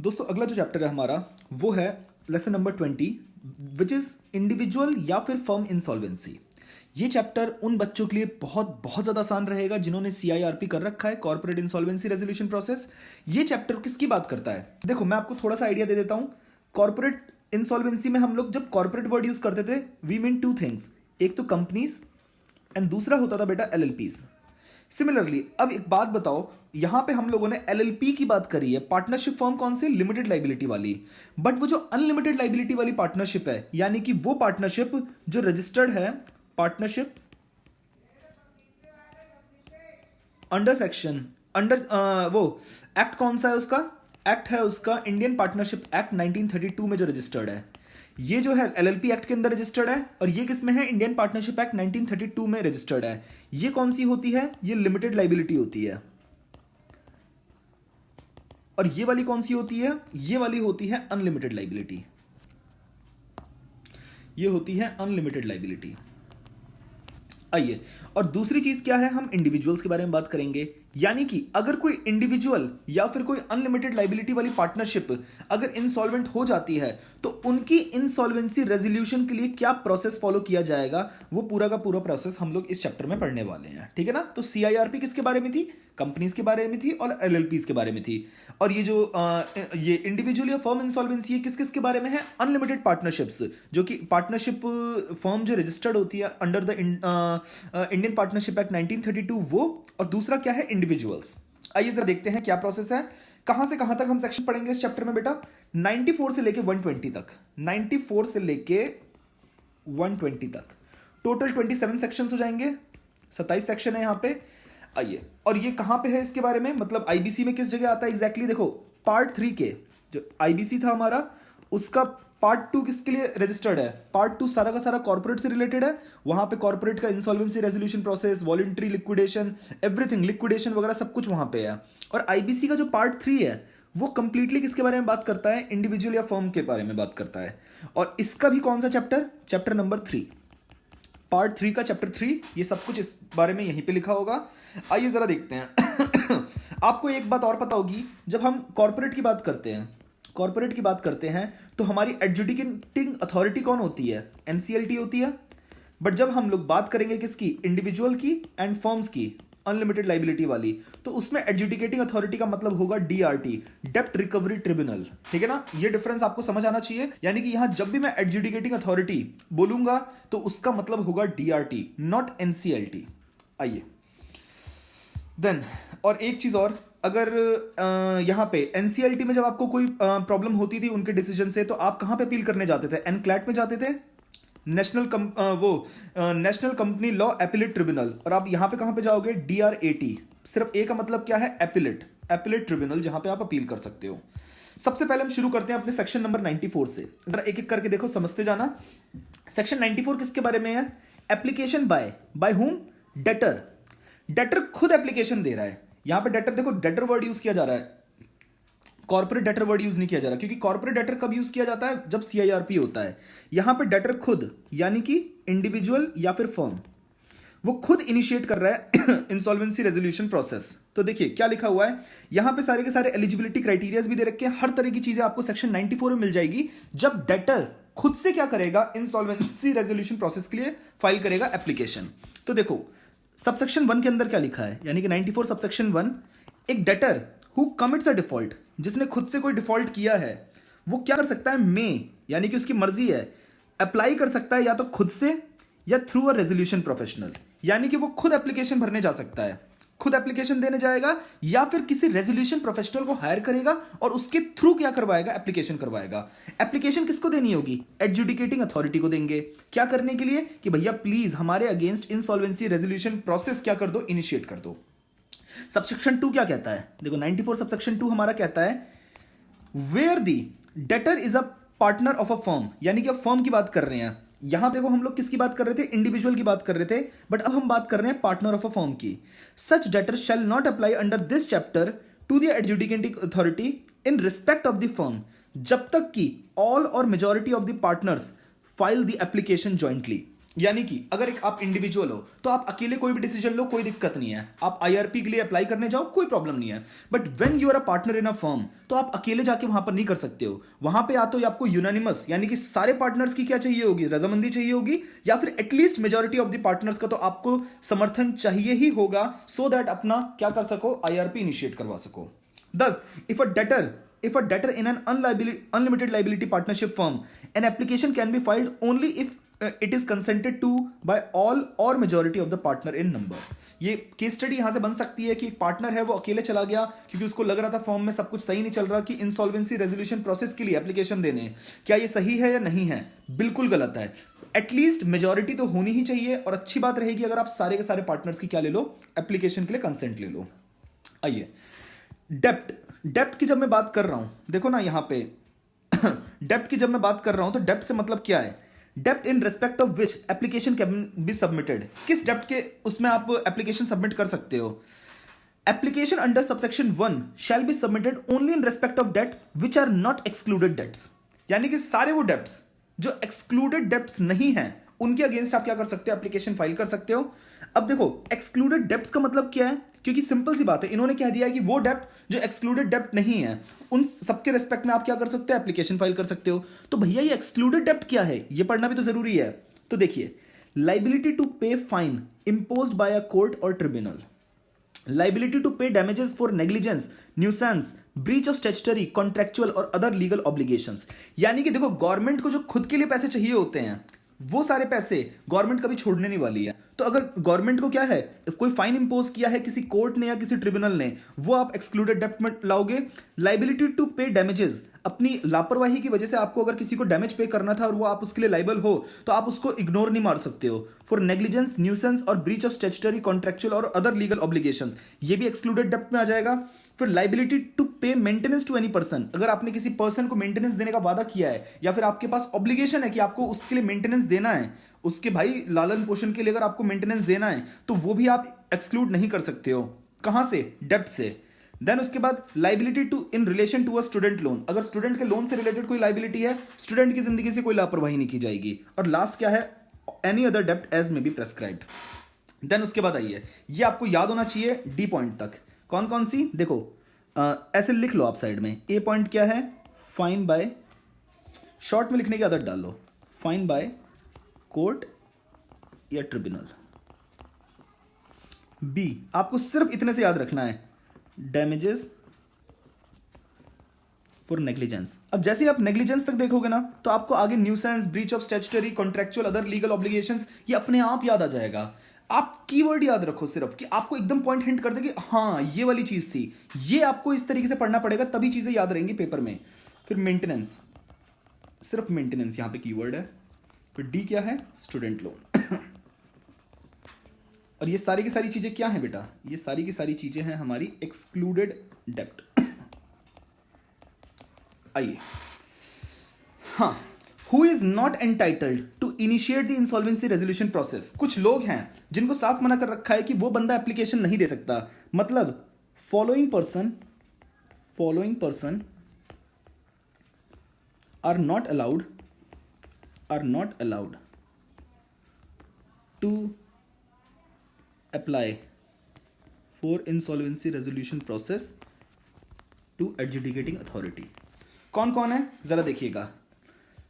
दोस्तों अगला जो चैप्टर है हमारा वो है lesson number 20 which is individual या फिर फर्म इंसॉल्वेंसी। ये चैप्टर उन बच्चों के लिए बहुत बहुत ज्यादा आसान रहेगा जिन्होंने CIRP कर रखा है, कॉर्पोरेट इंसॉल्वेंसी रेजोल्यूशन प्रोसेस। ये चैप्टर किसकी बात करता है? देखो मैं आपको थोड़ा सा आइडिया दे देता हूं। कॉर्पोरेट इंसॉल्वेंसी में हम लोग जब कॉर्पोरेट वर्ड यूज करते थे वी मीन टू थिंग्स, एक तो कंपनीज एंड दूसरा होता था बेटा LLPs। सिमिलरली अब एक बात बताओ, यहां पे हम लोगों ने LLP की बात करी है, पार्टनरशिप फर्म कौन सी? लिमिटेड लाइबिलिटी वाली। बट वो जो अनलिमिटेड लाइबिलिटी वाली पार्टनरशिप है, यानी कि वो पार्टनरशिप जो रजिस्टर्ड है, पार्टनरशिप अंडर सेक्शन अंडर वो एक्ट कौन सा है उसका? एक्ट है उसका इंडियन पार्टनरशिप एक्ट 1932 में जो रजिस्टर्ड है। ये जो है LLP एक्ट के अंदर रजिस्टर्ड है और ये किस में है? इंडियन पार्टनरशिप एक्ट 1932 में रजिस्टर्ड है। ये कौन सी होती है? ये लिमिटेड लाइबिलिटी होती है। और ये वाली कौन सी होती है? ये वाली होती है अनलिमिटेड लाइबिलिटी। ये होती है अनलिमिटेड लाइबिलिटी। आइए, और दूसरी चीज क्या है? हम इंडिविजुअल्स के बारे में बात करेंगे। यानी कि अगर कोई इंडिविजुअल या फिर कोई अनलिमिटेड लाइबिलिटी वाली पार्टनरशिप अगर इंसॉल्वेंट हो जाती है तो उनकी इंसॉल्वेंसी रेजोल्यूशन के लिए क्या प्रोसेस फॉलो किया जाएगा, वो पूरा का पूरा प्रोसेस हम लोग इस चैप्टर में पढ़ने वाले हैं। ठीक है ना? तो CIRP किसके बारे में थी? कंपनीज के बारे में थी और LLPs के बारे में थी। और ये जो ये इंडिविजुअल या फर्म इंसॉल्वेंसी किस किस के बारे में है? अनलिमिटेड पार्टनरशिप्स, जो कि पार्टनरशिप फर्म जो रजिस्टर्ड होती है under the Indian partnership act 1932 वो, और दूसरा क्या है? इंडिविजुअल्स। आइए जरा देखते हैं क्या प्रोसेस है। कहां से कहां तक हम सेक्शन पढ़ेंगे इस चैप्टर में बेटा? 94 से लेके 120 तक। 94 से लेके 120 तक टोटल 27 सेक्शंस हो जाएंगे। 27 सेक्शन है यहां पे। आइए, और ये कहां पे है इसके बारे में, मतलब IBC में किस जगह आता है एग्जैक्टली? देखो पार्ट 3 के जो IBC था हमारा, उसका पार्ट 2 किसके लिए रजिस्टर्ड है? पार्ट 2 सारा का सारा कॉर्पोरेट से रिलेटेड है। वहां पे कॉर्पोरेट का insolvency resolution process, voluntary liquidation, everything, liquidation वगैरह सब कुछ वहां पे है। और IBC का जो पार्ट 3 है वो कंप्लीटली किसके बारे में बात करता है? इंडिविजुअल या फर्म के बारे में बात करता है। और इसका भी कौन सा चैप्टर? चैप्टर नंबर 3, पार्ट 3 का चैप्टर 3। ये सब कुछ इस बारे में यहीं पे लिखा होगा। आइए जरा देखते हैं। आपको एक बात और पता होगी, जब हम कॉर्पोरेट की बात करते हैं तो हमारी एडजुडिकेटिंग अथॉरिटी कौन होती है? NCLT होती है। बट जब हम लोग बात करेंगे किसकी? इंडिविजुअल की एंड फर्म्स की, अनलिमिटेड लाइबिलिटी वाली, तो उसमें एडजुडिकेटिंग अथॉरिटी का मतलब होगा DRT, डेप्ट रिकवरी ट्रिब्यूनल। ठीक है ना? ये डिफरेंस आपको समझ आना चाहिए। यानी कि यहां जब भी मैं एडजुडिकेटिंग अथॉरिटी बोलूंगा तो उसका मतलब होगा DRT, नॉट NCLT। आइए देन, और एक चीज और, अगर यहां पे NCLT में जब आपको कोई प्रॉब्लम होती थी उनके डिसीजन से, तो आप कहां पे अपील करने जाते थे? NCLAT में जाते थे, national company law appellate tribunal. और आप यहां पे कहां पे जाओगे? DRAT। सिर्फ ए का मतलब क्या है? एपिलेट ट्रिब्यूनल, जहां पे आप अपील कर सकते हो। सबसे पहले हम शुरू करते हैं अपने सेक्शन नंबर 94 से। जरा एक एक करके देखो, समझते जाना। सेक्शन 94 किसके बारे में है? Application by whom? डेटर खुद एप्लीकेशन दे रहा है। यहां पे डेटर, देखो डेटर वर्ड यूज किया जा रहा है, कॉर्पोरेट डेटर वर्ड यूज नहीं किया जा रहा, क्योंकि कॉर्पोरेट डेटर कब यूज किया जाता है? जब CIRP होता है। यहां पे डेटर खुद, यानी कि इंडिविजुअल या फिर फर्म, वो खुद इनिशिएट कर रहा है इंसॉल्वेंसी रेजोल्यूशन प्रोसेस। तो देखिए क्या लिखा हुआ है यहां पे, सारे के सारे एलिजिबिलिटी क्राइटेरियाज भी दे रखे हैं। हर तरह की चीजें आपको सेक्शन 94 में मिल जाएगी। जब डेटर खुद से क्या करेगा? इंसॉल्वेंसी रेजोल्यूशन प्रोसेस के लिए फाइल करेगा एप्लीकेशन। तो देखो सबसेक्शन 1 के अंदर क्या लिखा है, यानी कि 94 सबसेक्शन 1, एक debtor who commits a default, जिसने खुद से कोई डिफॉल्ट किया है, वो क्या कर सकता है? यानी कि उसकी मर्जी है, अप्लाई कर सकता है या तो खुद से या थ्रू अ रेजोल्यूशन प्रोफेशनल। यानी कि वो खुद एप्लीकेशन भरने जा सकता है, खुद एप्लीकेशन देने जाएगा, या फिर किसी रेजोल्यूशन प्रोफेशनल को हायर करेगा और उसके थ्रू क्या करवाएगा? एप्लीकेशन करवाएगा। एप्लीकेशन किसको देनी होगी? एडजुडिकेटिंग अथॉरिटी को देंगे। क्या करने के लिए? कि भैया प्लीज हमारे अगेंस्ट इंसॉल्वेंसी रेजोल्यूशन प्रोसेस क्या कर दो? इनिशिएट कर दो। सबसेक्शन 2 क्या कहता है? देखो 94 सबसेक्शन 2 हमारा कहता है where the debtor is a partner of a firm, यानी कि अब फर्म की बात कर रहे हैं। यहां देखो हम लोग किसकी बात कर रहे थे? इंडिविजुअल की बात कर रहे थे, बट अब हम बात कर रहे हैं पार्टनर ऑफ अ फर्म की। Such debtor shall not apply under this chapter to the adjudicating authority in respect of the firm, जब तक कि all or majority of the partners file the application jointly. यानी कि अगर एक आप individual हो तो आप अकेले कोई भी डिसीजन लो, कोई दिक्कत नहीं है, आप आईआरपी के लिए अप्लाई करने जाओ, कोई प्रॉब्लम नहीं है। But when you are a partner in a firm, तो आप अकेले जाके वहां पर नहीं कर सकते हो। वहां पे या तो आपको यूनानिमस यानी कि सारे पार्टनर्स की क्या चाहिए होगी, रजामंदी चाहिए होगी, या फिर at least majority of the partners का तो आपको समर्थन चाहिए ही होगा, सो दैट अपना क्या कर सको, आईआरपी इनिशिएट करवा सको। Thus, if a debtor in an unlimited liability partnership firm, an application can be filed only if it is consented to by all or majority of the partner in number। ये case study यहां से बन सकती है कि एक partner है वो अकेले चला गया क्योंकि उसको लग रहा था फर्म में सब कुछ सही नहीं चल रहा कि इंसॉल्वेंसी रेजोल्यूशन प्रोसेस के लिए एप्लीकेशन देने। क्या ये सही है या नहीं है? बिल्कुल गलत है। एटलीस्ट मेजॉरिटी तो होनी ही चाहिए, और अच्छी बात रहेगी अगर आप सारे के सारे पार्टनर्स की क्या ले लो, एप्लीकेशन के लिए कंसेंट ले लो। आइए, डेप्ट की जब मैं बात कर रहा हूं, देखो ना यहां पे डेप्ट की जब मैं बात कर रहा हूं तो डेप्ट से मतलब क्या है? डेप्ट in respect of which application can be submitted. किस डेप्ट के उसमें आप एप्लीकेशन सबमिट कर सकते हो? Application under subsection 1 shall be submitted only in respect of debt which are not excluded debts. यानी कि सारे वो डेप्ट्स जो एक्सक्लूडेड डेप्ट्स नहीं है उनके अगेंस्ट आप क्या कर सकते हो, एप्लीकेशन फाइल कर सकते हो। अब देखो एक्सक्लूडेड डेप्ट्स का मतलब क्या है, क्योंकि सिंपल सी बात है, इन्होंने कह दिया है कि वो डेप्ट जो एक्सक्लूडेड डेप्ट नहीं है उन सबके रिस्पेक्ट में आप क्या कर सकते हो, एप्लीकेशन फाइल कर सकते हो। तो भैया ये एक्सक्लूडेड डेप्ट क्या है, ये पढ़ना भी तो जरूरी है। तो देखिए, liability to pay fine imposed by a court और tribunal, liability to pay damages for negligence, nuisance, breach of statutory, contractual और other legal obligations। यानी कि देखो गवर्नमेंट को जो खुद के लिए पैसे चाहिए होते हैं वो सारे पैसे गवर्नमेंट कभी छोड़ने नहीं वाली है। तो अगर गवर्नमेंट को क्या है, कोई फाइन इंपोज किया है किसी कोर्ट ने या किसी ट्रिब्यूनल ने, वो आप एक्सक्लूडेड डेप्ट में लाओगे। लाइबिलिटी टू पे डैमेजेस, अपनी लापरवाही की वजह से आपको अगर किसी को डैमेज पे करना था और वो आप उसके लिए लाइबल हो तो आप उसको इग्नोर नहीं मार सकते हो। फॉर नेग्लिजेंस, न्यूसेंस और ब्रीच ऑफ स्टैट्यूटरी, कॉन्ट्रेक्चुअल और अदर लीगल ऑब्लिगेशंस, ये भी एक्सक्लूडेड डेप्ट में आ जाएगा। फिर लाइबिलिटी टू पे मेंटेनेंस टू एनी पर्सन, अगर आपने किसी पर्सन को मेंटेनेंस देने का वादा किया है या फिर आपके पास ऑब्लिगेशन है कि आपको उसके लिए मेंटेनेंस देना है, उसके भाई लालन पोषण के लिए अगर आपको मेंटेनेंस देना है तो वो भी आप एक्सक्लूड नहीं कर सकते हो। कहां से? डेप्ट से। देन उसके बाद liability to in relation to a student loan, अगर स्टूडेंट के लोन से रिलेटेड कोई लाइबिलिटी है, स्टूडेंट की जिंदगी से कोई लापरवाही नहीं की जाएगी। और लास्ट क्या है? एनी अदर डेप्ट as may be prescribed. Then उसके बाद आइए, ये आपको याद होना चाहिए डी पॉइंट तक। कौन कौन सी? देखो ऐसे लिख लो आप साइड में। ए पॉइंट क्या है? फाइन बाय, शॉर्ट में लिखने की आदत डाल लो, फाइन बाय कोर्ट या ट्रिब्यूनल। बी आपको सिर्फ इतने से याद रखना है, डैमेजेस फॉर नेग्लिजेंस। अब जैसे आप नेग्लिजेंस तक देखोगे ना तो आपको आगे nuisance, breach of statutory, contractual, other legal obligations, ये अपने आप याद आ जाएगा। आप कीवर्ड याद रखो सिर्फ कि आपको एकदम पॉइंट हिंट कर दे कि हाँ ये वाली चीज थी। ये आपको इस तरीके से पढ़ना पड़ेगा तभी चीजें याद रहेंगी पेपर में। फिर मेंटेनेंस, सिर्फ मेंटेनेंस यहां पे कीवर्ड है। फिर डी क्या है? Student loan. और ये सारी की सारी चीजें क्या हैं बेटा? ये सारी की सारी चीजें हैं हमारी एक्सक्लूडेड डेप्ट। आइए, हाँ, who is not entitled to initiate the insolvency resolution process. कुछ लोग हैं जिनको साफ मना कर रखा है कि वो बंदा एप्लीकेशन नहीं दे सकता। मतलब following person are not allowed to apply for insolvency resolution process to adjudicating authority. कौन कौन है जरा देखिएगा।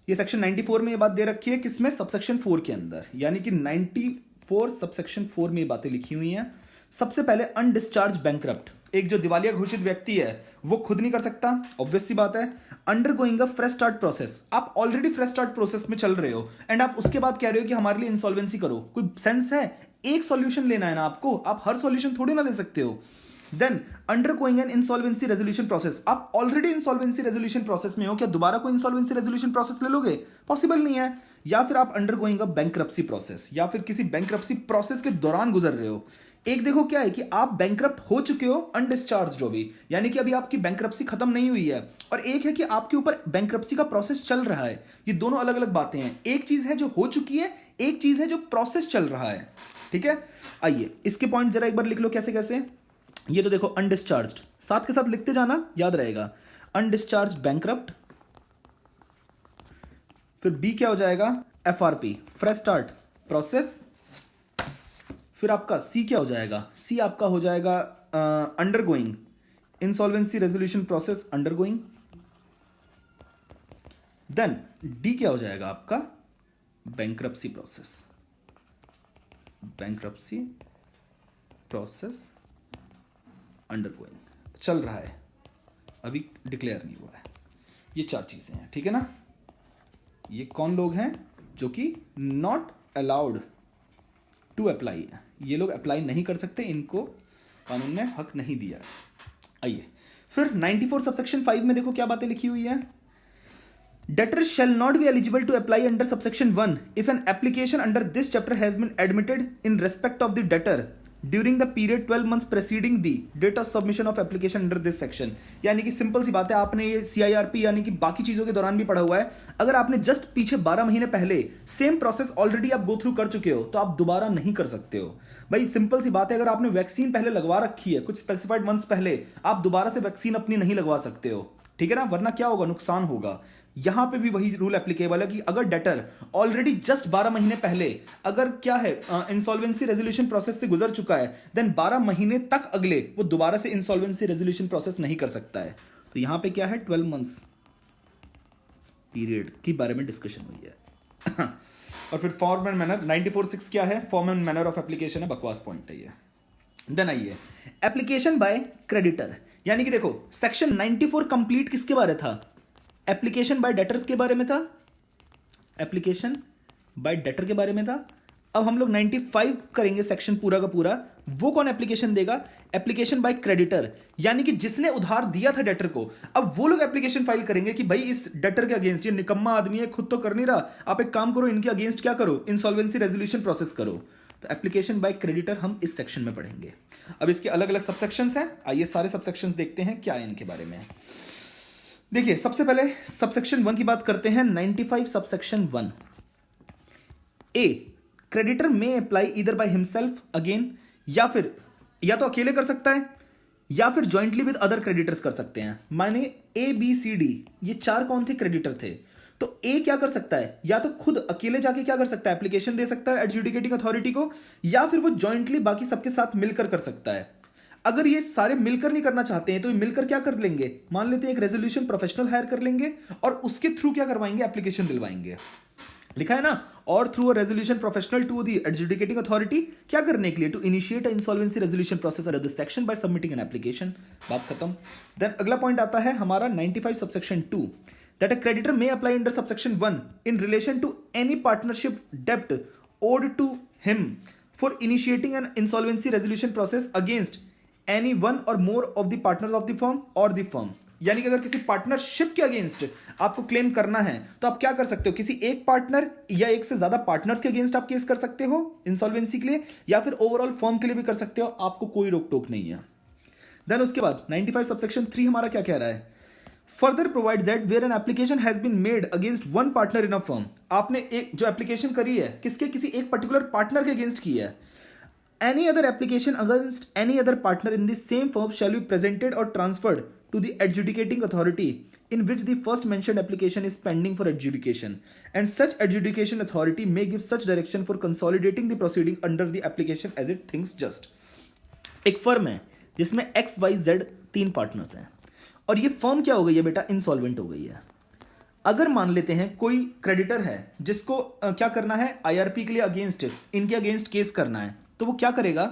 ये सेक्शन 94 में ये बात दे रखी है, किसमें? सबसेक्शन 4 के अंदर, यानी कि 94 सबसेक्शन 4 में ये बातें लिखी हुई हैं। सबसे पहले अनडिस्चार्ज बैंकरप्ट, एक जो दिवालिया घोषित व्यक्ति है वो खुद नहीं कर सकता, ऑब्वियस सी बात है। अंडरगोइंग अ फ्रेश स्टार्ट प्रोसेस, आप ऑलरेडी फ्रेश स्टार्ट प्रोसेस में चल रहे हो एंड आप उसके बाद कह रहे हो कि हमारे लिए इंसॉल्वेंसी करो, कोई सेंस है? एक सॉल्यूशन लेना है ना आपको, आप हर सॉल्यूशन थोड़ी ना ले सकते हो। Then undergoing an insolvency resolution process, आप ऑलरेडी इंसॉल्वेंसी रेजोल्यूशन प्रोसेस में हो, क्या दोबारा कोई इंसॉल्वेंसी रेजोल्यूशन प्रोसेस ले लोगे? पॉसिबल नहीं है। या फिर आप अंडरगोइंग अ बैंक्रप्सी प्रोसेस, या फिर किसी बैंक्रप्सी प्रोसेस के दौरान गुजर रहे हो। एक देखो क्या है कि आप बैंक्रप्ट हो चुके हो, अनडिस्चार्ज हो भी, यानी कि अभी आपकी बैंक्रप्सी खत्म नहीं हुई है, और एक है कि आपके ऊपर बैंक्रप्सी का प्रोसेस चल रहा है। ये दोनों अलग अलग बातें हैं। एक चीज है जो हो चुकी है, एक चीज है जो प्रोसेस चल रहा है। ठीक है, आइए इसके पॉइंट जरा एक बार लिख लो कैसे कैसे। ये तो देखो अनडिस्चार्ज्ड, साथ के साथ लिखते जाना, याद रहेगा। अनडिस्चार्ज्ड बैंकरप्ट, फिर बी क्या हो जाएगा? एफआरपी, फ्रेश स्टार्ट प्रोसेस, फिर आपका सी क्या हो जाएगा, सी आपका हो जाएगा undergoing insolvency resolution process, undergoing. Then D क्या हो जाएगा आपका, bankruptcy process, bankruptcy process undergoing, चल रहा है अभी, डिक्लेयर नहीं हुआ है। ये चार चीजें हैं, ठीक है ना। ये कौन लोग हैं जो कि नॉट अलाउड टू अप्लाई है, ये लोग अप्लाई नहीं कर सकते, इनको कानून ने हक नहीं दिया है। आइए फिर 94 सबसेक्शन 5 में देखो क्या बातें लिखी हुई है। Debtor shall not be eligible to apply under subsection 1 if an application under this chapter has been admitted in respect of the debtor during the period 12 months preceding the date of submission of application under this section। यानी कि simple सी बात है, आपने ये CIRP यानी कि बाकी चीजों के दौरान भी पढ़ा हुआ है। अगर आपने जस्ट पीछे 12 महीने पहले सेम प्रोसेस ऑलरेडी आप गो थ्रू कर चुके हो तो आप दोबारा नहीं कर सकते हो। भाई सिंपल सी बात है, अगर आपने वैक्सीन पहले लगवा रखी है कुछ स्पेसिफाइड मंथ्स पहले, आप दोबारा से वैक्सीन अपनी नहीं लगवा सकते हो, ठीक है ना, वरना क्या होगा, नुकसान होगा। यहां पे भी वही रूल एप्लीकेबल है कि अगर डेटर ऑलरेडी जस्ट 12 महीने पहले अगर क्या है इंसॉल्वेंसी रेजोल्यूशन प्रोसेस से गुजर चुका है, देन 12 महीने तक अगले वो दोबारा से इंसॉल्वेंसी रेजोल्यूशन प्रोसेस नहीं कर सकता है। तो यहां पे क्या है, 12 मंथ्स पीरियड के बारे में डिस्कशन हुई है। और फिर फॉर्म एंड मैनर 94(6) क्या है, form and manner of application है, बकवास पॉइंट है ये। देन आइए एप्लीकेशन बाय क्रेडिटर, यानी कि देखो सेक्शन 94 कंप्लीट किसके बारे था, एप्लीकेशन बाय डेटर के बारे में था, एप्लीकेशन बाय डेटर के बारे में था। अब हम लोग 95 करेंगे सेक्शन पूरा का पूरा, वो कौन एप्लीकेशन देगा, एप्लीकेशन बाय क्रेडिटर, यानी कि जिसने उधार दिया था डेटर को, अब वो लोग एप्लीकेशन फाइल करेंगे कि भाई इस डेटर के अगेंस्ट, ये निकम्मा आदमी है, खुद तो कर नहीं रहा, आप एक काम करो, इनके अगेंस्ट क्या करो, इंसॉल्वेंसी रेजोल्यूशन प्रोसेस करो। तो एप्लीकेशन बाय क्रेडिटर हम इस सेक्शन में पढ़ेंगे। अब इसके अलग अलग सबसेक्शंस हैं, आइए सारे सबसेक्शंस देखते हैं क्या है इनके बारे में। देखिए सबसे पहले सबसेक्शन 1 की बात करते हैं, 95 subsection 1 A, creditor may apply either by himself again, या फिर या तो अकेले कर सकता है या फिर जॉइंटली विद अदर क्रेडिटर्स कर सकते हैं। माने ABCD ये चार कौन थे, क्रेडिटर थे। तो ए क्या कर सकता है, या तो खुद अकेले जाके क्या कर सकता है, एप्लीकेशन दे सकता है एडजुडिकेटिंग अथॉरिटी को, या फिर वो जॉइंटली बाकी सबके साथ मिलकर कर सकता है। अगर ये सारे मिलकर नहीं करना चाहते हैं तो ये मिलकर क्या कर लेंगे, मान लेते हैं एक रेजोल्यूशन प्रोफेशनल हायर कर लेंगे और उसके थ्रू क्या करवाएंगे, एप्लीकेशन दिलवाएंगे। लिखा है ना, or through a resolution professional to the adjudicating authority, क्या करने के लिए, to initiate a insolvency resolution process under this section by submitting an application. बात खत्म। देन अगला पॉइंट आता है हमारा 95 subsection 2, that a creditor may apply under subsection 1 in relation to any partnership डेब्ट owed to him for initiating an insolvency resolution process against any one or more of the partners of the firm और the firm. यानी कि अगर किसी partnership के against आपको claim करना है तो आप क्या कर सकते हो, किसी एक पार्टनर या एक से ज्यादा पार्टनर्स के अगेंस्ट आप केस कर सकते हो इंसॉल्वेंसी के लिए, या फिर ओवरऑल फर्म के लिए भी कर सकते हो, आपको कोई रोक टोक नहीं है। देन उसके बाद 95 सबसेक्शन 3 हमारा क्या कह रहा है, further provides that where an application has been made against one partner in a firm, आपने एक जो एप्लीकेशन करी है किसके, किसी एक पर्टिकुलर पार्टनर के अगेंस्ट की है, any other application against any other partner in the same firm shall be presented or transferred to the adjudicating authority in which the first mentioned application is pending for adjudication, and such adjudication authority may give such direction for consolidating the proceeding under the application as it thinks just। एक firm है जिसमें XYZ 3 partners हैं और ये firm क्या हो गई है बेटा, इंसॉल्वेंट हो गई है। अगर मान लेते हैं कोई क्रेडिटर है जिसको क्या करना है, IRP के लिए अगेंस्ट, इनके अगेंस्ट केस करना है, तो वो क्या करेगा,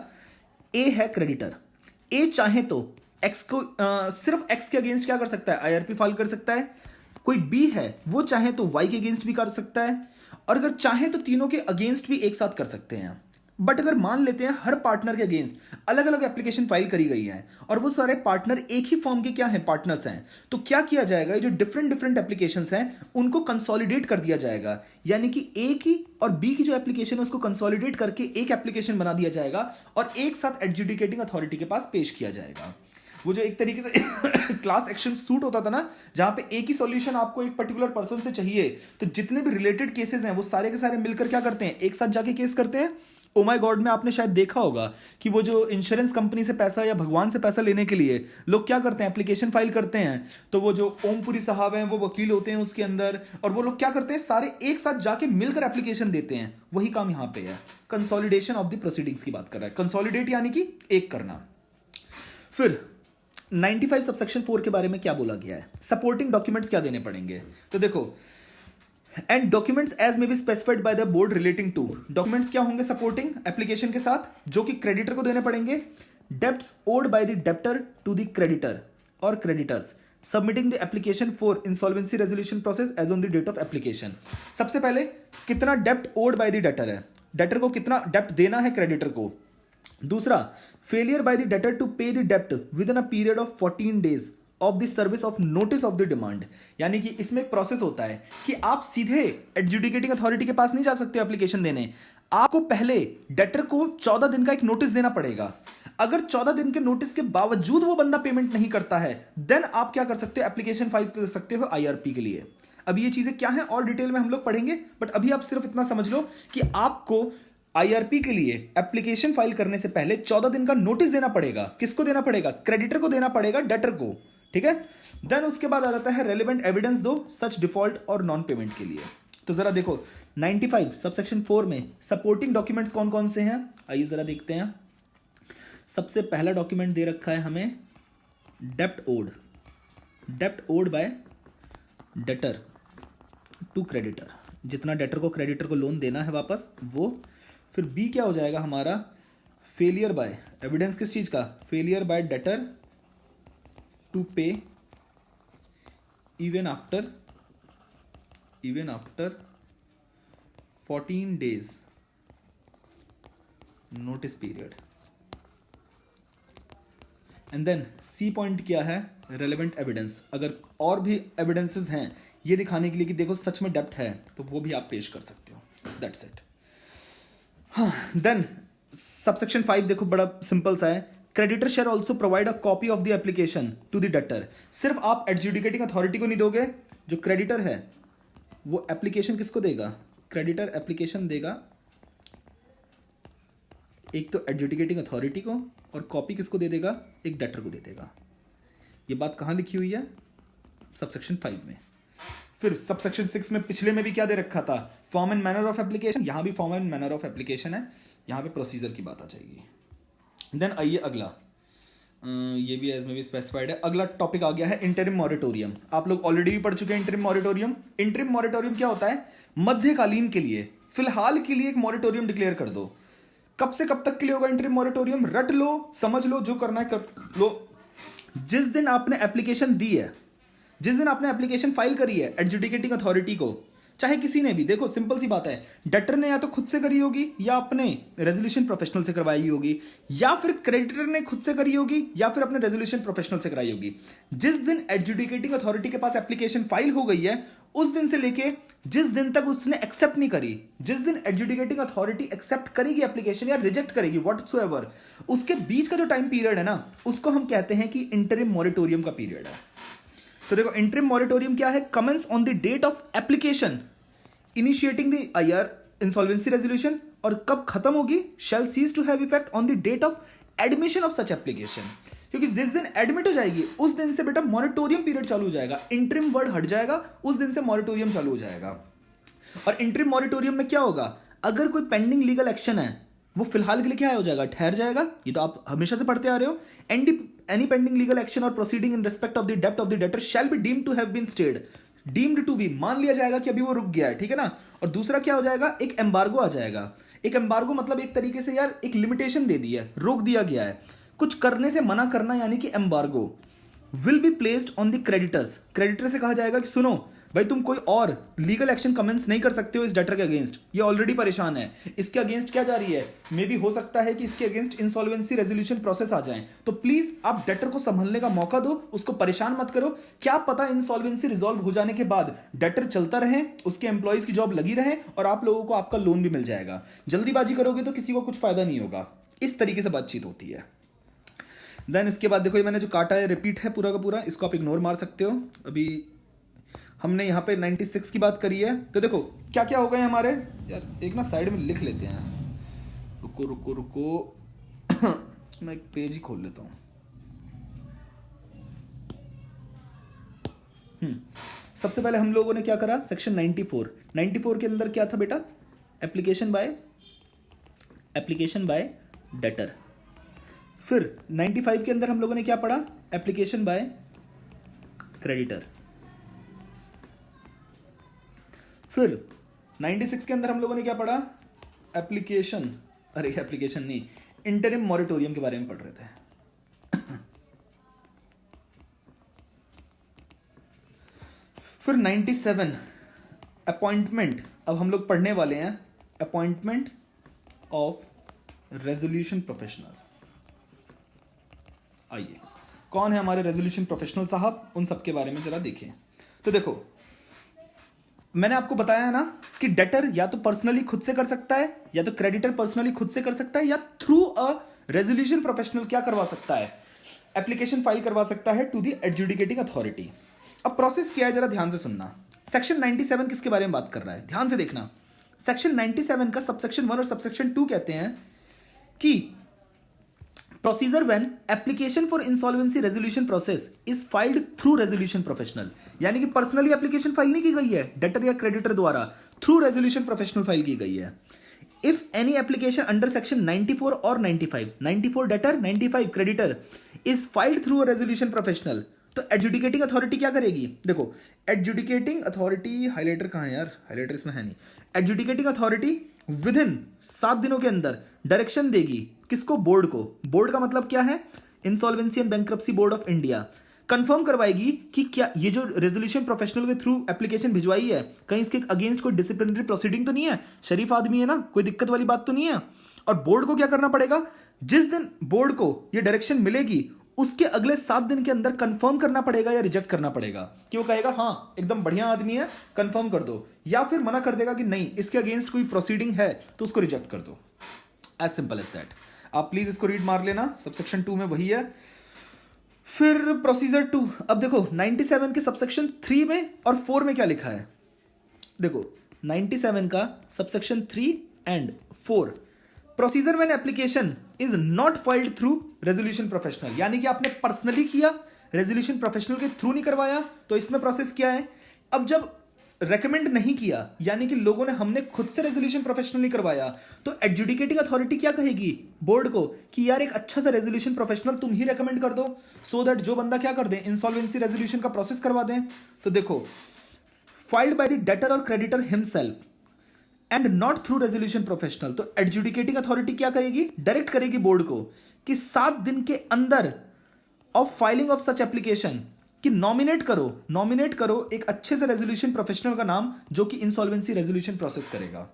ए है क्रेडिटर, ए चाहे तो एक्स को सिर्फ एक्स के अगेंस्ट क्या कर सकता है, IRP फाइल कर सकता है। कोई बी है वो चाहे तो वाई के अगेंस्ट भी कर सकता है, और अगर चाहे तो तीनों के अगेंस्ट भी एक साथ कर सकते हैं। बट अगर मान लेते हैं हर पार्टनर के अगेंस्ट अलग अलग एप्लीकेशन फाइल करी गई है और वो सारे पार्टनर एक ही फर्म के क्या हैं, पार्टनर्स हैं, तो क्या किया जाएगा, ये जो डिफरेंट डिफरेंट एप्लीकेशंस हैं उनको कंसोलिडेट कर दिया जाएगा। यानी कि ए की और बी की जो एप्लीकेशन है उसको कंसोलिडेट करके एक एप्लीकेशन बना दिया जाएगा और एक साथ एडजुडिकेटिंग अथॉरिटी के पास पेश किया जाएगा। वो जो एक तरीके से क्लास एक्शन सूट होता था ना, जहां पे एक ही सॉल्यूशन आपको एक पर्टिकुलर पर्सन से चाहिए, तो जितने भी रिलेटेड केसेस हैं वो सारे के सारे मिलकर क्या करते हैं, एक साथ जाके केस करते हैं ओ माय गॉड में आपने शायद देखा होगा कि वो जो इंश्योरेंस कंपनी से पैसा या भगवान से पैसा लेने के लिए लोग क्या करते हैं, एप्लीकेशन फाइल करते हैं। तो वो जो ओमपुरी साहब हैं वो वकील होते हैं उसके अंदर, और वो लोग क्या करते हैं, सारे एक साथ जाके मिलकर एप्लीकेशन देते हैं। वही काम यहां पे है, कंसोलिडेशन ऑफ द प्रोसीडिंग्स की बात कर रहा है। कंसोलिडेट यानी कि एक करना। फिर 95 सबसेक्शन 4 के बारे में क्या बोला गया है, सपोर्टिंग डॉक्यूमेंट्स क्या देने पड़ेंगे। तो देखो, and documents as may be specified by the board relating to, documents क्या होंगे सपोर्टिंग एप्लीकेशन के साथ, जो कि क्रेडिटर को देने पड़ेंगे। Debts owed by the debtor to the creditor और creditors submitting the application for insolvency resolution process as on the date of application. सबसे पहले कितना डेप्ट ओड बाय द डेटर है, डेटर को कितना डेप्ट देना है क्रेडिटर को। दूसरा, failure by the debtor to pay the डेप्ट within a period of 14 days of the service of notice of the demand. यानी कि इसमें एक प्रोसेस होता है कि आप सीधे एडजुडिकेटिंग अथॉरिटी के पास नहीं जा सकते एप्लीकेशन देने, आपको पहले डेटर को 14 दिन का एक नोटिस देना पड़ेगा। अगर 14 दिन के नोटिस के बावजूद वो बंदा पेमेंट नहीं करता है, देन आप क्या कर सकते हो, एप्लीकेशन फाइल कर सकते हो आईआरपी के लिए। अब ये चीजें क्या है और डिटेल में हम लोग पढ़ेंगे, बट अभी आप सिर्फ इतना समझ लो कि आपको आईआरपी के लिए एप्लीकेशन फाइल करने से पहले 14 दिन का नोटिस देना पड़ेगा। किसको देना पड़ेगा, क्रेडिटर को देना पड़ेगा, डेटर को, ठीक है। देन उसके बाद आ जाता है रेलेवेंट एविडेंस दो सच डिफॉल्ट और नॉन पेमेंट के लिए। तो जरा देखो 95 सबसेक्शन 4 में सपोर्टिंग डॉक्यूमेंट्स कौन कौन से हैं, आइए जरा देखते हैं। सबसे पहला डॉक्यूमेंट दे रखा है हमें डेप्ट owed by debtor to creditor, जितना डेटर को क्रेडिटर को लोन देना है वापस वो। फिर बी क्या हो जाएगा हमारा, फेलियर बाय, एविडेंस किस चीज का, failure by debtor to pay even after 14 days notice period। And then C point क्या है, रेलेवेंट एविडेंस, अगर और भी एविडेंसेस हैं ये दिखाने के लिए कि देखो सच में डेप्ट है तो वो भी आप पेश कर सकते हो, दैट्स इट। हाँ, देन सबसेक्शन 5 देखो बड़ा सिंपल सा है, creditor shall also provide a copy of the application to the debtor. सिर्फ आप एडजुडिकेटिंग अथॉरिटी को नहीं दोगे, जो क्रेडिटर है वो एप्लीकेशन किसको देगा, क्रेडिटर एप्लीकेशन देगा एक तो एडजुडिकेटिंग अथॉरिटी को, और कॉपी किसको दे देगा, एक डेटर को दे देगा। ये बात कहां लिखी हुई है, सबसेक्शन 5 में। फिर सबसेक्शन 6 में पिछले में भी क्या दे रखा था, form and manner of application, यहां भी form and manner of application है, यहां पे प्रोसीजर की बात आ जाएगी। देन आइए अगला, ये भी एज में भी स्पेसिफाइड है। अगला टॉपिक आ गया है इंटरिम मॉरेटोरियम। आप लोग ऑलरेडी भी पढ़ चुके हैं इंटरिम मॉरेटोरियम। इंटरिम मॉरेटोरियम क्या होता है, मध्यकालीन के लिए, फिलहाल के लिए एक मॉरेटोरियम डिक्लेयर कर दो। कब से कब तक के लिए होगा इंटरिम मॉरेटोरियम, रट लो, समझ लो, जो करना है कर लो। जिस दिन आपने एप्लीकेशन दी है, जिस दिन आपने एप्लीकेशन फाइल करी है एडजुडिकेटिंग अथॉरिटी को, चाहे किसी ने भी, देखो सिंपल सी बात है, डेटर ने या तो खुद से करी होगी या अपने रेजोल्यूशन प्रोफेशनल से करवाई होगी, या फिर क्रेडिटर ने खुद से करी होगी या फिर अपने रेजोल्यूशन प्रोफेशनल से कराई होगी। जिस दिन एडजुडिकेटिंग अथॉरिटी के पास एप्लीकेशन फाइल हो गई है, उस दिन से लेके जिस दिन तक उसने एक्सेप्ट नहीं करी, जिस दिन एडजुडिकेटिंग अथॉरिटी एक्सेप्ट करेगी एप्लीकेशन या रिजेक्ट करेगी व्हाटसोएवर, उसके बीच का जो टाइम पीरियड है ना, उसको हम कहते हैं कि इंटरिम मॉरेटोरियम का पीरियड है। तो देखो इंटरिम मॉरेटोरियम क्या है, commence on the date of application initiating the IR insolvency resolution, और कब खत्म होगी, shall cease to have effect on the date of admission of such application. क्योंकि जिस दिन एडमिट हो जाएगी उस दिन से बेटा मॉरेटोरियम पीरियड चालू हो जाएगा, इंटरिम वर्ड हट जाएगा, उस दिन से मॉरेटोरियम चालू हो जाएगा। और इंटरिम मॉरेटोरियम में क्या होगा, अगर कोई पेंडिंग लीगल एक्शन है वो फिलहाल के लिए क्या हो जाएगा, ठहर जाएगा। ये तो आप हमेशा से पढ़ते आ रहे हो। एनी पेंडिंग लीगल एक्शन और proceeding in respect of the डेप्ट of the debtor shall be deemed to have been stayed, deemed to be, मान लिया जाएगा कि अभी वो रुक गया है, ठीक है ना। और दूसरा क्या हो जाएगा, एक एम्बार्गो आ जाएगा। एक एम्बार्गो मतलब एक तरीके से यार एक लिमिटेशन दे दी है, रोक दिया गया है, कुछ करने से मना करना, यानी कि embargo. Will be placed on the creditors, creditor से कहा जाएगा कि सुनो भाई तुम कोई और लीगल एक्शन कमेंस नहीं कर सकते हो इस डेटर के अगेंस्ट, ये ऑलरेडी परेशान है, इसके अगेंस्ट क्या जा रही है, मे बी हो सकता है कि इसके अगेंस्ट इंसॉल्वेंसी रेजोल्यूशन प्रोसेस आ जाए, तो प्लीज आप डेटर को संभलने का मौका दो, उसको परेशान मत करो। क्या पता इंसॉल्वेंसी रिजॉल्व हो जाने के बाद डेटर चलता रहे, उसके एम्प्लॉइज की जॉब लगी रहे और आप लोगों को आपका लोन भी मिल जाएगा। जल्दीबाजी करोगे तो किसी को कुछ फायदा नहीं होगा। इस तरीके से बातचीत होती है। देन इसके बाद देखो ये मैंने जो काटा है रिपीट है पूरा का पूरा, इसको आप इग्नोर मार सकते हो। अभी हमने यहाँ पे 96 की बात करी है, तो देखो क्या क्या हो गए हमारे, यार एक ना साइड में लिख लेते हैं, रुको रुको रुको मैं एक पेज ही खोल लेता हूँ। सबसे पहले हम लोगों ने क्या करा, सेक्शन 94 के अंदर क्या था बेटा, एप्लीकेशन बाय डेटर। फिर 95 के अंदर हम लोगों ने क्या पढ़ा, एप्लीकेशन बाय क्रेडिटर। फिर 96 के अंदर हम लोगों ने क्या पढ़ा, एप्लीकेशन नहीं, इंटरिम मॉरिटोरियम के बारे में पढ़ रहे थे। फिर 97 अपॉइंटमेंट, अब हम लोग पढ़ने वाले हैं अपॉइंटमेंट ऑफ रेजोल्यूशन प्रोफेशनल। आइए, कौन है हमारे रेजोल्यूशन प्रोफेशनल साहब, उन सब के बारे में जरा देखें। तो देखो, मैंने आपको बताया ना कि डेटर या तो पर्सनली खुद से कर सकता है, या तो क्रेडिटर पर्सनली खुद से कर सकता है, या थ्रू अ रेजोल्यूशन प्रोफेशनल क्या करवा सकता है, एप्लीकेशन फाइल करवा सकता है टू द एडजुडिकेटिंग अथॉरिटी। अब प्रोसेस क्या है जरा ध्यान से सुनना। सेक्शन 97 किसके बारे में बात कर रहा है, ध्यान से देखना। सेक्शन 97 का सबसेक्शन 1 और सबसेक्शन 2 कहते हैं कि procedure when application for insolvency resolution process is filed through resolution professional, यानी कि पर्सनली एप्लीकेशन फाइल नहीं की गई है डेटर या क्रेडिटर द्वारा, थ्रू रेजोल्यूशन प्रोफेशनल फाइल की गई है। If any application under section 94 और 94 debtor 95 creditor is filed through a resolution professional, तो एडजुडिकेटिंग अथॉरिटी क्या करेगी, देखो एडजुडिकेटिंग अथॉरिटी, हाइलाइटर कहां है यार, हाइलाइटर इसमें है नहीं। एडजुडिकेटिंग अथॉरिटी विद इन 7 दिनों के अंदर डायरेक्शन देगी किसको, बोर्ड को। बोर्ड का मतलब क्या है, insolvency and bankruptcy board of India. Confirm करवाएगी कि क्या ये जो रेजोल्यूशन प्रोफेशनल के थ्रू एप्लीकेशन भिजवाई है, कहीं इसके अगेंस्ट कोई डिसिप्लिनरी प्रोसीडिंग तो नहीं है, शरीफ आदमी है ना, कोई दिक्कत वाली बात तो नहीं है। और बोर्ड को क्या करना पड़ेगा, जिस दिन बोर्ड को ये डायरेक्शन मिलेगी उसके अगले 7 दिन के अंदर कंफर्म करना पड़ेगा या रिजेक्ट करना पड़ेगा, कि वो कहेगा हाँ एकदम बढ़िया आदमी है कंफर्म कर दो, या फिर मना कर देगा कि नहीं इसके अगेंस्ट कोई प्रोसीडिंग है तो उसको रिजेक्ट कर दो। As simple as that. आप प्लीज इसको रीड मार लेना, सबसेक्शन 2 में वही है। फिर प्रोसीजर 2, अब देखो 97 के सबसेक्शन 3 में और 4 में क्या लिखा है, देखो 97 का subsection 3 and 4, procedure when application is not filed through resolution professional, यानी कि आपने पर्सनली किया, रेजोल्यूशन प्रोफेशनल के थ्रू नहीं करवाया, तो इसमें प्रोसेस क्या है। अब जब रेकमेंड नहीं किया, यानी कि लोगों ने, हमने खुद से रेजोल्यूशन प्रोफेशनल नहीं करवाया, तो एडजुडिकेटिंग अथॉरिटी क्या कहेगी बोर्ड को कि यार एक अच्छा सा रेजोल्यूशन प्रोफेशनल तुम ही रेकमेंड कर दो, सो दैट जो बंदा क्या कर दे, इंसॉल्वेंसी रेजोल्यूशन का प्रोसेस करवा दें। तो देखो, फाइल्ड बाय द डेटर और creditor himself and not through resolution professional, तो एडजुडिकेटिंग अथॉरिटी क्या करेगी, डायरेक्ट करेगी बोर्ड को कि 7 दिन के अंदर of filing of such application कि नॉमिनेट करो एक अच्छे से रेजोल्यूशन प्रोफेशनल का नाम जो कि इंसॉल्वेंसी रेजोल्यूशन प्रोसेस करेगा,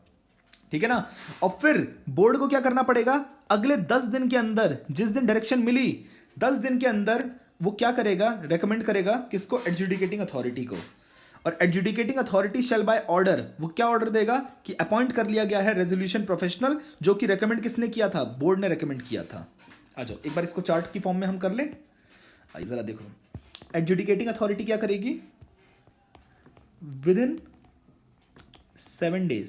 ठीक है ना। और फिर बोर्ड को क्या करना पड़ेगा, अगले 10 दिन के अंदर, जिस दिन डायरेक्शन मिली 10 दिन के अंदर वो क्या करेगा, रेकमेंड करेगा किसको, एडजुडिकेटिंग अथॉरिटी को। और adjudicating authority shall by order, वो क्या ऑर्डर देगा कि अपॉइंट कर लिया गया है रेजोल्यूशन प्रोफेशनल, जो कि रेकमेंड किसने किया था, बोर्ड ने रेकमेंड किया था। आ जाओ एक बार इसको चार्ट की फॉर्म में हम कर ले, आइए जरा देखो। एडजुडिकेटिंग अथॉरिटी क्या करेगी, with in 7 days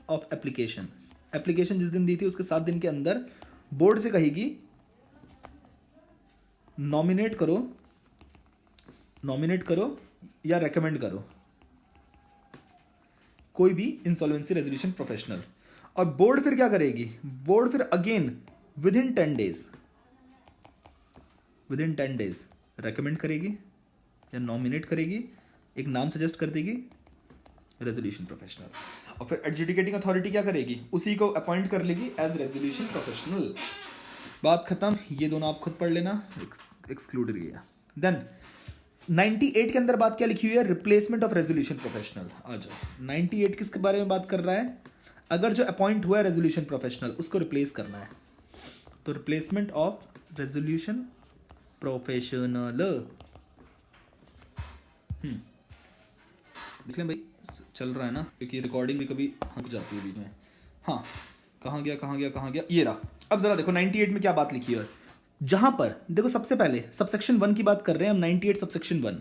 of application जिस दिन दी थी उसके 7 दिन के अंदर बोर्ड से कहेगी नॉमिनेट करो या रेकमेंड करो कोई भी इंसॉल्वेंसी रेजोल्यूशन प्रोफेशनल। और बोर्ड फिर क्या करेगी, बोर्ड फिर again with in 10 days recommend करेगी या नॉमिनेट करेगी, एक नाम सजेस्ट कर देगी रेजोल्यूशन प्रोफेशनल। और फिर एडजुडिकेटिंग अथॉरिटी क्या करेगी, उसी को अपॉइंट कर लेगी एज रेजोल्यूशन प्रोफेशनल। बात खत्म, ये दोनों आप खुद पढ़ लेना, एक्सक्लूड गया। देन 98 के अंदर बात क्या लिखी हुई है, रिप्लेसमेंट ऑफ रेजोल्यूशन प्रोफेशनल। आ जाओ 98 किसके बारे में बात कर रहा है, अगर जो अपॉइंट हुआ है रेजोल्यूशन प्रोफेशनल उसको रिप्लेस करना है, तो रिप्लेसमेंट ऑफ रेजोल्यूशन प्रोफेशनल। देख लें भाई चल रहा है ना, क्योंकि रिकॉर्डिंग भी कभी हक जाती है बीच में। हाँ कहाँ गया, ये रहा। अब जरा देखो 98 में क्या बात लिखी है, जहां पर देखो सबसे पहले सबसेक्शन 1 की बात कर रहे हैं हम, 98 सबसेक्शन 1,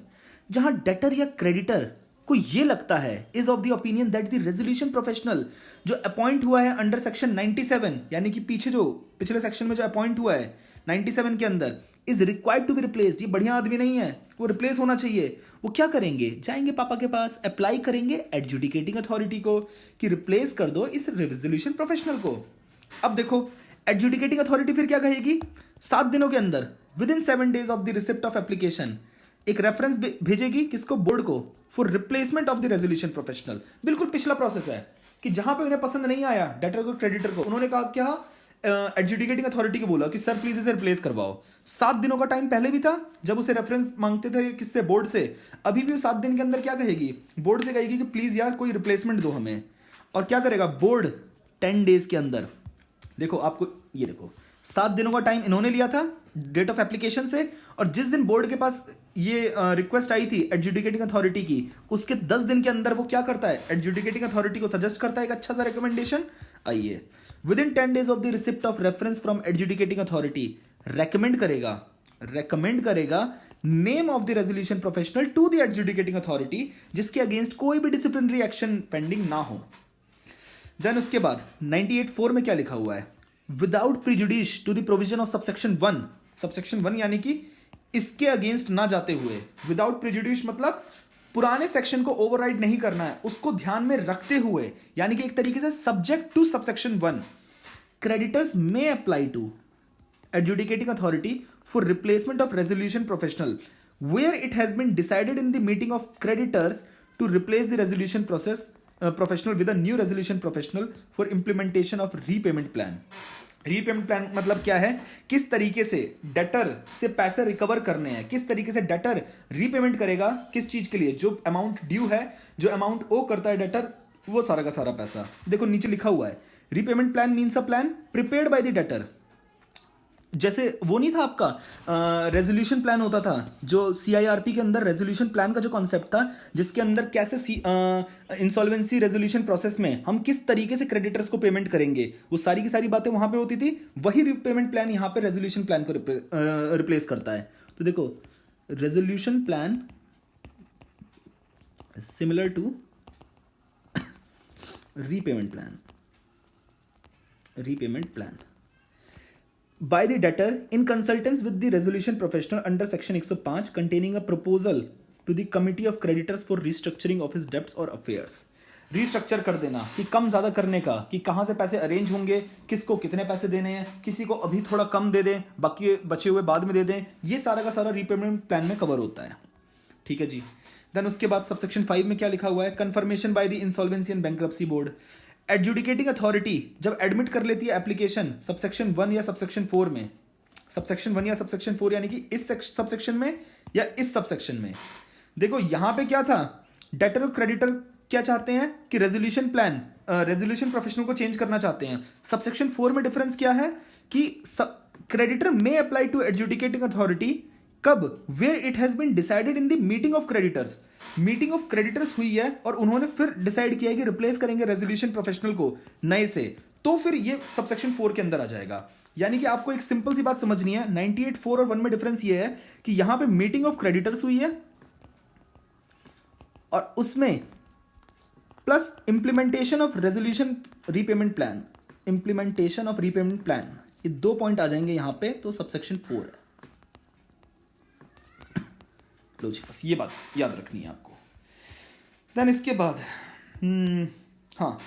जहां डेटर या क्रेडिटर को ये लगता है, is of the opinion that the resolution professional जो अपॉइंट हुआ है अंडर सेक्शन 97, यानी कि पिछले सेक्शन में जो अपॉइंट हुआ है 97 के अंदर, is required to be replaced, ये बढ़िया आदमी नहीं है, वो रिप्लेस होना चाहिए। वो क्या करेंगे, जाएंगे पापा के पास, अप्लाई करेंगे एडजुडिकेटिंग अथॉरिटी को कि रिप्लेस कर दो इस रेजोल्यूशन प्रोफेशनल को। अब देखो एडजुडिकेटिंग अथॉरिटी फिर क्या कहेगी, 7 दिनों के अंदर with in 7 days of the receipt of application एक रेफरेंस भेजेगी किसको, बोर्ड को, for replacement of the resolution professional. बिल्कुल पिछला प्रोसेस है कि जहां पे उन्हें पसंद नहीं आया डेटर को, क्रेडिटर को, उन्होंने कहा क्या, एडजुडिकेटिंग अथॉरिटी को बोला कि सर प्लीज इसे रिप्लेस करवाओ। 7 दिनों का टाइम पहले भी था जब उसे रेफरेंस मांगते थे किससे, बोर्ड से। अभी भी 7 दिन के अंदर क्या कहेगी, बोर्ड से कहेगी कि प्लीज यार कोई रिप्लेसमेंट दो हमें। और क्या करेगा बोर्ड 10 days के अंदर, देखो आपको ये देखो 7 दिनों का टाइम इन्होंने लिया था डेट ऑफ एप्लीकेशन से, और जिस दिन बोर्ड के पास ये रिक्वेस्ट आई थी एडजुडिकेटिंग अथॉरिटी की, उसके 10 दिन के अंदर वो क्या करता है, एडजुडिकेटिंग अथॉरिटी को सजेस्ट करता है एक अच्छा सा रिकमेंडेशन। आइए, within 10 days of the receipt of reference from adjudicating authority, recommend करेगा name of the resolution professional to the adjudicating authority जिसके अगेंस्ट कोई भी डिसिप्लिनरी एक्शन पेंडिंग ना हो। देन उसके बाद 98(4) में क्या लिखा हुआ है, without prejudice to the provision of subsection 1 यानी कि इसके अगेंस्ट ना जाते हुए, विदाउट प्रिजुडिस मतलब पुराने सेक्शन को ओवरराइड नहीं करना है, उसको ध्यान में रखते हुए, यानी कि एक तरीके से subject to subsection 1, creditors may apply to adjudicating authority for replacement of resolution professional where it has been decided in the meeting of creditors to replace the resolution professional with a new resolution professional for implementation of repayment plan. Repayment plan मतलब क्या है, किस तरीके से debtor से पैसे recover करने हैं, किस तरीके से डेटर रीपेमेंट करेगा, किस चीज के लिए, जो अमाउंट ड्यू है, जो अमाउंट ओ करता है डेटर, वो सारा का सारा पैसा। देखो नीचे लिखा हुआ है, repayment plan means a plan prepared by the debtor. जैसे वो नहीं था आपका रेजोल्यूशन प्लान होता था, जो सीआईआरपी के अंदर रेजोल्यूशन प्लान का जो कॉन्सेप्ट था, जिसके अंदर कैसे इंसॉल्वेंसी रेजोल्यूशन प्रोसेस में हम किस तरीके से क्रेडिटर्स को पेमेंट करेंगे, वो सारी की सारी बातें वहां पे होती थी। वही रीपेमेंट प्लान यहां पे रेजोल्यूशन प्लान को रिप्लेस करता है। तो देखो resolution plan similar to repayment plan by the debtor in consultance with the resolution professional under section 105 containing a proposal to the committee of creditors for restructuring of his debts or affairs। Restructure कर देना कि कम ज्यादा करने का, कि कहां से पैसे अरेंज होंगे, किसको कितने पैसे देने हैं, किसी को अभी थोड़ा कम दे दें, बाकी बचे हुए बाद में दे दें, ये सारा का सारा रीपेमेंट प्लान में कवर होता है। ठीक है जी। देन उसके बाद सबसेक्शन 5 में क्या लिखा हुआ है, confirmation by the insolvency and bankruptcy board. Adjudicating authority जब एडमिट कर लेती है एप्लीकेशन सबसेक्शन 1 या सबसेक्शन 4 में, सबसेक्शन 1 या सबसेक्शन 4 यानी कि इस सबसेक्शन में या इस सबसेक्शन में, देखो यहां पे क्या था, डेटर और क्रेडिटर क्या चाहते हैं कि रेजोल्यूशन प्लान, रेजोल्यूशन प्रोफेशनल को चेंज करना चाहते हैं। सबसेक्शन 4 में डिफरेंस क्या है कि creditor may apply to adjudicating authority कब, where it has been decided in the meeting of creditors. Meeting of creditors हुई है और उन्होंने फिर डिसाइड किया है कि रिप्लेस करेंगे रेजोल्यूशन प्रोफेशनल को नए से, तो फिर ये सबसेक्शन 4 के अंदर आ जाएगा। यानी कि आपको एक सिंपल सी बात समझनी है, 98(4) और 1 में डिफरेंस ये है कि यहां पे मीटिंग ऑफ क्रेडिटर्स हुई है और उसमें plus implementation of resolution repayment plan, implementation of repayment plan, ये 2 पॉइंट आ जाएंगे यहां पे, तो सबसेक्शन 4 है। लो जी, बस ये बात याद रखनी है आपको। देन इसके बाद हाँ,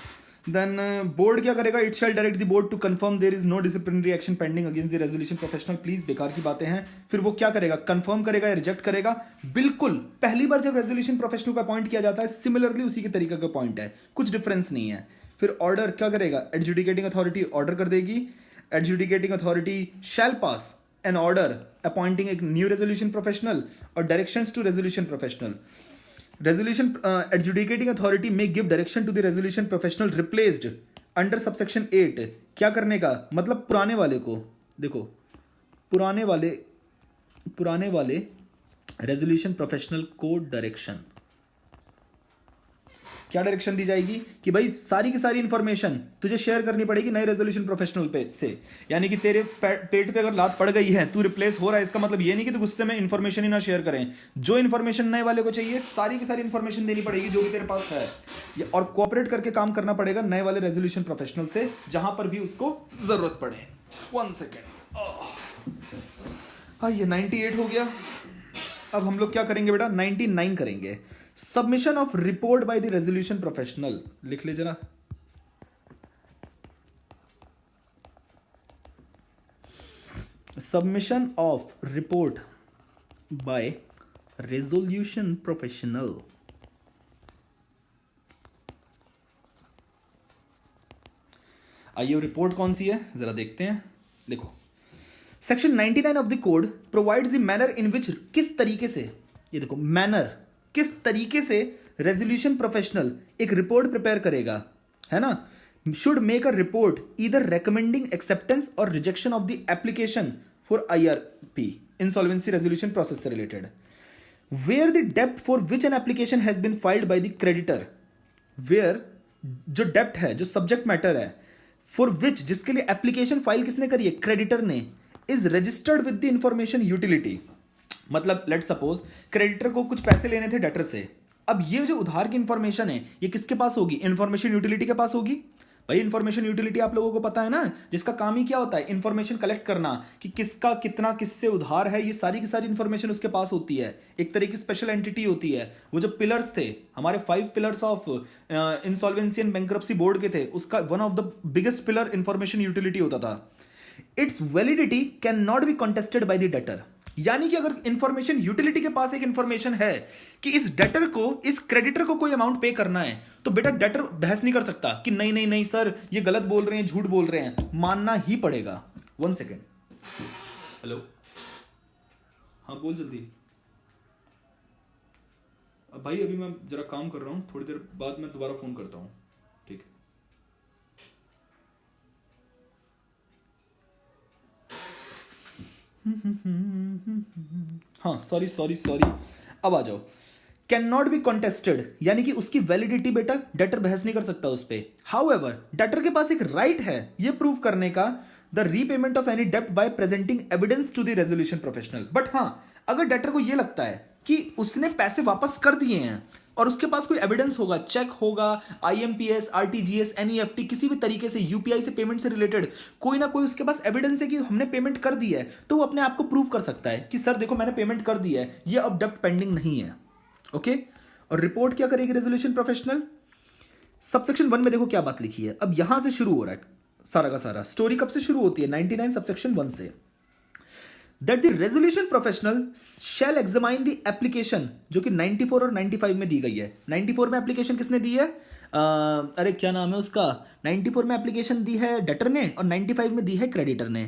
देन बोर्ड क्या करेगा, it shall direct the board to confirm there is no disciplinary action pending against the resolution professional. Please, बेकार की बातें हैं। फिर वो क्या करेगा, कंफर्म करेगा या रिजेक्ट करेगा। बिल्कुल पहली बार जब रेजोल्यूशन प्रोफेशनल को अपॉइंट किया जाता है, सिमिलरली उसी के तरीके का पॉइंट है, कुछ डिफरेंस नहीं है। फिर ऑर्डर क्या करेगा, एडजुडिकेटिंग अथॉरिटी ऑर्डर कर देगी, adjudicating authority shall pass an order appointing a new resolution professional or directions to resolution professional. Resolution adjudicating authority may give direction to the resolution professional replaced under subsection 8। क्या करने का मतलब, पुराने वाले को, देखो पुराने वाले रेजोल्यूशन प्रोफेशनल को डायरेक्शन, क्या डायरेक्शन दी जाएगी कि भाई सारी की सारी इंफॉर्मेशन तुझे शेयर करनी पड़ेगी नए रेजोल्यूशन प्रोफेशनल पे से। यानी कि तेरे पेट पे अगर लात पड़ गई है, तू रिप्लेस हो रहा है, इसका मतलब ये नहीं कि तू गुस्से में इंफॉर्मेशन ही ना शेयर करें। जो इंफॉर्मेशन नए वाले को चाहिए सारी की सारी इंफॉर्मेशन देनी पड़ेगी जो भी तेरे पास है, और कोऑपरेट करके काम करना पड़ेगा नए वाले रेजोल्यूशन प्रोफेशनल से जहां पर भी उसको जरूरत पड़े। 1 सेकेंड। हाँ, ये 98 हो गया। अब हम लोग क्या करेंगे बेटा, 99 करेंगे। Submission of report by the resolution professional, लिख ले जरा। Submission of report by resolution professional. आइए, रिपोर्ट कौन सी है जरा देखते हैं। देखो, section 99 of the code provides the manner in which, किस तरीके से, ये देखो मैनर, किस तरीके से रेजोल्यूशन प्रोफेशनल एक रिपोर्ट प्रिपेयर करेगा, है ना। Should make a report either recommending acceptance और rejection of the application for IRP, insolvency resolution process से रिलेटेड, वेयर द डेप्ट for which an application has been filed by the creditor, where जो डेप्ट है, जो सब्जेक्ट मैटर है, for which, जिसके लिए एप्लीकेशन फाइल किसने करी है, क्रेडिटर ने, is registered with the information utility. मतलब लेट सपोज क्रेडिटर को कुछ पैसे लेने थे डेटर से, अब ये जो उधार की इंफॉर्मेशन है ये किसके पास होगी, इंफॉर्मेशन यूटिलिटी के पास होगी। भाई इंफॉर्मेशन यूटिलिटी आप लोगों को पता है ना, जिसका काम ही क्या होता है, इंफॉर्मेशन कलेक्ट करना कि किसका कितना किससे उधार है, ये सारी की सारी इंफॉर्मेशन उसके पास होती है। एक तरह की स्पेशल एंटिटी होती है। वो जो पिलर्स थे हमारे 5 pillars of insolvency and bankruptcy board के थे, उसका one of the biggest pillar information utility होता था। It's validity can not be contested bye the debtor. यानी कि अगर इंफॉर्मेशन यूटिलिटी के पास एक इंफॉर्मेशन है कि इस डेटर को, इस क्रेडिटर को कोई अमाउंट पे करना है, तो बेटा डेटर बहस नहीं कर सकता कि नहीं नहीं नहीं सर ये गलत बोल रहे हैं, झूठ बोल रहे हैं, मानना ही पड़ेगा। 1 सेकेंड। हेलो, हाँ बोल जल्दी। अब भाई अभी मैं जरा काम कर रहा हूं, थोड़ी देर बाद मैं दोबारा फोन करता हूं, ठीक है। हाँ सॉरी, अब आ जाओ। कैन नॉट बी कॉन्टेस्टेड, यानी कि उसकी वैलिडिटी बेटा डेटर बहस नहीं कर सकता उस पर। हाउएवर डेटर के पास एक राइट है ये प्रूव करने का, द रीपेमेंट ऑफ एनी डेप्ट by presenting evidence to the resolution professional. But हाँ, अगर डेटर को ये लगता है कि उसने पैसे वापस कर दिए हैं और उसके पास कोई एविडेंस होगा, चेक होगा, IMPS, RTGS, NEFT, किसी भी तरीके से UPI से पेमेंट से रिलेटेड कोई ना कोई उसके पास एविडेंस है कि हमने पेमेंट कर दी है, तो वो अपने आप को प्रूव कर सकता है कि सर देखो मैंने पेमेंट कर दी है, ये अब डेप्ट पेंडिंग नहीं है। ओके, और रिपोर्ट क्या करेगी रेजोल्यूशन प्रोफेशनल। सबसेक्शन 1 में देखो क्या बात लिखी है। अब यहां से शुरू हो रहा है सारा का सारा। स्टोरी कब से शुरू होती है, 99 सबसेक्शन 1 से। That the resolution professional shall examine the application, जो कि 94 और 95 में दी गई है। 94 में एप्लीकेशन किसने दी है, अरे क्या नाम है उसका, 94 में एप्लीकेशन दी है डेटर ने और 95 में दी है क्रेडिटर ने।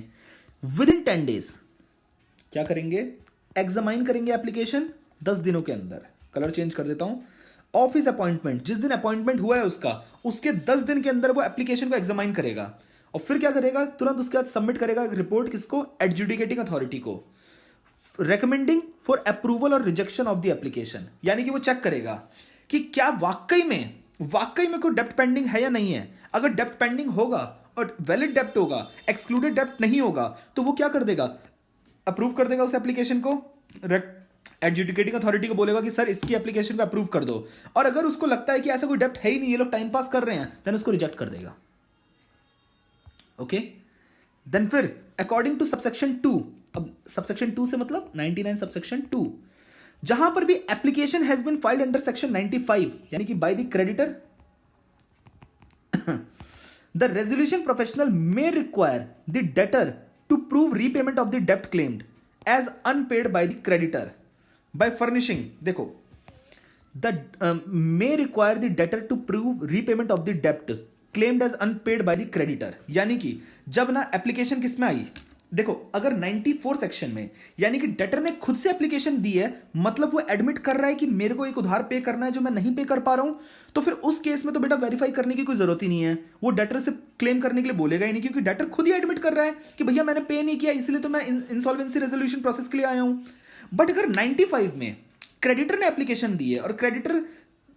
विद इन 10 डेज क्या करेंगे, एग्जामाइन करेंगे एप्लीकेशन 10 दिनों के अंदर। कलर चेंज कर देता हूं। ऑफिस अपॉइंटमेंट, जिस दिन अपॉइंटमेंट हुआ है उसका, उसके 10 दिन के अंदर वो एप्लीकेशन को एग्जामाइन करेगा और फिर क्या करेगा, तुरंत उसके बाद सबमिट करेगा रिपोर्ट किसको, एडजुडिकेटिंग अथॉरिटी को, रेकमेंडिंग फॉर अप्रूवल और रिजेक्शन ऑफ द एप्लीकेशन। यानी कि वो चेक करेगा कि क्या वाकई में कोई डेप्ट पेंडिंग है या नहीं है। अगर डेप्ट पेंडिंग होगा और वैलिड डेप्ट होगा, एक्सक्लूडेड डेप्ट नहीं होगा, तो वो क्या कर देगा, अप्रूव कर देगा उस एप्लीकेशन को, एडजुडिकेटिंग अथॉरिटी को बोलेगा कि सर इसकी एप्लीकेशन को अप्रूव कर दो। और अगर उसको लगता है कि ऐसा कोई डेप्ट है ही नहीं, ये लोग टाइम पास कर रहे हैं, देन उसको रिजेक्ट कर देगा। ओके, देन फिर अकॉर्डिंग टू सबसेक्शन 2, अब सबसेक्शन 2 से मतलब 99 सबसेक्शन 2, जहां पर भी application has been filed under section 95 यानी कि by the creditor, the resolution professional may require the debtor to prove repayment of the डेप्ट claimed as unpaid by the creditor by furnishing, देखो the may require the debtor to prove repayment of the डेप्ट claimed as unpaid by the creditor. यानी कि जब ना application किस में आई, देखो अगर 94 सेक्शन में, यानी कि डेटर ने खुद से एप्लीकेशन दी है, मतलब वो एडमिट कर रहा है कि मेरे को एक उधार पे करना है जो मैं नहीं पे कर पा रहा हूं, तो फिर उस केस में तो बेटा वेरीफाई करने की कोई जरूरत ही नहीं है। वो डेटर से क्लेम करने के लिए बोलेगा ही नहीं, क्योंकि डेटर खुद ही एडमिट कर रहा है कि भैया मैंने पे नहीं किया, इसलिए तो मैं इंसॉल्वेंसी रेजोल्यूशन प्रोसेस के लिए आया हूं। बट अगर 95 में क्रेडिटर ने एप्लीकेशन दी है और क्रेडिटर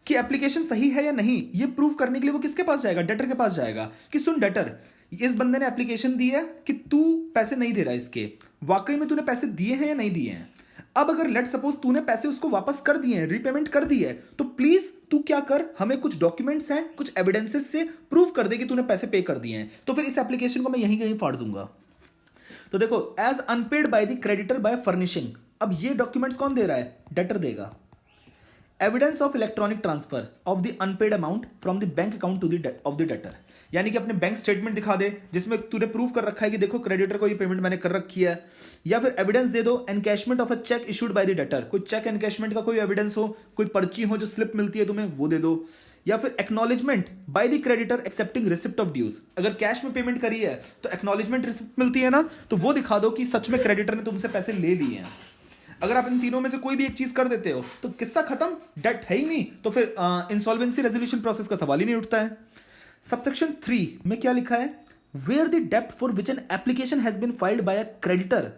कि एप्लीकेशन सही है या नहीं, ये प्रूव करने के लिए वो किसके पास जाएगा? डेटर के पास जाएगा कि सुन डेटर, इस बंदे ने एप्लीकेशन दी है कि तू पैसे नहीं दे रहा, इसके वाकई में तूने पैसे दिए हैं या नहीं दिए हैं। अब अगर लेट सपोज तूने पैसे उसको वापस कर दिए हैं, रीपेमेंट कर दी है, तो प्लीज तू क्या कर, हमें कुछ डॉक्यूमेंट्स हैं, कुछ एविडेंसेस से प्रूव कर दे कि तूने पैसे पे कर दिए हैं। तो फिर इस एप्लीकेशन को मैं यहीं कहीं फाड़ दूंगा। तो देखो, as unpaid by the creditor by furnishing, अब ये डॉक्यूमेंट्स कौन दे रहा है? डेटर देगा। Evidence of electronic transfer of the unpaid amount from the bank account to the of the debtor, यानी कि अपने बैंक स्टेटमेंट दिखा दे जिसमें तूने प्रूव कर रखा है कि देखो क्रेडिटर को ये पेमेंट मैंने कर रखी है। या फिर एविडेंस दे दो encashment of a check issued by the debtor, कोई चेक एनकैशमेंट का कोई एविडेंस हो, कोई पर्ची हो जो स्लिप मिलती है तुम्हें, वो दे दो। या फिर acknowledgement by the creditor accepting receipt of dues, अगर कैश में पेमेंट करी है तो एक्नॉलेजमेंट रिसिप्ट मिलती है ना, तो वो दिखा दो कि सच में क्रेडिटर ने तुमसे पैसे ले लिए हैं। अगर आप इन तीनों में से कोई भी एक चीज कर देते हो तो किस्सा खत्म, डेट है ही नहीं, तो फिर इंसॉल्वेंसी रेजोल्यूशन प्रोसेस का सवाल ही नहीं उठता है। सबसेक्शन 3 में क्या लिखा है? वेयर द डेप्ट for which an application has been filed by a creditor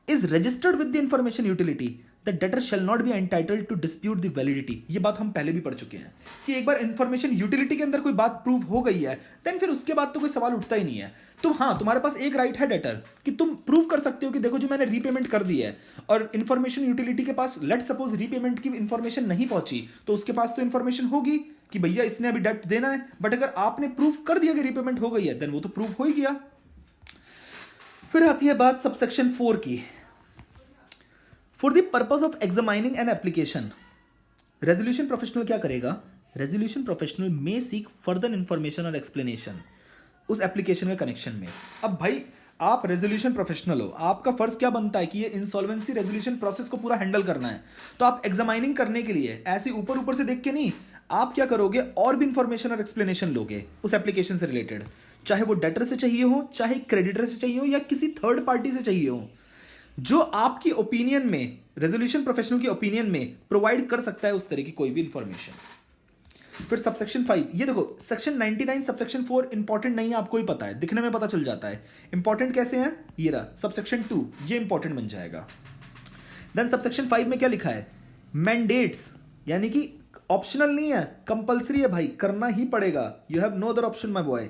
is registered with the information utility, the debtor shall not be entitled to dispute the validity. ये बात हम पहले भी पढ़ चुके हैं कि एक बार इंफॉर्मेशन यूटिलिटी के अंदर कोई बात प्रूव हो गई है, देन फिर उसके बाद तो कोई सवाल उठता ही नहीं है। तो हाँ, तुम्हारे पास एक राइट है डेटर कि तुम प्रूव कर सकते हो कि देखो जो मैंने रीपेमेंट कर दी है, और इंफॉर्मेशन यूटिलिटी के पास लेट सपोज रीपेमेंट की इंफॉर्मेशन नहीं पहुंची, तो उसके पास तो इंफॉर्मेशन होगी कि भैया इसने अभी डेट देना है। बट अगर आपने प्रूव कर दिया कि रीपेमेंट हो गई है, देन वो तो प्रूव हो ही गया। फिर आती है बात सबसेक्शन 4 की। For the purpose of examining an application, resolution professional क्या करेगा? रेजोल्यूशन प्रोफेशनल में सीक फर्दर इंफॉर्मेशन और एक्सप्लेनेशन उस एप्लीकेशन के कनेक्शन में। अब भाई आप रेजोल्यूशन प्रोफेशनल हो, आपका फर्ज क्या बनता है कि ये इंसॉल्वेंसी रेजोल्यूशन प्रोसेस को पूरा हैंडल करना है। तो आप एग्जामाइनिंग करने के लिए ऐसे ऊपर ऊपर से देख के नहीं, आप क्या करोगे, और भी इंफॉर्मेशन और एक्सप्लेनेशन लोगे उस एप्लीकेशन से रिलेटेड, चाहे वो डेटर से चाहिए हो, चाहे क्रेडिटर से चाहिए हो, या किसी थर्ड पार्टी से चाहिए हो, जो आपकी ओपिनियन में, रेजोल्यूशन प्रोफेशनल की ओपिनियन में प्रोवाइड कर सकता है उस तरह की कोई भी इंफॉर्मेशन। फिर सबसेक्शन 5, ये देखो सेक्शन 99 सबसेक्शन 4 इंपॉर्टेंट नहीं है, आपको ही पता है, दिखने में पता चल जाता है। इंपॉर्टेंट कैसे है? ये रहा सबसेक्शन 2, ये इंपॉर्टेंट बन जाएगा। देन सबसेक्शन 5 में क्या लिखा है? मैंडेट्स, यानी कि ऑप्शनल नहीं है, कंपल्सरी है भाई, करना ही पड़ेगा। You have no other option my boy.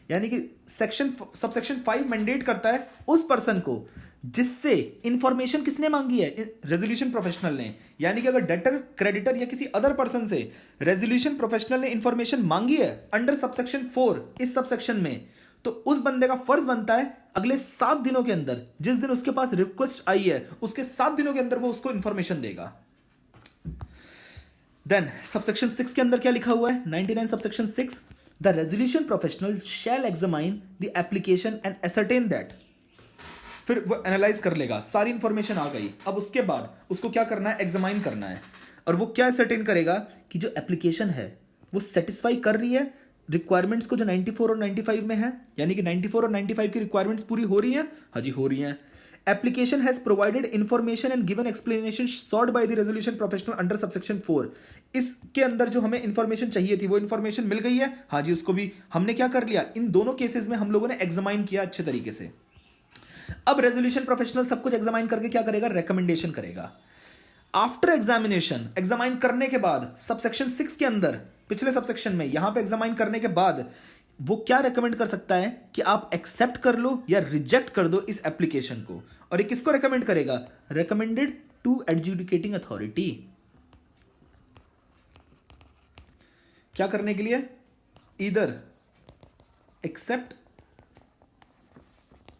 यानी कि सबसेक्शन 5 मैंडेट करता है उस पर्सन को जिससे इंफॉर्मेशन किसने मांगी है? रेजोल्यूशन प्रोफेशनल ने। यानी कि अगर डेटर, क्रेडिटर या किसी अदर पर्सन से रेजोल्यूशन प्रोफेशनल ने इंफॉर्मेशन मांगी है अंडर सबसेक्शन 4 इस सबसेक्शन में, तो उस बंदे का फर्ज बनता है अगले 7 दिनों के अंदर, जिस दिन उसके पास रिक्वेस्ट आई है उसके 7 दिनों के अंदर वो उसको इंफॉर्मेशन देगा। देन सबसेक्शन 6 के अंदर क्या लिखा हुआ है? 99 subsection 6, the resolution professional shall examine the application and ascertain that, फिर वो एनालाइज कर लेगा, सारी इंफॉर्मेशन आ गई, अब उसके बाद उसको क्या करना है? एग्जामाइन करना है। और वो क्या सर्टेन करेगा कि जो एप्लीकेशन है वो सेटिस्फाई कर रही है रिक्वायरमेंट्स को जो 94 और 95 में है, यानी कि 94 और 95 की रिक्वायरमेंट्स पूरी हो रही हैं। हाँ जी, हो रही हैं। Application has provided information and given explanation sort by the resolution professional under subsection 4, इसके अंदर जो हमें इंफॉर्मेशन चाहिए थी वो इंफॉर्मेशन मिल गई है। हाँ जी, उसको भी हमने क्या कर लिया, इन दोनों केसेस में हम लोगों ने एग्जामाइन किया अच्छे तरीके से। अब रेजोल्यूशन प्रोफेशनल सब कुछ एग्जामाइन करके क्या करेगा? रिकमेंडेशन करेगा। आफ्टर एग्जामिनेशन, एग्जामाइन करने के बाद सबसेक्शन 6 के अंदर, पिछले सबसेक्शन में, यहां पे एग्जामाइन करने के बाद वो क्या रेकमेंड कर सकता है कि आप एक्सेप्ट कर लो या रिजेक्ट कर दो इस एप्लीकेशन को। और ये किसको रेकमेंड करेगा? Recommended to adjudicating authority. क्या करने के लिए? ईदर एक्सेप्ट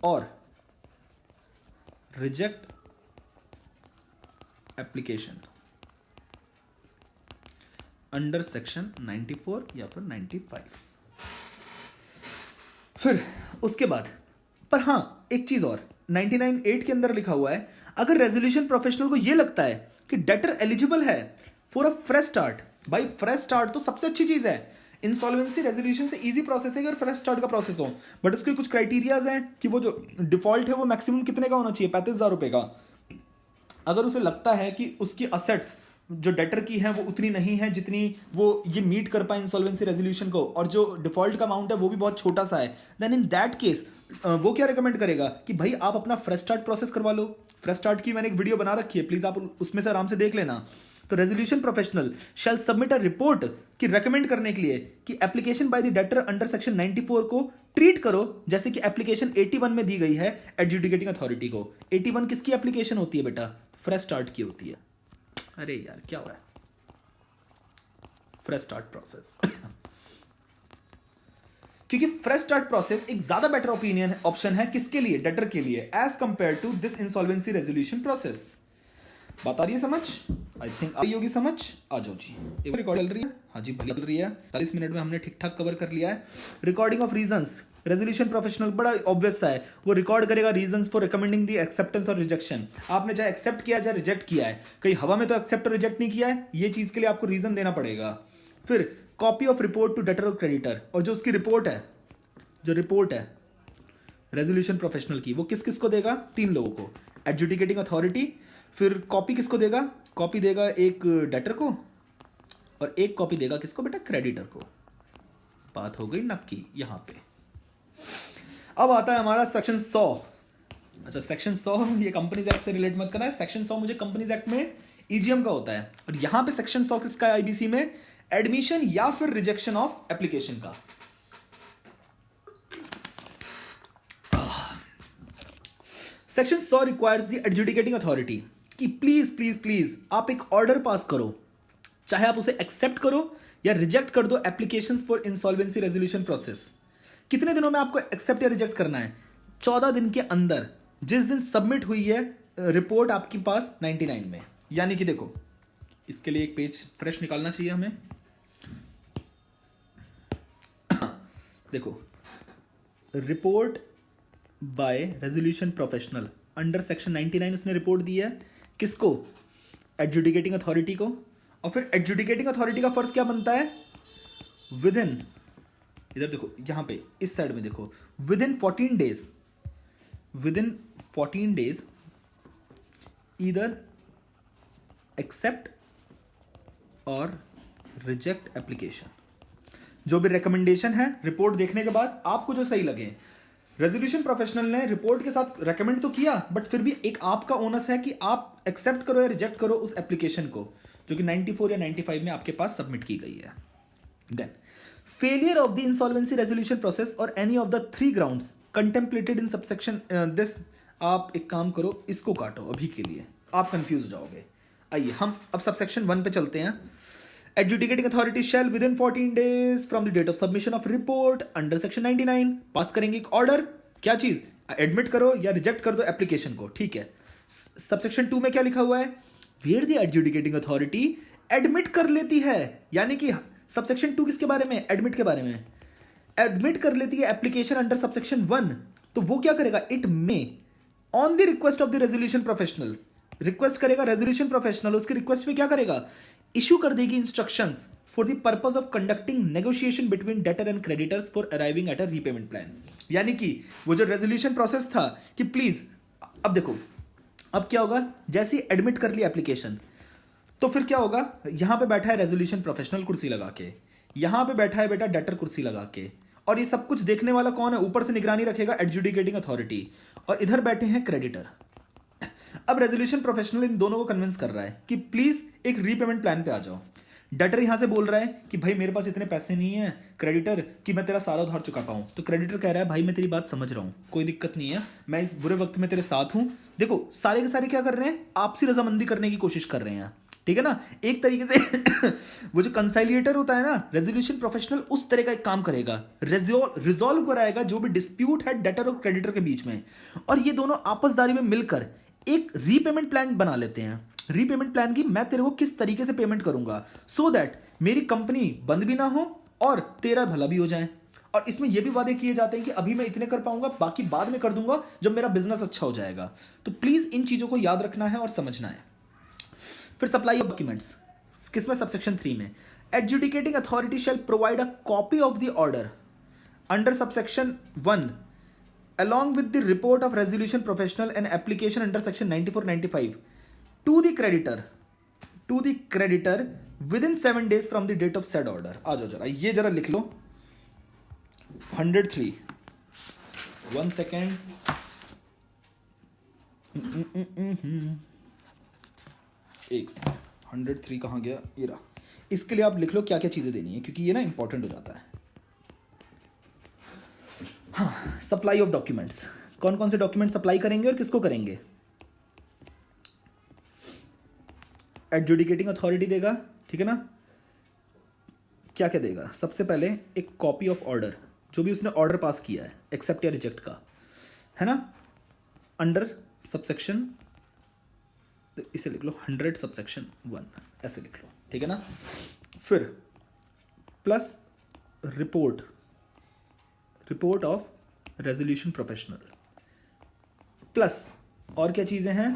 और रिजेक्ट एप्लीकेशन अंडर सेक्शन 94 या फिर 95। फिर उसके बाद, पर हां एक चीज और, 99(8) के अंदर लिखा हुआ है, अगर रेजोल्यूशन प्रोफेशनल को यह लगता है कि डेटर एलिजिबल है फॉर अ फ्रेश स्टार्ट, भाई फ्रेश स्टार्ट तो सबसे अच्छी चीज है। इंसॉल्वेंसी रेजोल्यूशन से इजी प्रोसेस है अगर फ्रेश स्टार्ट का प्रोसेस हो, बट उसके कुछ क्राइटेरियाज हैं कि वो जो डिफॉल्ट है वो मैक्सिमम कितने का होना चाहिए? 35,000 रुपए का। अगर उसे लगता है कि उसकी असेट्स जो डेटर की है वो उतनी नहीं है जितनी वो ये मीट कर पाए इंसॉल्वेंसी रेजोल्यूशन को, और जो डिफॉल्ट का अमाउंट है वो भी बहुत छोटा सा है, देन इन दैट केस वो क्या रिकमेंड करेगा कि भाई आप अपना फ्रेश स्टार्ट प्रोसेस करवा लो। फ्रेश स्टार्ट की मैंने एक वीडियो बना रखी है, प्लीज आप उसमें से आराम से देख लेना। तो resolution professional shall submit a report कि रेकमेंड करने के लिए कि application by the debtor under section 94 को ट्रीट करो जैसे कि एप्लीकेशन 81 में दी गई है एडजुडिकेटिंग अथॉरिटी को। 81 किसकी एप्लीकेशन होती है बेटा? फ्रेश स्टार्ट की होती है। अरे यार क्या हुआ है? फ्रेश स्टार्ट प्रोसेस क्योंकि फ्रेश स्टार्ट प्रोसेस एक ज्यादा बेटर ओपिनियन ऑप्शन है किसके लिए? डेटर के लिए, as compare to this insolvency resolution process. बात आ रही है समझ? आई थिंक आ रही होगी समझ। आ जाओ जी, एक रिकॉर्ड चल रही है। हाँ जी भली चल रही है। 40 मिनट में हमने ठीक ठाक कवर कर लिया है। Recording of reasons, resolution professional बड़ा ऑब्वियस सा है, वो रिकॉर्ड करेगा reasons for recommending the acceptance और रिजेक्शन। आपने चाहे एक्सेप्ट किया चाहे रिजेक्ट किया है, कहीं हवा में तो एक्सेप्ट और रिजेक्ट नहीं किया है, ये चीज के लिए आपको रीजन देना पड़ेगा। फिर copy of report to debtor और क्रेडिटर, और जो उसकी रिपोर्ट है, जो रिपोर्ट है रेजोल्यूशन प्रोफेशनल की, वो किस किस को देगा? 3 लोगों को, एडजुडिकेटिंग अथॉरिटी। फिर कॉपी किसको देगा? कॉपी देगा एक डेटर को और एक कॉपी देगा किसको बेटा? क्रेडिटर को। बात हो गई नक्की यहां पे। अब आता है हमारा सेक्शन 100। अच्छा सेक्शन 100 ये कंपनीज एक्ट से रिलेट मत करना है। सेक्शन 100 मुझे कंपनीज एक्ट में ईजीएम का होता है, और यहां पे सेक्शन 100 किसका है आईबीसी में? एडमिशन या फिर रिजेक्शन ऑफ एप्लीकेशन का। Section 100 requires the adjudicating authority कि प्लीज प्लीज प्लीज आप एक ऑर्डर पास करो, चाहे आप उसे एक्सेप्ट करो या रिजेक्ट कर दो applications for insolvency resolution process. कितने दिनों में आपको एक्सेप्ट या रिजेक्ट करना है? 14 दिन के अंदर, जिस दिन सबमिट हुई है रिपोर्ट आपके पास 99 में। यानी कि देखो, इसके लिए एक पेज फ्रेश निकालना चाहिए हमें। देखो, report by resolution professional under section 99 उसने रिपोर्ट दी है किसको? एडजुडिकेटिंग अथॉरिटी को। और फिर एडजुडिकेटिंग अथॉरिटी का फर्ज क्या बनता है? विद इन, इधर देखो यहां पे इस साइड में देखो, within 14 days, within 14 days either accept और रिजेक्ट एप्लीकेशन। जो भी रिकमेंडेशन है रिपोर्ट देखने के बाद आपको जो सही लगे। रेजोल्यूशन प्रोफेशनल ने रिपोर्ट के साथ रेकमेंड तो किया, बट फिर भी एक आपका ओनस है कि आप एक्सेप्ट करो या रिजेक्ट करो उस एप्लीकेशन को जो कि 94 या 95 में आपके पास सबमिट की गई है। Then failure of the insolvency resolution process और any of the 3 grounds contemplated in subsection this. आप एक काम करो, इसको काटो अभी के लिए, आप कंफ्यूज हो जाओगे। आइए हम अब सबसेक्शन 1 पे चलते हैं। Adjudicating authority shall within 14 days from the date of submission of report under section 99 pass करेंगे एक ऑर्डर। क्या चीज? एडमिट करो या रिजेक्ट कर दो एप्लीकेशन को। ठीक है। सबसेक्शन 2 में क्या लिखा हुआ है? Where the adjudicating authority admit कर लेती है, यानी कि सबसेक्शन 2 किसके बारे में? एडमिट के बारे में। एडमिट कर लेती है एप्लीकेशन अंडर सबसेक्शन 1, तो वो क्या करेगा? It may on the request of the resolution professional, request करेगा रेजोल्यूशन प्रोफेशनल, उसकी रिक्वेस्ट पे क्या करेगा? इशू कर देगी instructions for the purpose of conducting negotiation between debtor and creditors for arriving at a repayment plan. यानी कि वो जो रेजोल्यूशन प्रोसेस था कि प्लीज, अब देखो अब क्या होगा, जैसे ही एडमिट कर लिया एप्लीकेशन तो फिर क्या होगा? यहां पे बैठा है रेजोल्यूशन प्रोफेशनल कुर्सी लगा के, यहां पे बैठा है बेटा डेटर कुर्सी लगा के, और ये सब कुछ देखने वाला कौन है? ऊपर से निगरानी रखेगा एडजुडिकेटिंग अथॉरिटी, और इधर बैठे हैं क्रेडिटर। अब रेजोल्यूशन प्रोफेशनल इन दोनों को कन्विंस कर रहा है कि प्लीज एक रीपेमेंट प्लान पे आ जाओ। डेटर यहां से बोल रहा है कि भाई मेरे पास इतने पैसे नहीं है क्रेडिटर कि मैं तेरा सारा उधार चुका पाऊं। तो क्रेडिटर कह रहा है भाई मैं तेरी बात समझ रहा हूं, कोई दिक्कत नहीं है, मैं इस बुरे वक्त में तेरे साथ हूं। देखो सारे के सारे क्या कर रहे हैं? आपसी रजामंदी करने की कोशिश कर रहे हैं, ठीक है ना? एक तरीके से वो जो कंसाइलिएटर होता है ना, रेजोल्यूशन प्रोफेशनल उस तरह का एक काम करेगा, रिजॉल्व कराएगा जो भी डिस्प्यूट है डेटर और क्रेडिटर के बीच में, और ये दोनों आपसदारी में मिलकर एक रीपेमेंट प्लान बना लेते हैं। रीपेमेंट प्लान की मैं तेरे को किस तरीके से पेमेंट करूंगा सो दैट मेरी कंपनी बंद भी ना हो और तेरा भला भी हो जाए। और इसमें यह भी वादे किए जाते हैं कि अभी मैं इतने कर पाऊंगा, बाकी बाद में कर दूंगा जब मेरा बिजनेस अच्छा हो जाएगा। तो प्लीज इन चीजों को याद रखना है और समझना है। फिर सप्लाई ऑफ डॉक्यूमेंट्स किसमें? सबसेक्शन 3 में। Adjudicating authority shell provide a copy of the order under subsection 1 along with the report of resolution professional and application under section 94-95 to the creditor within 7 days from the date of said order। आ जाओ जरा, ये जरा लिख लो 103। 1 second, एक second, 103 कहाँ गया, ये रहा। इसके लिए आप लिख लो क्या क्या चीज़ें देनी है, क्योंकि ये ना इंपॉर्टेंट हो जाता है। हाँ, सप्लाई ऑफ डॉक्यूमेंट्स, कौन कौन से डॉक्यूमेंट सप्लाई करेंगे और किसको करेंगे। एडजुडिकेटिंग अथॉरिटी देगा, ठीक है ना। क्या क्या देगा, सबसे पहले एक कॉपी ऑफ ऑर्डर, जो भी उसने ऑर्डर पास किया है एक्सेप्ट या रिजेक्ट का, है ना, अंडर सबसेक्शन, इसे लिख लो 100 सबसेक्शन 1, ऐसे लिख लो, ठीक है ना। फिर plus report of resolution professional, plus और क्या चीज़ें हैं,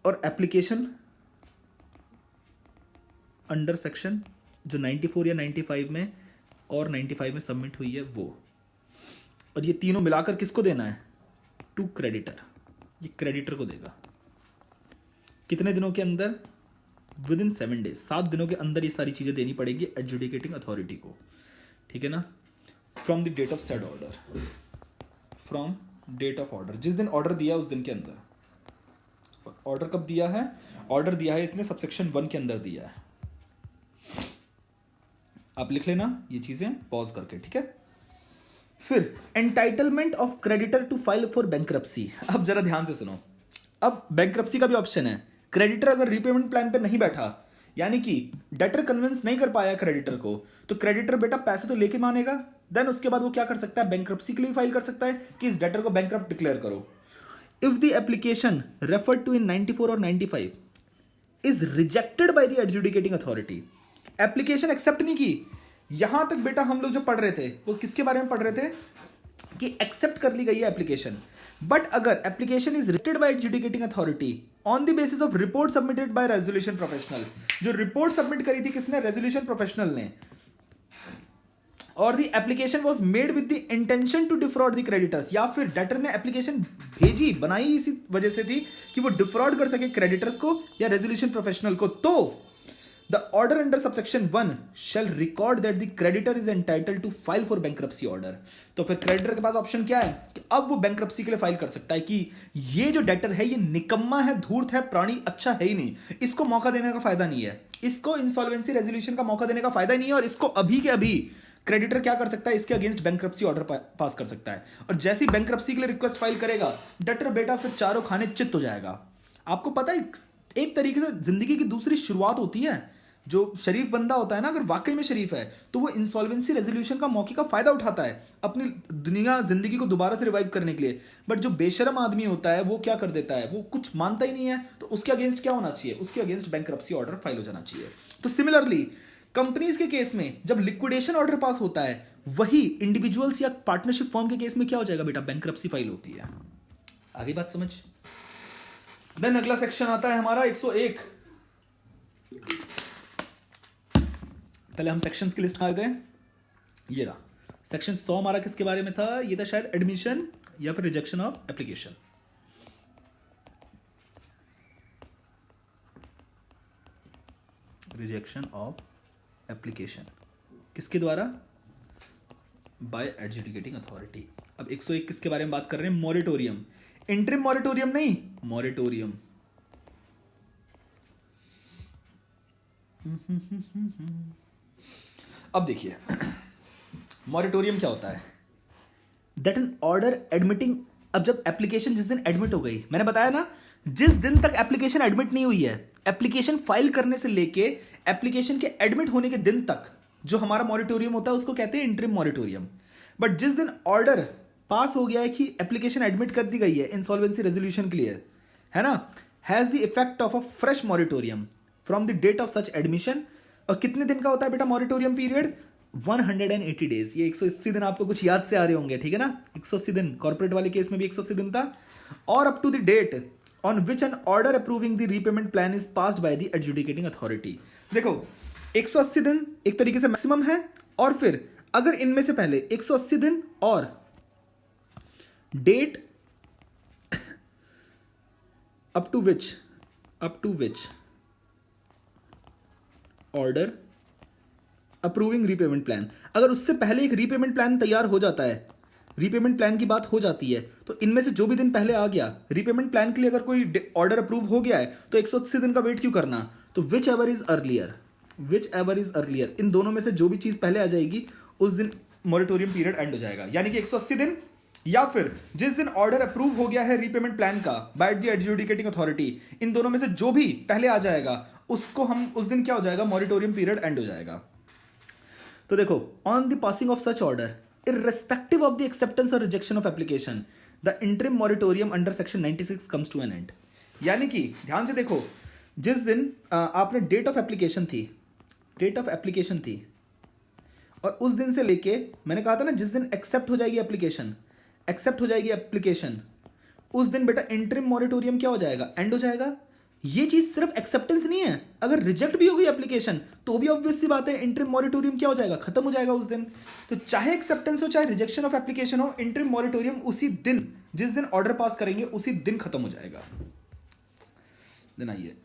और एप्लीकेशन अंडर सेक्शन जो 94 या 95 में और 95 में सबमिट हुई है वो, और ये तीनों मिलाकर किसको देना है, टू क्रेडिटर, ये क्रेडिटर को देगा। कितने दिनों के अंदर, विद इन 7 डेज, 7 दिनों के अंदर ये सारी चीज़ें देनी पड़ेगी एडजुडिकेटिंग अथॉरिटी को, ठीक है ना। From the date of said order, from date of order, जिस दिन ऑर्डर दिया उस दिन के अंदर। ऑर्डर कब दिया है, ऑर्डर दिया है इसने सबसेक्शन 1 के अंदर दिया है। आप लिख लेना ये चीजें पॉज करके, ठीक है। फिर entitlement of creditor to file for bankruptcy. अब जरा ध्यान से सुनो, अब बैंक्रप्सी का भी ऑप्शन है। क्रेडिटर अगर रीपेमेंट प्लान पे नहीं बैठा, यानी कि डेटर कन्विंस नहीं कर पाया क्रेडिटर को, तो क्रेडिटर बेटा पैसे तो लेके मानेगा, देन उसके बाद वो क्या कर सकता है, बैंक्रप्सी के लिए फाइल कर सकता है कि इस डेटर को बैंक्रप्ट डिक्लेयर करो। If the application referred to in 94 और 95 is rejected by the adjudicating authority, application accept नहीं की। यहां तक बेटा हम लोग जो पढ़ रहे थे वो किसके बारे में पढ़ रहे थे कि एक्सेप्ट कर ली गई है एप्लीकेशन, बट अगर application is rejected by adjudicating authority on the basis of report submitted by resolution professional, जो रिपोर्ट सबमिट करी थी किसने, रेजोल्यूशन प्रोफेशनल ने, और the application was made with the intention to defraud the creditors, या फिर debtor ने application भेजी बनाई इसी वजह से थी कि वो डिफ्रॉड कर सके क्रेडिटर्स को या रेजोल्यूशन प्रोफेशनल को, तो the order under subsection 1 shall record that the creditor is entitled to file for bankruptcy order। तो फिर क्रेडिटर के पास ऑप्शन क्या है कि अब वो बैंक्रप्सी के लिए फाइल कर सकता है कि ये जो डेटर है ये निकम्मा है, धूर्त है, प्राणी अच्छा है ही नहीं, इसको मौका देने का फायदा नहीं है, इसको इंसॉल्वेंसी रेजोल्यूशन का मौका देने का फायदा ही नहीं है, और इसको अभी के अभी क्रेडिटर क्या कर सकता है, इसके अगेंस्ट बैंक्रप्सी ऑर्डर पास कर सकता है। और जैसे ही बैंक्रप्सी के लिए रिक्वेस्ट फाइल करेगा डेटर बेटा फिर चारों खाने चित्त हो जाएगा। आपको पता है एक तरीके से जिंदगी की दूसरी शुरुआत होती है। जो शरीफ बंदा होता है ना, अगर वाकई में शरीफ है तो वो इंसॉल्वेंसी रेजोल्यूशन का मौके का फायदा उठाता है अपनी दुनिया जिंदगी को दोबारा से रिवाइव करने के लिए। बट जो बेशरम आदमी होता है वो क्या कर देता है, वो कुछ मानता ही नहीं है, तो उसके अगेंस्ट क्या होना चाहिए, उसके अगेंस्ट बैंक्रप्सी ऑर्डर फाइल हो जाना चाहिए। तो सिमिलरली कंपनीज के केस में जब लिक्विडेशन ऑर्डर पास होता है, वही इंडिविजुअल्स या पार्टनरशिप फर्म के केस में क्या हो जाएगा बेटा, बैंक्रप्सी फाइल होती है। आगे बात समझ। देन अगला सेक्शन आता है हमारा 101। पहले हम सेक्शंस की लिस्ट देते हैं। ये रहा सेक्शन 100 हमारा किसके बारे में था, ये था शायद एडमिशन या फिर rejection of application. Rejection of application किसके द्वारा, बाय एडजुडिकेटिंग अथॉरिटी। अब 101 किसके बारे में बात कर रहे हैं, मॉरेटोरियम, इंटरिम मॉरेटोरियम नहीं, मॉरेटोरियम। अब देखिए मॉरेटोरियम क्या होता है, दैट एन ऑर्डर एडमिटिंग। अब जब एप्लीकेशन जिस दिन एडमिट हो गई, मैंने बताया ना जिस दिन तक एप्लीकेशन एडमिट नहीं हुई है, एप्लीकेशन फाइल करने से लेके एप्लीकेशन के एडमिट होने के दिन तक जो हमारा मॉरेटोरियम होता है उसको कहते हैं इंटरिम मॉरेटोरियम। बट जिस दिन ऑर्डर पास हो गया है कि एप्लीकेशन एडमिट कर दी गई है इंसॉल्वेंसी रेजोल्यूशन के लिए, है ना, has the effect of a fresh moratorium from the date of such admission. और कितने दिन का होता है बेटा मॉरेटोरियम पीरियड, 180 डेज। ये 180 दिन आपको कुछ याद से आ रहे होंगे, ठीक है ना, 180 दिन कॉर्पोरेट वाले केस में भी 180 दिन था। और up to the date on which an order approving the repayment plan is passed by the adjudicating authority. देखो 180 दिन एक तरीके से मैक्सिमम है, और फिर अगर इनमें से पहले 180 दिन और date up to which order approving repayment plan, अगर उससे पहले एक रीपेमेंट प्लान तैयार हो जाता है रीपेमेंट प्लान की बात हो जाती है तो इनमें से जो भी दिन पहले आ गया, रीपेमेंट प्लान के लिए अगर कोई ऑर्डर अप्रूव हो गया है तो 180 दिन का वेट क्यों करना? तो विच एवर इज अर्लियर, इन दोनों में से जो भी चीज पहले आ जाएगी उस दिन मॉरिटोरियम पीरियड एंड हो जाएगा। यानी कि 180 दिन या फिर जिस दिन ऑर्डर अप्रूव हो गया है रीपेमेंट प्लान का बाय द एडजुडिकेटिंग अथॉरिटी, इन दोनों में से जो भी पहले आ जाएगा उसको हम उस दिन क्या हो जाएगा, मॉरिटोरियम पीरियड एंड हो जाएगा। तो देखो, on the passing of such order irrespective of the acceptance or rejection of application, the interim moratorium under section 96 comes to an end। यानी कि ध्यान से देखो, जिस दिन आपने डेट ऑफ एप्लीकेशन थी और उस दिन से लेके मैंने कहा था ना जिस दिन एक्सेप्ट हो जाएगी एप्लीकेशन उस दिन बेटा इंटरिम मॉरिटोरियम क्या हो जाएगा, एंड हो जाएगा। ये चीज सिर्फ एक्सेप्टेंस नहीं है, अगर रिजेक्ट भी हो गई एप्लीकेशन तो भी ऑब्वियस सी बात है इंटरिम मॉरिटोरियम क्या हो जाएगा, खत्म हो जाएगा उस दिन। तो चाहे एक्सेप्टेंस हो चाहे रिजेक्शन ऑफ एप्लीकेशन हो, इंटरिम मॉरिटोरियम उसी दिन जिस दिन ऑर्डर पास करेंगे उसी दिन खत्म हो जाएगा। दिन आइए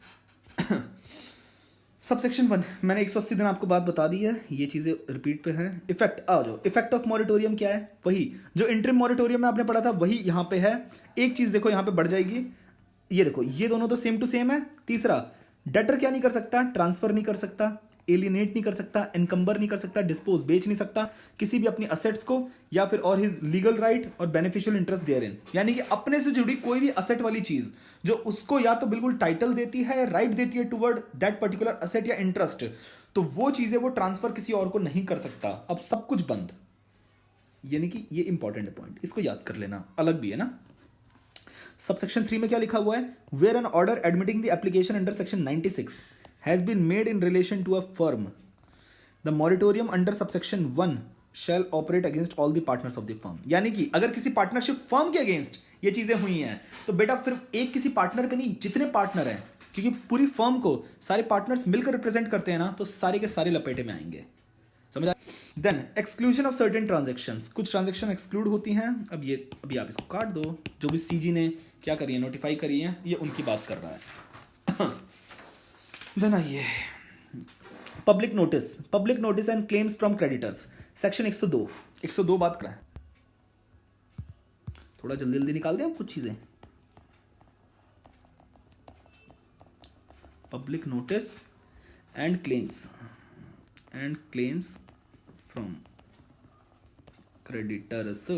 सबसेक्शन 1, मैंने 180 दिन आपको बात बता दी है, ये चीजें रिपीट पे हैं। इफेक्ट आ जाओ, इफेक्ट ऑफ मॉरिटोरियम क्या है, वही जो इंटरिम मॉरिटोरियम में आपने पढ़ा था वही यहां पे है। एक चीज देखो यहां पे बढ़ जाएगी, ये देखो ये दोनों तो सेम टू सेम है। तीसरा, डेटर क्या नहीं कर सकता, ट्रांसफर नहीं कर सकता, एलिनेट नहीं कर सकता, एनकम्बर नहीं कर सकता, डिस्पोज बेच नहीं सकता किसी भी अपनी असेट्स को, या फिर और हिज लीगल राइट और बेनिफिशियल इंटरेस्ट देयर इन, यानी कि अपने से जुड़ी कोई भी असेट वाली चीज जो उसको या तो बिल्कुल टाइटल देती है या राइट देती है टुवर्ड दैट पर्टिकुलर असेट या इंटरेस्ट, तो वो चीजें वो ट्रांसफर किसी और को नहीं कर सकता। अब सब कुछ बंद, यानी कि ये इंपॉर्टेंट है पॉइंट, इसको याद कर लेना, अलग भी है ना। सबसेक्शन 3 में क्या लिखा हुआ है, where an order admitting the application under section 96 has been made in relation to a firm, the moratorium under subsection 1 shall operate against all the partners of the firm. यानी कि अगर किसी पार्टनरशिप फर्म के against ये चीजें हुई हैं तो बेटा फिर एक किसी पार्टनर पे नहीं, जितने पार्टनर हैं, क्योंकि पूरी फर्म को सारे पार्टनर्स मिलकर रिप्रेजेंट करते हैं ना, तो सारे के सारे लपेटे में आएंगे, समझा। Then exclusion of certain transactions, कुछ ट्रांजेक्शन एक्सक्लूड होती हैं। अब ये अभी आप इसको काट दो, जो भी सीजी ने क्या करी है, नोटिफाई करी है, ये उनकी बात कर रहा है। देन आइए public notice and claims from creditors, section 102 बात कर रहा है। थोड़ा जल्दी जल्दी निकाल दें हम कुछ चीजें। Public notice and claims from creditors,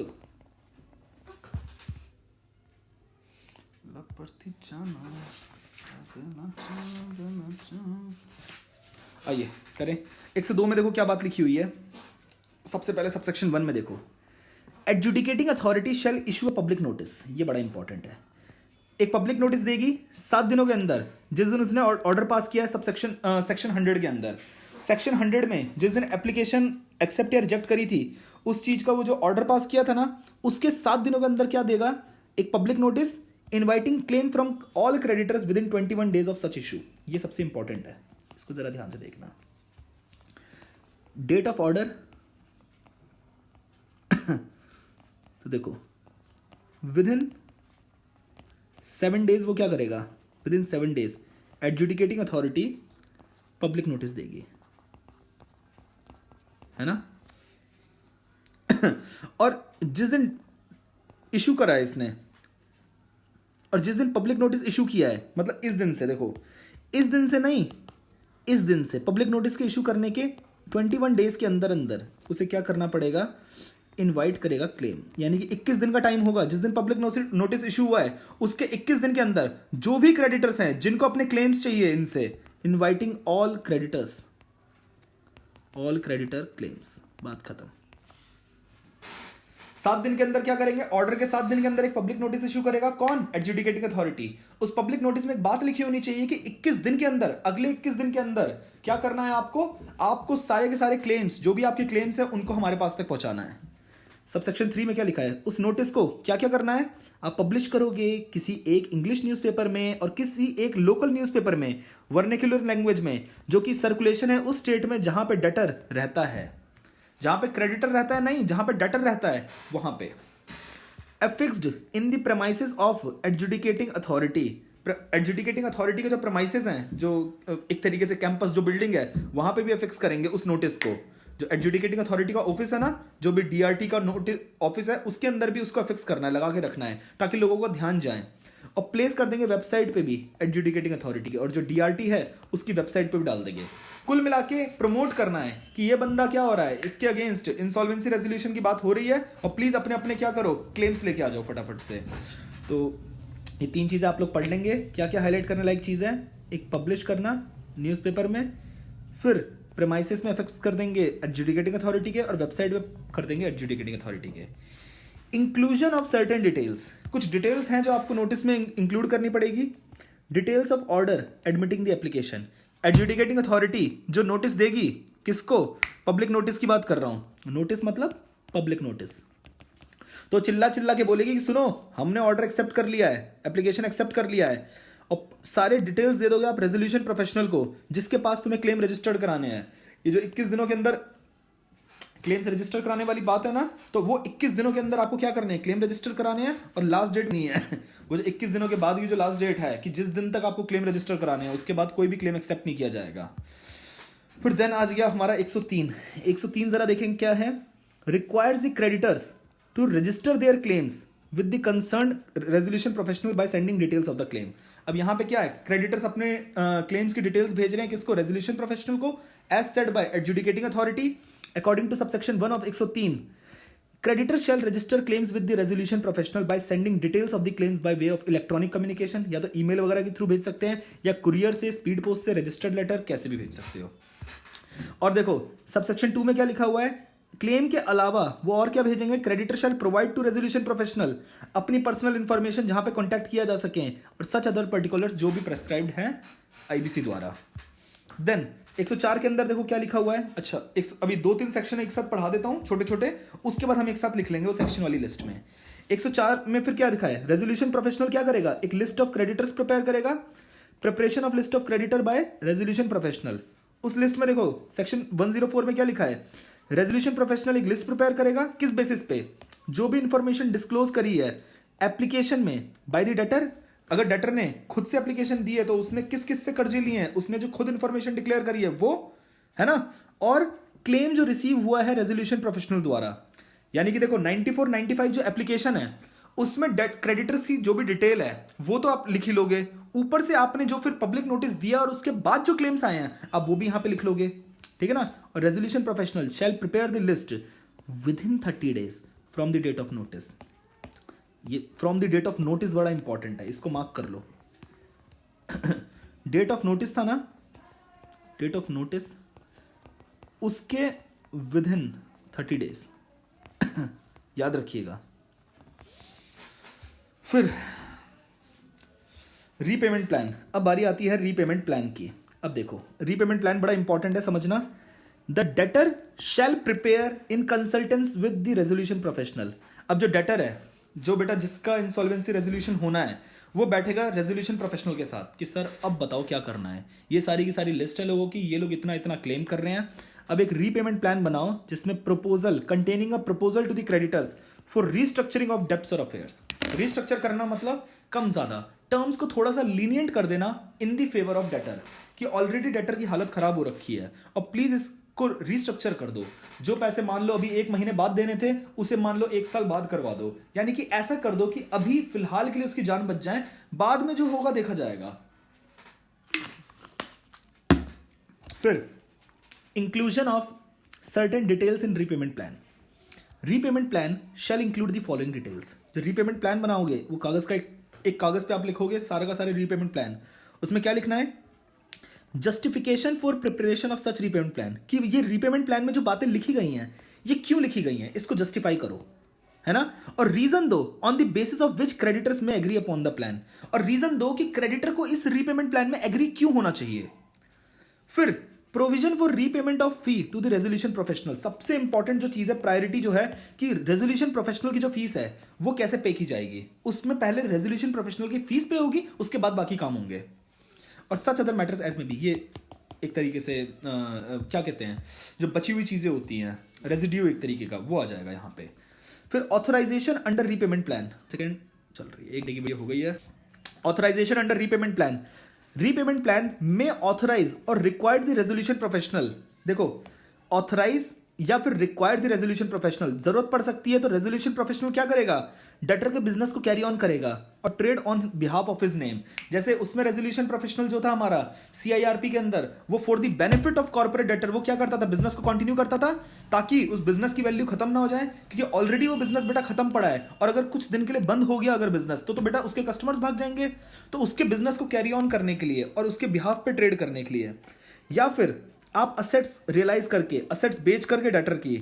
आइए करें। 102 में देखो क्या बात लिखी हुई है। सबसे पहले सबसेक्शन 1 में देखो, adjudicating authority shall issue a public notice, ये बड़ा इंपॉर्टेंट है। एक पब्लिक नोटिस देगी 7 दिनों के अंदर, जिस दिन उसने ऑर्डर पास किया है सबसेक्शन सेक्शन 100 के अंदर। सेक्शन 100 में जिस दिन एप्लीकेशन एक्सेप्ट या रिजेक्ट करी थी, उस चीज का वो जो ऑर्डर पास किया था ना, उसके 7 दिनों के अंदर क्या देगा, एक public notice inviting claim from all creditors with in 21 days of such issue. ये सबसे इंपॉर्टेंट है, इसको जरा ध्यान से देखना। डेट ऑफ ऑर्डर तो देखो विद इन 7 डेज वो क्या करेगा, with in 7 days adjudicating authority public notice देगी, है ना। और जिस दिन इशू करा है इसने और जिस दिन पब्लिक नोटिस इशू किया है, मतलब इस दिन से, देखो इस दिन से नहीं, इस दिन से पब्लिक नोटिस के इशू करने के 21 डेज के अंदर अंदर उसे क्या करना पड़ेगा, इनवाइट करेगा क्लेम। यानी कि 21 दिन का टाइम होगा, जिस दिन पब्लिक नोटिस इशू हुआ है उसके 21 दिन के अंदर जो भी क्रेडिटर्स हैं जिनको अपने क्लेम्स चाहिए, इनसे इनवाइटिंग ऑल क्रेडिटर क्लेम्स, बात खत्म। 7 दिन के अंदर क्या करेंगे, ऑर्डर के 7 दिन के अंदर एक पब्लिक नोटिस इशू करेगा, कौन, एडजुडिकेटिंग अथॉरिटी। उस पब्लिक नोटिस में एक बात लिखी होनी चाहिए कि 21 दिन के अंदर, अगले 21 दिन के अंदर क्या करना है आपको सारे के सारे क्लेम्स, जो भी आपके क्लेम्स है उनको हमारे पास तक पहुंचाना है। सबसेक्शन 3 में क्या लिखा है, उस नोटिस को क्या क्या करना है, आप पब्लिश करोगे किसी एक इंग्लिश न्यूज़पेपर में और किसी एक लोकल न्यूज़पेपर में वर्नेक्युलर लैंग्वेज में, जो कि सर्कुलेशन है उस स्टेट में जहां पे डेटर रहता है, जहां पे क्रेडिटर रहता है नहीं, जहां पे डेटर रहता है वहां पे। Affixed in the premises of adjudicating authority, adjudicating authority के जो प्रेमाइसेस हैं, जो एक तरीके से कैंपस जो बिल्डिंग है, वहां पे भी अफिक्स करेंगे उस नोटिस को, जो एडजुडिकेटिंग अथॉरिटी का ऑफिस है ना, जो भी डीआरटी का नोटिस ऑफिस है, उसके अंदर भी उसको फिक्स करना है, लगा के रखना है, ताकि लोगों को ध्यान जाए। और प्लेस कर देंगे वेबसाइट पे भी एडजुडिकेटिंग अथॉरिटी के, और जो डीआरटी है उसकी वेबसाइट पे भी डाल देंगे। कुल मिला के प्रमोट करना है कि ये बंदा क्या हो रहा है, इसके अगेंस्ट इंसॉल्वेंसी रेजोल्यूशन की बात हो रही है, और प्लीज अपने अपने क्या करो, क्लेम्स लेके आ जाओ फटाफट से। तो ये 3 चीजें आप लोग पढ़ लेंगे। क्या क्या हाईलाइट करने लायक चीज है? एक, पब्लिश करना न्यूज़पेपर में, फिर प्रेमाइसिस में इफेक्ट्स कर देंगे एडजुडिकेटिंग अथॉरिटी के, और वेबसाइट पे कर देंगे एडजुडिकेटिंग अथॉरिटी के। इंक्लूजन ऑफ सर्टेन डिटेल्स, कुछ डिटेल्स हैं जो आपको नोटिस में इंक्लूड करनी पड़ेगी। Details of order admitting the application, adjudicating authority जो नोटिस देगी, किसको? पब्लिक नोटिस की बात कर रहा हूं। नोटिस मतलब पब्लिक नोटिस। तो चिल्ला चिल्ला के बोलेगी कि सुनो, हमने ऑर्डर एक्सेप्ट कर लिया है, एप्लीकेशन एक्सेप्ट कर लिया है, और सारे डिटेल्स दे दोगे आप रेजोल्यूशन प्रोफेशनल को, जिसके पास तुम्हें क्लेम रजिस्टर्ड कराने हैं। ये जो 21 दिनों के अंदर क्लेम्स रजिस्टर कराने वाली बात है ना, तो वो 21 दिनों के अंदर आपको क्या करने हैं, क्लेम रजिस्टर कराने हैं, और लास्ट डेट नहीं है वो जो 21 दिनों के बाद की जो लास्ट डेट है, कि जिस दिन तक आपको क्लेम रजिस्टर कराने हैं, उसके बाद कोई भी क्लेम एक्सेप्ट नहीं किया जाएगा। फिर देन आ गया हमारा 103 जरा देखेंगे क्या है। Requires the creditors to register their claims with the concern resolution professional by sending details of the claim. अब यहां पे क्या है, क्रेडिटर्स अपने क्लेम्स की डिटेल्स भेज रहे हैं, किसको? रेजोल्यूशन प्रोफेशनल को, as said by adjudicating authority according to subsection 1 of 103। Creditor shall register claims with the resolution professional by sending details of the claims by way of electronic communication, या तो email वगैरह के through भेज सकते हैं, या courier से, speed post से, रजिस्टर्ड लेटर, कैसे भी भेज सकते हो। और देखो सबसेक्शन 2 में क्या लिखा हुआ है, क्लेम के अलावा वो और क्या भेजेंगे, creditor shall provide to resolution professional अपनी पर्सनल इंफॉर्मेशन जहां पे कांटेक्ट किया जा सके, और सच अदर पर्टिकुलर्स जो भी प्रेस्क्राइब्ड हैं आईबीसी द्वारा। देन 104 के अंदर देखो क्या लिखा हुआ है। अच्छा, अभी 2-3 सेक्शन एक साथ पढ़ा देता हूं छोटे छोटे, उसके बाद हम एक साथ लिख लेंगे वो सेक्शन वाली लिस्ट में। 104 में फिर क्या लिखा है, रेजोल्यूशन प्रोफेशनल क्या करेगा, एक लिस्ट ऑफ क्रेडिटर्स प्रिपेयर करेगा, preparation of list of creditor by resolution professional. उस लिस्ट में देखो सेक्शन 104 में क्या लिखा है, रेजोल्यूशन प्रोफेशनल एक लिस्ट प्रिपेयर करेगा, किस बेसिस पे, जो भी इंफॉर्मेशन डिस्क्लोज करी है एप्लीकेशन में बाय द डेटर। अगर डेटर ने खुद से एप्लीकेशन दी है तो उसने किस किस से कर्जे लिए हैं, उसने जो खुद इंफॉर्मेशन डिक्लेयर करी है वो, है ना, और क्लेम जो रिसीव हुआ है रेजोल्यूशन प्रोफेशनल द्वारा। यानी कि देखो 94-95 जो एप्लीकेशन है उसमें क्रेडिटर्स की जो भी डिटेल है वो तो आप लिख ही लोगे, ऊपर से आपने जो फिर पब्लिक नोटिस दिया और उसके बाद जो क्लेम्स आए हैं आप वो भी यहां पे लिख लोगे, ठीक है ना। और resolution professional shall prepare the list within 30 days from the date of notice. ये from the date of notice बड़ा इंपॉर्टेंट है, इसको मार्क कर लो डेट ऑफ नोटिस था ना, डेट ऑफ नोटिस, उसके विद इन 30 डेज याद रखिएगा। फिर रीपेमेंट प्लान, अब बारी आती है रीपेमेंट प्लान की। अब देखो रीपेमेंट प्लान बड़ा इंपॉर्टेंट है समझना। The debtor shall prepare in consultants with the resolution professional. अब जो डेटर है, जो बेटा जिसका इंसॉल्वेंसी रेजोल्यूशन होना है, वो बैठेगा रेजोल्यूशन प्रोफेशनल के साथ कि सर अब बताओ क्या करना है, ये सारी की सारी लिस्ट है लोगों की, ये लोग इतना इतना क्लेम कर रहे हैं, अब एक रीपेमेंट प्लान बनाओ जिसमें proposal containing a proposal to the creditors for restructuring of debts और अफेयर्स। रीस्ट्रक्चर करना मतलब कम ज्यादा टर्म्स को थोड़ा सा लीनियंट कर देना इन दी फेवर ऑफ डेटर, कि ऑलरेडी डेटर की हालत खराब हो रखी है और प्लीज इसको रीस्ट्रक्चर कर दो। जो पैसे मान लो अभी 1 महीने बाद देने थे उसे मान लो 1 साल बाद करवा दो, यानी कि ऐसा कर दो कि अभी फिलहाल के लिए उसकी जान बच जाए, बाद में जो होगा देखा जाएगा। फिर inclusion of certain details in repayment plan. Repayment plan shall include the following details. जो रीपेमेंट प्लान बनाओगे वो कागज का एक कागज पे आप लिखोगे सारा का सारे रीपेमेंट प्लान। उसमें क्या लिखना है, justification for preparation of such repayment plan, कि ये रीपेमेंट प्लान में जो बातें लिखी गई हैं ये क्यों लिखी गई हैं, इसको जस्टिफाई करो, है ना। और रीजन दो on the basis of which creditors में एग्री अपॉन द प्लान, और रीजन दो कि क्रेडिटर को इस रीपेमेंट प्लान में एग्री क्यों होना चाहिए। फिर provision for repayment of fee to the resolution professional. सबसे इंपॉर्टेंट जो चीज है, प्रायोरिटी जो है, कि रेजोल्यूशन प्रोफेशनल की जो फीस है वो कैसे पे की जाएगी। उसमें पहले रेजोल्यूशन प्रोफेशनल की फीस पे होगी, उसके बाद बाकी काम होंगे। और सच अदर मैटर्स एज में भी, ये एक तरीके से क्या कहते हैं, जो बची हुई चीजें होती हैं, रेजिड्यू एक तरीके का, वो आ जाएगा यहाँ पे। फिर authorisation under repayment plan, second चल रही है, एक देखिए भैया हो गई है। Authorisation under repayment plan, repayment plan में ऑथराइज और रिक्वायर्ड द रेजोल्यूशन प्रोफेशनल। देखो ऑथराइज या फिर रिक्वायर द रेजोल्यूशन प्रोफेशनल, जरूरत पड़ सकती है तो रेजोल्यूशन प्रोफेशनल क्या करेगा, डेटर के बिजनेस को कैरी ऑन करेगा और trade on behalf of his name. जैसे उसमें रेजोल्यूशन प्रोफेशनल जो था हमारा सीआईआरपी के अंदर, वो for the benefit of corporate debtor वो क्या करता था, बिजनेस को कंटिन्यू करता था ताकि उस बिजनेस की वैल्यू खत्म ना हो जाए, क्योंकि ऑलरेडी वो बिजनेस बेटा खत्म पड़ा है और अगर कुछ दिन के लिए बंद हो गया अगर बिजनेस तो बेटा उसके कस्टमर्स भाग जाएंगे। तो उसके बिजनेस को कैरी ऑन करने के लिए और उसके बिहाफ पे ट्रेड करने के लिए, या फिर आप असेट्स रियलाइज करके, असेट्स बेच करके डेटर की,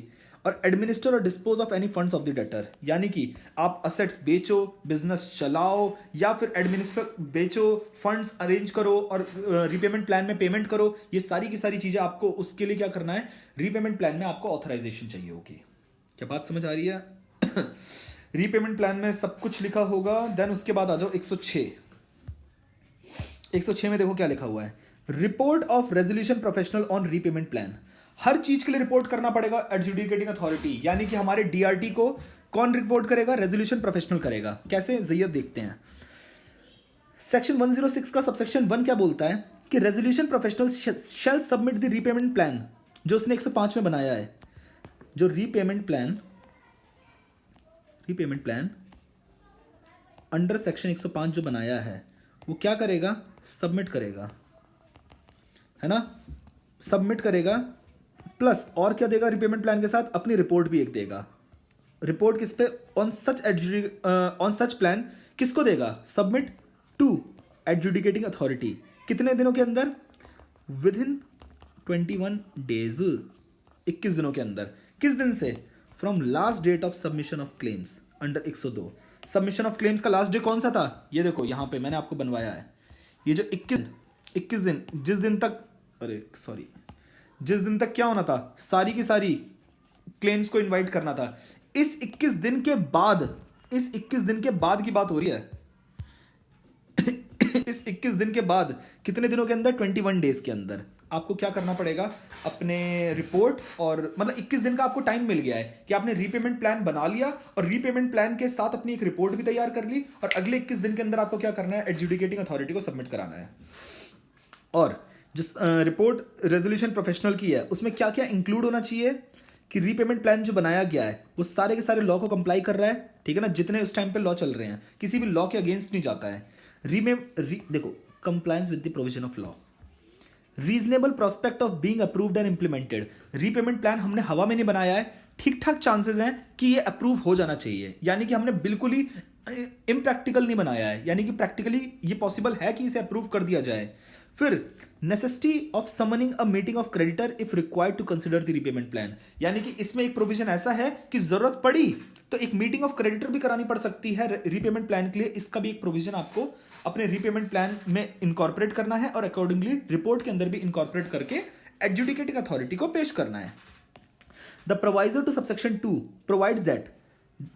और एडमिनिस्टर और dispose of any funds of the debtor, यानी कि आप असेट्स बेचो, बिजनेस चलाओ, या फिर एडमिनिस्टर बेचो, फंड्स अरेंज करो और रीपेमेंट प्लान में पेमेंट करो। ये सारी की सारी चीजें आपको उसके लिए क्या करना है, रीपेमेंट प्लान में आपको ऑथराइजेशन चाहिए होगी। क्या बात समझ आ रही है? रीपेमेंट प्लान में सब कुछ लिखा होगा। देन उसके बाद आ जाओ 106। 106 में देखो क्या लिखा हुआ है, report of resolution professional on repayment plan. हर चीज के लिए रिपोर्ट करना पड़ेगा एडजुडिकेटिंग अथॉरिटी, यानी कि हमारे डीआरटी को कौन रिपोर्ट करेगा, रेजोल्यूशन प्रोफेशनल करेगा। कैसे, जैयद देखते हैं। सेक्शन 106 का सबसेक्शन 1 क्या बोलता है कि resolution professional shall submit the repayment plan, जो उसने 105 में बनाया है, जो रीपेमेंट प्लान अंडर सेक्शन 105 जो बनाया है वो क्या करेगा, सबमिट करेगा, है ना, सबमिट करेगा। प्लस और क्या देगा रीपेमेंट प्लान के साथ, अपनी रिपोर्ट भी एक देगा। रिपोर्ट किस पे, ऑन सच प्लान किसको देगा, सबमिट टू एडजुडिकेटिंग अथॉरिटी। कितने दिनों के अंदर, विद इन 21 डेज, 21 दिनों के अंदर। किस दिन से, from last date of submission of claims under 102। Submission of claims का लास्ट डे कौन सा था, ये देखो यहां पे मैंने आपको बनवाया है, ये जो 21 दिन, जिस दिन तक, जिस दिन तक क्या होना था, सारी की सारी क्लेम्स को इनवाइट करना था। इस 21 दिन के बाद, इस 21 दिन के बाद की बात हो रही है। इस 21 दिन के बाद कितने दिनों के अंदर, 21 डेज के अंदर आपको क्या करना पड़ेगा, अपने रिपोर्ट, और मतलब 21 दिन का आपको टाइम मिल गया है कि आपने रीपेमेंट प्लान बना लिया और रीपेमेंट प्लान के साथ अपनी एक रिपोर्ट भी तैयार कर ली, और अगले 21 दिन के अंदर आपको क्या करना है, एडजुडिकेटिंग अथॉरिटी को सबमिट कराना है। और जो रिपोर्ट रेजोल्यूशन प्रोफेशनल की है उसमें क्या क्या इंक्लूड होना चाहिए कि रीपेमेंट प्लान जो बनाया गया है वो सारे के सारे लॉ को कंप्लाई कर रहा है, ठीक है ना, जितने उस टाइम पे लॉ चल रहे हैं, किसी भी लॉ के अगेंस्ट नहीं जाता है। देखो, compliance with the provision of law, reasonable prospect of being approved and implemented. Repayment plan हमने हवा में नहीं बनाया है, ठीक ठाक चांसेस हैं कि ये अप्रूव हो जाना चाहिए, यानी कि हमने बिल्कुल ही इम्प्रैक्टिकल नहीं बनाया है, यानी कि प्रैक्टिकली ये पॉसिबल है कि इसे अप्रूव कर दिया जाए। फिर necessity of summoning a meeting of creditor if required to consider the repayment plan, यानी कि इसमें एक प्रोविजन ऐसा है कि जरूरत पड़ी तो एक मीटिंग ऑफ क्रेडिटर भी करानी पड़ सकती है रीपेमेंट प्लान के लिए। इसका भी एक प्रोविजन आपको अपने रीपेमेंट प्लान में इनकॉर्पोरेट करना है और अकॉर्डिंगली रिपोर्ट के अंदर भी इनकॉर्पोरेट करके एडजुडिकेटिंग अथॉरिटी को पेश करना है। The proviso to subsection 2 provides that,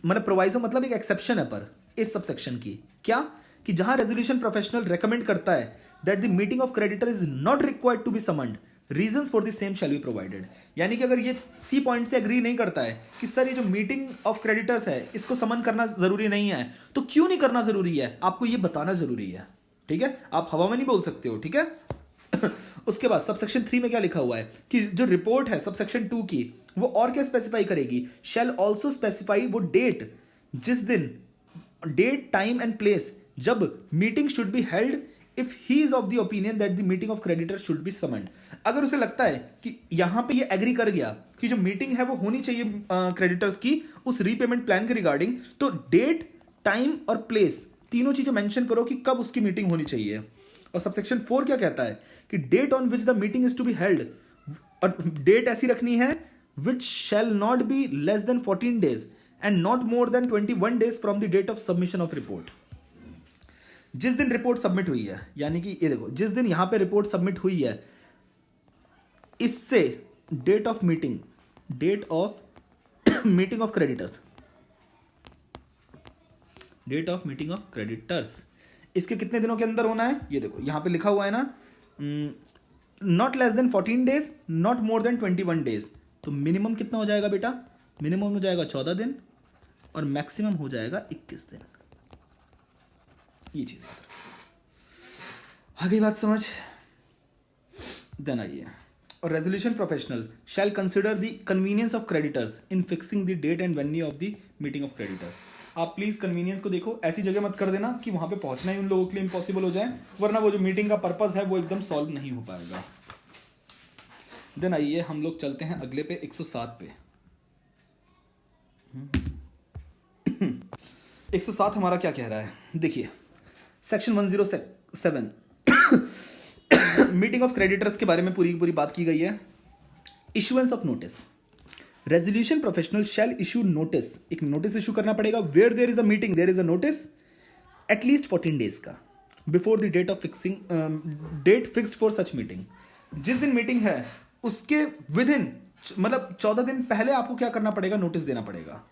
मतलब प्रोवाइजो मतलब एक एक्सेप्शन है पर इस सबसेक्शन की, क्या कि जहां रेजोल्यूशन प्रोफेशनल रेकमेंड करता है that the meeting of creditor is not required to be summoned, reasons for the same shall be provided. यानी कि अगर ये सी पॉइंट से एग्री नहीं करता है कि सर ये जो मीटिंग ऑफ क्रेडिटर्स है इसको समन करना जरूरी नहीं है, तो क्यों नहीं करना जरूरी है, आपको ये बताना जरूरी है, ठीक है, आप हवा में नहीं बोल सकते हो, ठीक है। उसके बाद सबसेक्शन 3 में क्या लिखा हुआ है कि जो रिपोर्ट है सबसेक्शन 2 की, वो और क्या स्पेसिफाई करेगी, शैल ऑल्सो स्पेसिफाई वो डेट, जिस दिन, डेट, टाइम एंड प्लेस जब meeting should be held if he is of the opinion that the meeting of creditor should be summoned. अगर उसे लगता है कि यहां पे ये एग्री कर गया कि जो मीटिंग है वो होनी चाहिए क्रेडिटर्स की उस रीपेमेंट प्लान के रिगार्डिंग, तो डेट, टाइम और प्लेस तीनों चीजें मेंशन करो कि कब उसकी मीटिंग होनी चाहिए। और सबसेक्शन 4 क्या कहता है कि date on which the meeting is to be held, और डेट ऐसी रखनी है which shall not be less than 14 days and not more than 21 days from the date of submission of report. जिस दिन रिपोर्ट सबमिट हुई है, यानी कि ये देखो जिस दिन यहां पे रिपोर्ट सबमिट हुई है, इससे date of meeting, date of meeting of creditors, date of meeting of creditors, इसके कितने दिनों के अंदर होना है, ये देखो यहां पे लिखा हुआ है ना, not less than 14 days, not more than 21 days. तो मिनिमम कितना हो जाएगा बेटा, मिनिमम हो जाएगा 14 दिन और मैक्सिमम हो जाएगा 21 दिन। ये चीज आ गई बात समझ। देन आइए और resolution professional shall consider the convenience of creditors in fixing the date and venue of the meeting of creditors. आप प्लीज कन्वीनियंस को देखो, ऐसी जगह मत कर देना कि वहां पे पहुंचना ही उन लोगों के लिए इम्पॉसिबल हो जाए, वरना वो जो मीटिंग का पर्पस है वो एकदम सॉल्व नहीं हो पाएगा। देन आइए हम लोग चलते हैं अगले पे 107 पे। 107 हमारा क्या कह रहा है, देखिए सेक्शन 107 मीटिंग ऑफ क्रेडिटर्स के बारे में पूरी पूरी बात की गई है। Issuance of notice, resolution professional shall issue notice, एक नोटिस इशू करना पड़ेगा where there is a meeting, there is a notice at least 14 days का before the date of fixing, date fixed for such meeting. जिस दिन meeting है उसके with in मतलब 14 दिन पहले आपको क्या करना पड़ेगा, नोटिस देना पड़ेगा,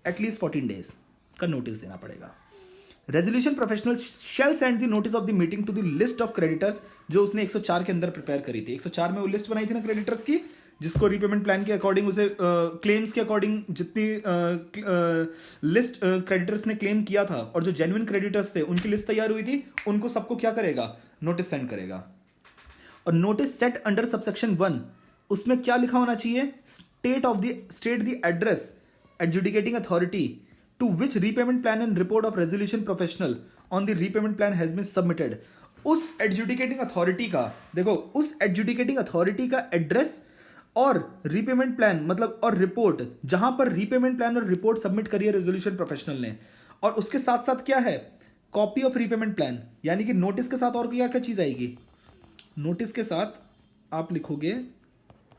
एटलीस्ट 14 डेज का नोटिस देना पड़ेगा। Resolution professional shall send the notice of the meeting to the list of creditors, जो उसने 104 के अंदर प्रिपेयर करी थी। 104 में वो लिस्ट बनाई थी ना क्रेडिटर्स की, जिसको रीपेमेंट प्लान के अकॉर्डिंग उसे क्लेम्स के अकॉर्डिंग जितनी लिस्ट क्रेडिटर्स ने क्लेम किया था और जो जेन्युइन क्रेडिटर्स थे उनकी लिस्ट तैयार हुई थी, उनको सबको क्या करेगा, नोटिस सेंड करेगा। और नोटिस सेट अंडर सबसेक्शन 1 उसमें क्या लिखा होना चाहिए, state the address adjudicating authority to which repayment plan and report of resolution professional on the repayment plan has been submitted. उस एडजुडिकेटिंग अथॉरिटी का, देखो उस एडजुडिकेटिंग अथॉरिटी का एड्रेस और रीपेमेंट प्लान मतलब और रिपोर्ट, जहां पर रीपेमेंट प्लान और रिपोर्ट सबमिट करी है रेजोल्यूशन प्रोफेशनल ने, और उसके साथ साथ क्या है, कॉपी ऑफ रीपेमेंट प्लान। यानी कि नोटिस के साथ और क्या क्या चीज आएगी, नोटिस के साथ आप लिखोगे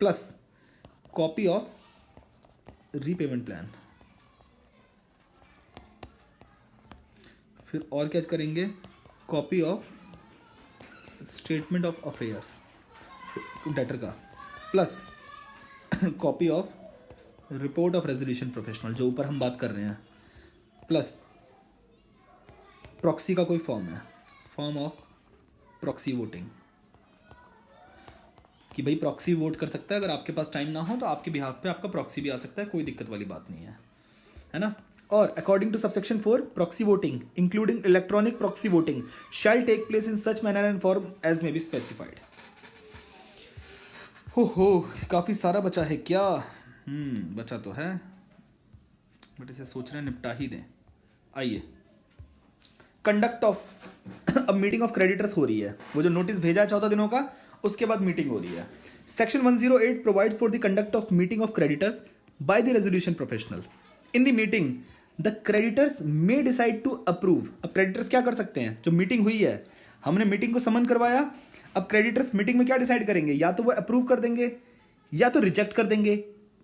plus copy of repayment plan, फिर और क्या करेंगे, copy of statement of affairs debtor का, plus copy of report of resolution professional जो ऊपर हम बात कर रहे हैं, प्लस प्रॉक्सी का कोई फॉर्म है, फॉर्म ऑफ प्रॉक्सी वोटिंग, कि भाई प्रॉक्सी वोट कर सकता है, अगर आपके पास टाइम ना हो तो आपके बिहाफ पे आपका प्रॉक्सी भी आ सकता है, कोई दिक्कत वाली बात नहीं है ना। और according to subsection 4 proxy voting including electronic proxy voting shall take place in such manner and form as may be specified. हो काफी सारा बचा है क्या, बचा तो है बट इसे सोच रहे हैं निपटा ही दें। आइए, कंडक्ट ऑफ अब मीटिंग ऑफ क्रेडिटर्स हो रही है, वो जो नोटिस भेजा है 14 दिनों का, उसके बाद मीटिंग हो रही है। Section 108 provides for the conduct of meeting of creditors by the resolution professional. In the meeting the creditors may decide to approve. अब क्रेडिटर्स क्या कर सकते हैं, जो मीटिंग हुई है, हमने मीटिंग को समन करवाया, अब क्रेडिटर्स मीटिंग में क्या डिसाइड करेंगे, या तो वो अप्रूव कर देंगे या तो रिजेक्ट कर देंगे।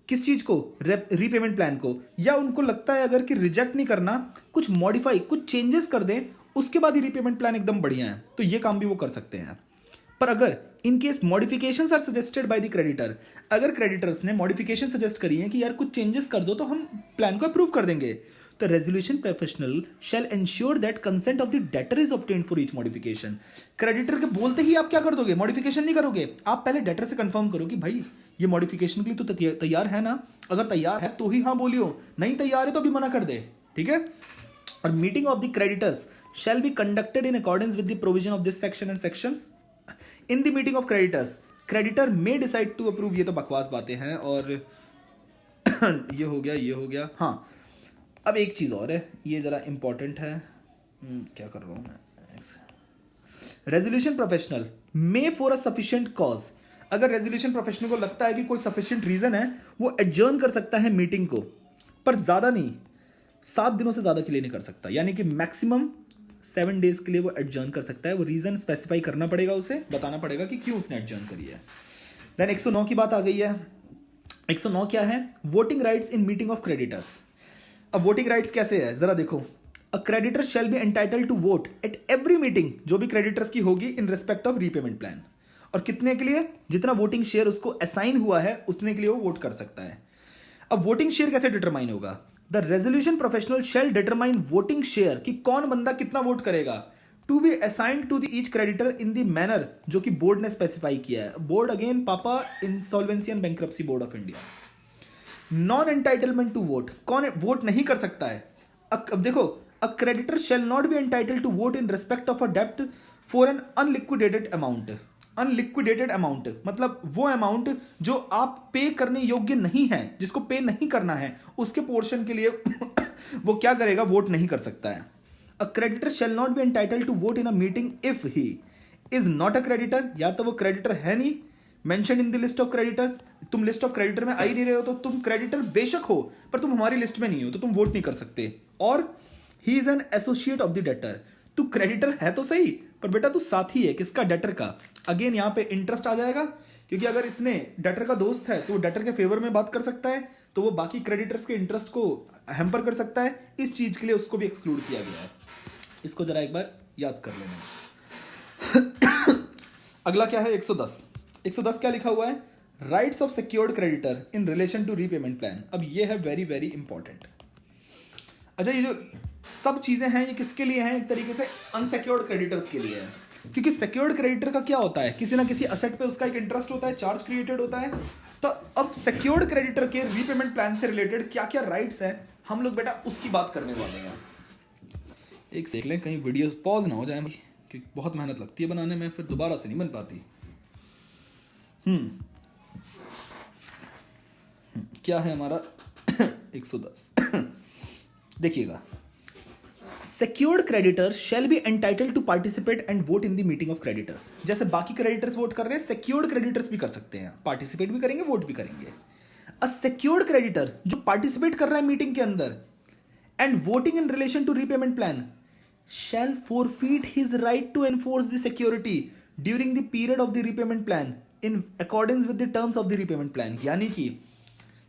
किस चीज को, रीपेमेंट प्लान को, या उनको लगता है अगर कि रिजेक्ट नहीं करना, कुछ मॉडिफाई कुछ चेंजेस कर दें, उसके बाद ही रीपेमेंट प्लान एकदम बढ़िया है, तो ये काम भी वो कर सकते हैं। पर अगर in case modifications are suggested by the creditor, अगर क्रेडिटर्स ने मॉडिफिकेशन सजेस्ट करी है कि यार कुछ चेंजेस कर दो तो हम प्लान को अप्रूव कर देंगे, तो resolution professional shall ensure that consent of the debtor is obtained for each modification. Creditor के बोलते ही आप क्या कर दोगे, मॉडिफिकेशन नहीं करोगे, आप पहले डेटर से कंफर्म करो कि भाई ये मॉडिफिकेशन के लिए तो तैयार है ना, अगर तैयार है तो ही हाँ बोलियो, नहीं तैयार है तो भी मना कर दे, ठीक है। और meeting of the creditors shall be conducted in accordance with the provision of this section and sections. In the meeting of creditors creditor may decide to approve, ये तो बकवास बातें हैं, और ये हो गया। हाँ, अब एक चीज और है, ये जरा इंपॉर्टेंट है, क्या कर रहा हूं मैं, resolution professional may for a sufficient cause, अगर रेजोल्यूशन प्रोफेशनल को लगता है कि कोई सफिशिएंट रीजन है, वो एडजर्न कर सकता है मीटिंग को, पर ज्यादा नहीं, 7 दिनों से ज्यादा के लिए नहीं कर सकता, यानी कि मैक्सिमम 7 डेज के लिए वो एडजर्न कर सकता है। वो रीजन स्पेसिफाई करना पड़ेगा, उसे बताना पड़ेगा कि क्यों उसने एडजर्न करी है। देन 109 की बात आ गई है। 109 क्या है, voting rights in meeting of creditors. अब वोटिंग राइट्स कैसे है जरा देखो, a creditor shall be entitled to vote at every meeting, जो भी क्रेडिटर्स की होगी in respect of repayment plan, और कितने के लिए, जितना वोटिंग शेयर उसको असाइन हुआ है उतने के लिए वो वोट कर सकता है। अब वोटिंग शेयर कैसे डिटरमाइन होगा, the resolution professional shall determine voting share, कि कौन बंदा कितना वोट करेगा, to be assigned to the each creditor in the manner जो कि बोर्ड ने स्पेसिफाई किया है। बोर्ड अगेन पापा insolvency and bankruptcy board of India. Non entitlement to vote, कौन वोट नहीं कर सकता है। अब देखो, a creditor shall not be entitled to vote in respect of a डेब्ट for an unliquidated amount. Unliquidated amount मतलब वो अमाउंट जो आप पे करने योग्य नहीं है, जिसको पे नहीं करना है, उसके पोर्शन के लिए वो क्या करेगा, वोट नहीं कर सकता है। A creditor shall not be entitled to vote in a meeting if he is not a creditor, या तो वो क्रेडिटर है नहीं, mention in the list of creditors, तुम लिस्ट ऑफ क्रेडिटर में आ ही नहीं रहे हो, तो तुम क्रेडिटर बेशक हो पर तुम हमारी लिस्ट में नहीं हो, तो तुम वोट नहीं कर सकते। और he is an associate of the debtor, तू क्रेडिटर है तो सही पर बेटा तू साथी है किसका, डेटर का। अगेन यहां पे इंटरेस्ट आ जाएगा, क्योंकि अगर इसने डेटर का दोस्त है तो वो डेटर के फेवर में बात कर सकता है, तो वो बाकी क्रेडिटर्स के इंटरेस्ट को हैम्पर कर सकता है, इस चीज के लिए उसको भी एक्सक्लूड किया गया है। इसको जरा एक बार याद कर लेना। अगला क्या है, 110। 110 क्या लिखा हुआ है, rights of secured creditor in relation to repayment plan. अब ये है वेरी वेरी इंपॉर्टेंट। अच्छा, ये जो सब चीजें हैं ये किसके लिए हैं, एक तरीके से अनसिक्योर्ड क्रेडिटर्स के लिए है, क्योंकि सिक्योर्ड क्रेडिटर का क्या होता है, किसी ना किसी असेट पे उसका एक इंटरेस्ट होता है, चार्ज क्रिएटेड होता है। तो अब सिक्योर्ड क्रेडिटर के रीपेमेंट प्लान से रिलेटेड क्या क्या राइट्स है, हम लोग बेटा उसकी बात करने वाले हैं। एक देख लें कहीं वीडियो पॉज ना हो जाए, क्योंकि बहुत मेहनत लगती है बनाने में, फिर दोबारा से नहीं बन पाती। क्या है हमारा 110। देखिएगा, secured creditor shall be entitled to participate and vote in the meeting of creditors. जैसे बाकी क्रेडिटर्स वोट कर रहे हैं, सिक्योर्ड क्रेडिटर्स भी कर सकते हैं, पार्टिसिपेट भी करेंगे, वोट भी करेंगे। अ सिक्योर्ड क्रेडिटर जो पार्टिसिपेट कर रहा है मीटिंग के अंदर and voting in relation to repayment plan shall forfeit his right to enforce the security during the period of the repayment plan in according with the terms of the repayment plan. यानी कि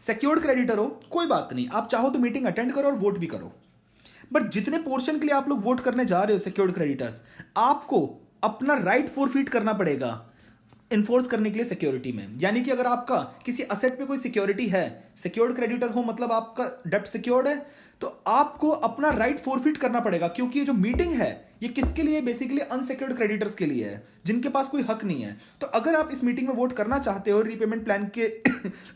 secured creditor हो, कोई बात नहीं, आप चाहो तो meeting attend करो और वोट भी करो, बट जितने पोर्शन के लिए आप लोग वोट करने जा रहे हो सिक्योर्ड क्रेडिटर्स, आपको अपना राइट फोरफीट करना पड़ेगा इन्फोर्स करने के लिए सिक्योरिटी में। यानी कि अगर आपका किसी असेट पे कोई सिक्योरिटी है, सिक्योर्ड क्रेडिटर हो मतलब आपका डेप्ट सिक्योर्ड है, तो आपको अपना राइट फोरफीट करना पड़ेगा, क्योंकि ये जो मीटिंग है ये किसके लिए, बेसिकली अनसिक्योर्ड क्रेडिटर्स के लिए है, जिनके पास कोई हक नहीं है। तो अगर आप इस मीटिंग में वोट करना चाहते हो रीपेमेंट प्लान के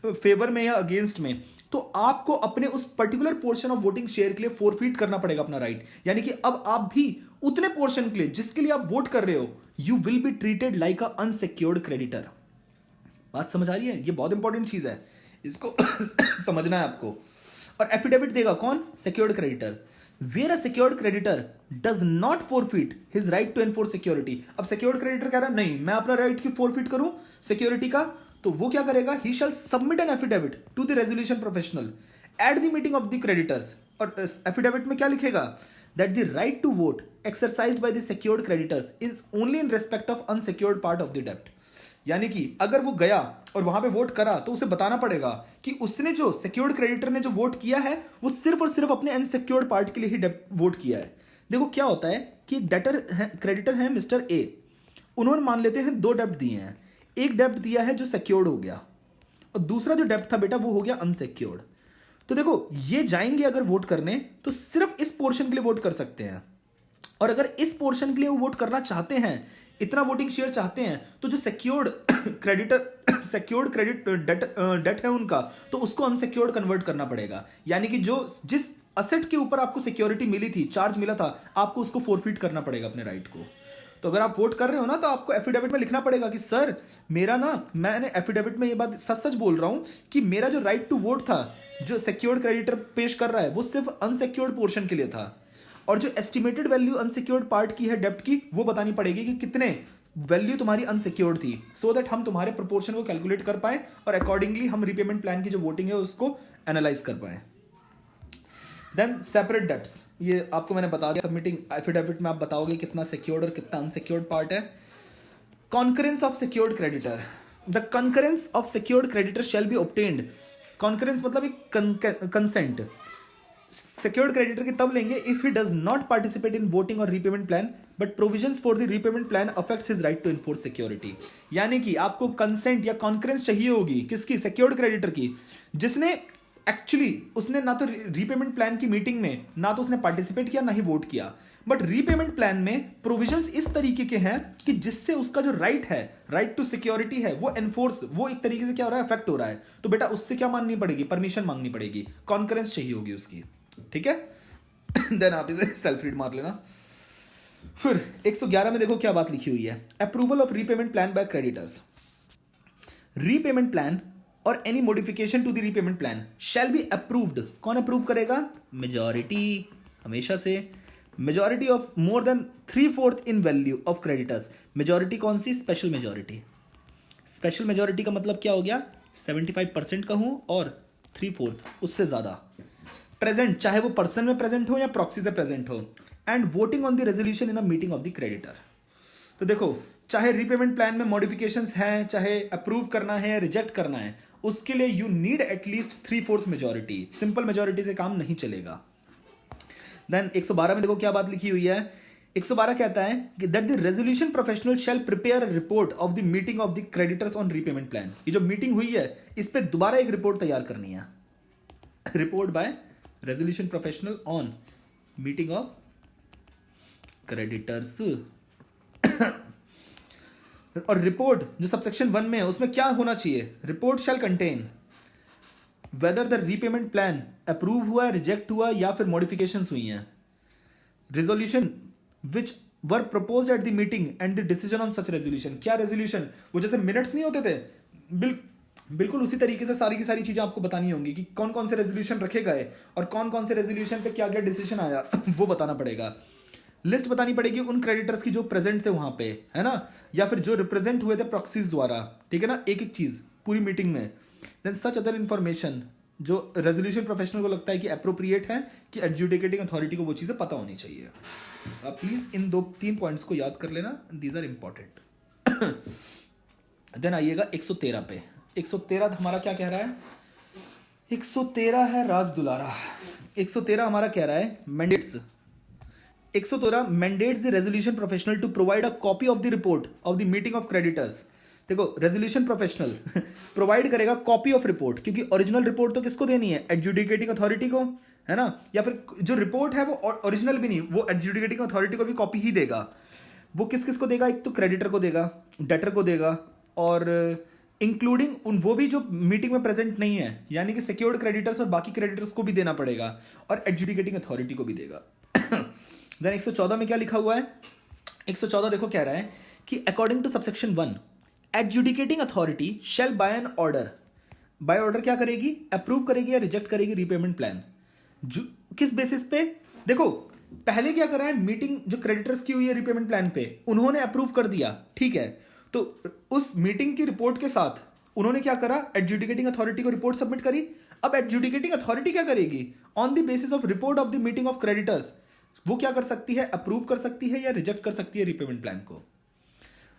फेवर में या अगेंस्ट में, तो आपको अपने उस particular portion of voting share के लिए फोरफीट करना पड़ेगा अपना राइट। यानी कि अब आप भी उतने पोर्शन के लिए जिसके लिए आप वोट कर रहे हो, you will be treated like a unsecured creditor. बात समझ आ रही है, ये बहुत इंपॉर्टेंट चीज है, इसको समझना है आपको। और एफिडेविट देगा कौन, secured creditor. Where a secured creditor does not forfeit his right to enforce security. अब सिक्योर्ड क्रेडिटर कह रहा है नहीं, मैं अपना राइट की फोरफीट करूं सिक्योरिटी का, तो वो क्या करेगा, he shall submit an affidavit to the resolution professional at the meeting of the creditors. और एफिडेविट में क्या लिखेगा, that the right to vote exercised by the secured creditors is only in respect of unsecured part of the डेब्ट। यानी कि अगर वो गया और वहां पे वोट करा तो उसे बताना पड़ेगा कि उसने जो सिक्योर्ड क्रेडिटर ने जो वोट किया है वो सिर्फ और सिर्फ अपने अनसिक्योर्ड पार्ट के लिए ही वोट किया है। देखो क्या होता है कि डेटर है, क्रेडिटर है मिस्टर ए, उन्होंने मान लेते हैं 2 डेब्ट दिए हैं, एक डेब्ट दिया है जो सिक्योर्ड हो गया और दूसरा जो डेब्ट था बेटा वो हो गया अनसिक्योर्ड। तो देखो ये जाएंगे अगर वोट करने तो सिर्फ इस पोर्शन के लिए वोट कर सकते हैं, और अगर इस पोर्शन के लिए वो वोट करना चाहते हैं, इतना वोटिंग शेयर चाहते हैं, तो जो secured creditor secured credit debt है उनका, तो उसको अनसिक्योर्ड कन्वर्ट करना पड़ेगा। यानी कि जो जिस असेट के ऊपर आपको सिक्योरिटी मिली थी, चार्ज मिला था, आपको उसको फोरफीट करना पड़ेगा अपने राइट को। तो अगर आप वोट कर रहे हो ना, तो आपको एफिडेविट में लिखना पड़ेगा कि सर मेरा ना, मैंने एफिडेविट में ये बात सच सच बोल रहा हूं कि मेरा जो राइट टू वोट था, जो सिक्योर्ड क्रेडिटर पेश कर रहा है, वो सिर्फ अनसिक्योर्ड पोर्शन के लिए था, और जो एस्टिमेटेड वैल्यू अनसिक्योर्ड पार्ट की है डेब्ट की, वो बतानी पड़ेगी कि कितने वैल्यू तुम्हारी अनसिक्योर्ड थी, सो दैट हम तुम्हारे प्रोपोर्शन को कैलकुलेट कर पाए और अकॉर्डिंगली हम रीपेमेंट प्लान की जो वोटिंग है उसको एनालाइज कर पाए। देन सेपरेट डेब्ट्स, ये आपको मैंने बता दिया, सबमिटिंग एफिडेविट में आप बताओगे कितना सिक्योर्ड और कितना अनसिक्योर्ड पार्ट है। Concurrence of secured creditor, the concurrence of secured creditor shall be obtained. Concurrence मतलब एक कंसेंट सिक्योर्ड क्रेडिटर की तब लेंगे if he does not participate in voting और repayment plan but provisions for the repayment plan affects his right to enforce security. यानी कि आपको consent या कॉन्करेंस चाहिए होगी, किसकी, सिक्योर्ड क्रेडिटर की, जिसने एक्चुअली उसने ना तो रीपेमेंट प्लान की मीटिंग में ना तो उसने पार्टिसिपेट किया ना ही वोट किया, बट रीपेमेंट प्लान में प्रोविजंस इस तरीके के हैं कि जिससे उसका जो राइट है, राइट टू सिक्योरिटी है, वो एनफोर्स, वो एक तरीके से क्या हो रहा है, अफेक्ट हो रहा है। तो बेटा उससे क्या मांगनी पड़ेगी, परमिशन मांगनी पड़ेगी, कॉन्करेंस चाहिए होगी उसकी, ठीक है। देन आप इसे सेल्फ रीड मार लेना। फिर 111 में देखो क्या बात लिखी हुई है, approval of repayment plan by creditors. Repayment plan और any modification to the repayment plan shall be approved. कौन अप्रूव करेगा? मेजॉरिटी, हमेशा से majority of more than 3/4 in value of creditors. Majority कौन सी? Special majority. स्पेशल मेजॉरिटी का मतलब क्या हो गया? 75% का हूं और 3/4 उससे ज्यादा प्रेजेंट, चाहे वो पर्सन में प्रेजेंट हो या प्रॉक्सी से प्रेजेंट हो, and voting on the resolution in a meeting of the creditor. तो देखो, चाहे रीपेमेंट प्लान में मॉडिफिकेशंस हैं, चाहे अप्रूव करना है या रिजेक्ट करना है, उसके लिए you need at least 3/4 majority. Simple majority से काम नहीं चलेगा। देन 112 में देखो क्या बात लिखी हुई है। 112 कहता है कि that the resolution professional shall prepare a report of the meeting of the creditors on repayment plan. ये जो मीटिंग हुई है इस पे दोबारा एक रिपोर्ट तैयार करनी है। Report by resolution professional on meeting of creditors. और रिपोर्ट जो सबसेक्शन 1 में है उसमें क्या होना चाहिए? Report shell contain whether the repayment plan approve हुआ है, रिजेक्ट हुआ, या फिर मॉडिफिकेशंस हुई हैं, resolution which were proposed eight the meeting and the decision on such resolution. क्या रेजोल्यूशन? वो जैसे मिनट्स नहीं होते थे, बिल्कुल उसी तरीके से सारी की सारी चीजें आपको बतानी होंगी कि कौन कौन से रेजोल्यूशन रखे गए और कौन कौन से रेजोल्यूशन पे क्या क्या डिसीजन आया वो बताना पड़ेगा। लिस्ट बतानी पड़ेगी उन क्रेडिटर्स की जो प्रेजेंट थे वहां पे, है ना, या फिर जो रिप्रेजेंट हुए थे प्रॉक्सीज द्वारा, ठीक है ना, एक एक चीज पूरी मीटिंग में। देन सच अदर इंफॉर्मेशन जो रेजोल्यूशन प्रोफेशनल को लगता है कि अप्रोप्रिएट है, कि एडजुडिकेटिंग अथॉरिटी को वो चीजें पता होनी चाहिए। आप प्लीज इन 2-3 पॉइंट्स को याद कर लेना, दीज आर इंपॉर्टेंट। देन आइएगा 113 पे। 113 हमारा क्या कह रहा है? 113 है राज दुलारा। 113 हमारा कह रहा है mandates. 113 mandates the resolution professional to provide a copy of the report of the meeting of creditors. देखो, रेजोल्यूशन प्रोफेशनल प्रोवाइड करेगा कॉपी ऑफ रिपोर्ट, क्योंकि ओरिजिनल रिपोर्ट तो किसको देनी है? एडजुडिकेटिंग अथॉरिटी को, है ना, या फिर जो रिपोर्ट है वो ओरिजिनल भी नहीं, वो एडजुडिकेटिंग अथॉरिटी को भी कॉपी ही देगा। वो किस किस को देगा? एक तो क्रेडिटर को देगा, डेटर को देगा, और इंक्लूडिंग उन वो भी जो मीटिंग में प्रेजेंट नहीं है, यानी कि सिक्योर्ड क्रेडिटर्स और बाकी क्रेडिटर्स को भी देना पड़ेगा, और एडजुडिकेटिंग अथॉरिटी को भी देगा। देन 114 में क्या लिखा हुआ है? 114 देखो क्या रहा है कि according to subsection 1 adjudicating authority shall by an order. By order क्या करेगी? अप्रूव करेगी या रिजेक्ट करेगी रीपेमेंट प्लान। किस बेसिस पे? देखो, पहले क्या करा है, मीटिंग जो क्रेडिटर्स की हुई है रीपेमेंट प्लान पे, उन्होंने अप्रूव कर दिया, ठीक है, तो उस मीटिंग की रिपोर्ट के साथ उन्होंने क्या करा? एडजुडिकेटिंग अथॉरिटी को रिपोर्ट सबमिट करी। अब एडजुडिकेटिंग अथॉरिटी क्या करेगी? On the basis of report of the meeting of creditors वो क्या कर सकती है? अप्रूव कर सकती है या रिजेक्ट कर सकती है रीपेमेंट प्लान को।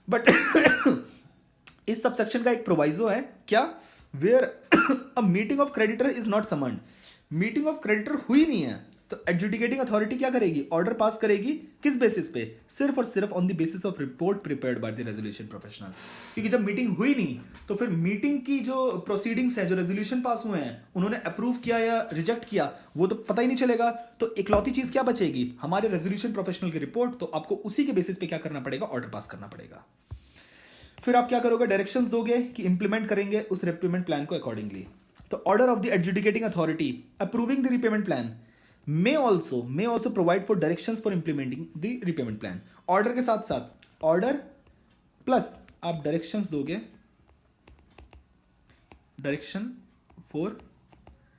बट इस सबसेक्शन का एक प्रोवाइजो है, क्या? Where a meeting of creditor is not summoned. Meeting of creditor हुई नहीं है तो एडजुडिकेटिंग अथॉरिटी क्या करेगी? ऑर्डर पास करेगी। किस बेसिस पे? सिर्फ और सिर्फ on the basis of report prepared by the resolution professional. क्योंकि जब मीटिंग हुई नहीं तो फिर मीटिंग की जो प्रोसीडिंग्स है, जो रेजोल्यूशन पास हुए हैं, उन्होंने अप्रूव किया या रिजेक्ट किया, वो तो पता ही नहीं चलेगा। तो इकलौती चीज क्या बचेगी? हमारे रेजोल्यूशन प्रोफेशनल की रिपोर्ट। तो आपको उसी के बेसिस पे क्या करना पड़ेगा? ऑर्डर पास करना पड़ेगा। फिर आप क्या करोगे? डायरेक्शंस दोगे कि इंप्लीमेंट करेंगे उस रीपेमेंट प्लान को अकॉर्डिंगली। तो order of the adjudicating authority approving the repayment plan may also provide for directions for implementing the repayment plan। Order के साथ साथ ऑर्डर प्लस आप डायरेक्शंस दोगे, direction for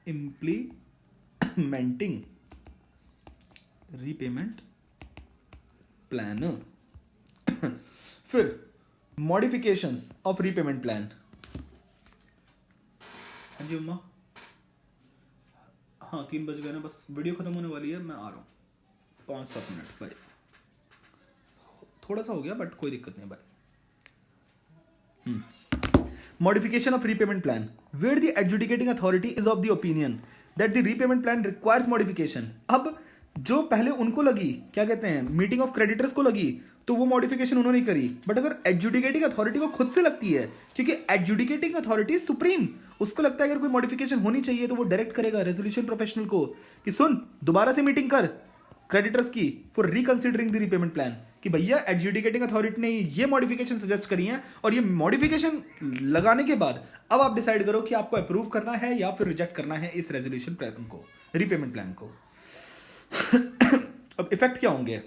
implementing repayment plan. फिर modifications of repayment plan. हाँ जी उम्मा, हाँ 3 बज गए ना, बस वीडियो खत्म होने वाली है, मैं आ रहा हूँ 5-7 मिनट, बाय। थोड़ा सा हो गया बट कोई दिक्कत नहीं, by. Modification of repayment plan where the adjudicating authority is of the opinion that the repayment plan requires modification. अब जो पहले उनको लगी, क्या कहते हैं, मीटिंग ऑफ क्रेडिटर्स को लगी, तो वो मॉडिफिकेशन उन्होंने करी। बट अगर एडजुडिकेटिंग अथॉरिटी को खुद से लगती है, क्योंकि एडजुडिकेटिंग अथॉरिटी सुप्रीम, उसको लगता है अगर कोई मॉडिफिकेशन होनी चाहिए तो वो डायरेक्ट करेगा रेजोल्यूशन प्रोफेशनल को कि सुन दोबारा से मीटिंग कर क्रेडिटर्स की for reconsidering the repayment plan, कि भैया एडजुडिकेटिंग अथॉरिटी ने ये मॉडिफिकेशन सजेस्ट करी है और ये मॉडिफिकेशन लगाने के बाद अब आप डिसाइड करो कि आपको अप्रूव करना है या फिर रिजेक्ट करना है इस रेजोल्यूशन प्लान को, रीपेमेंट प्लान को। अब इफेक्ट क्या होंगे?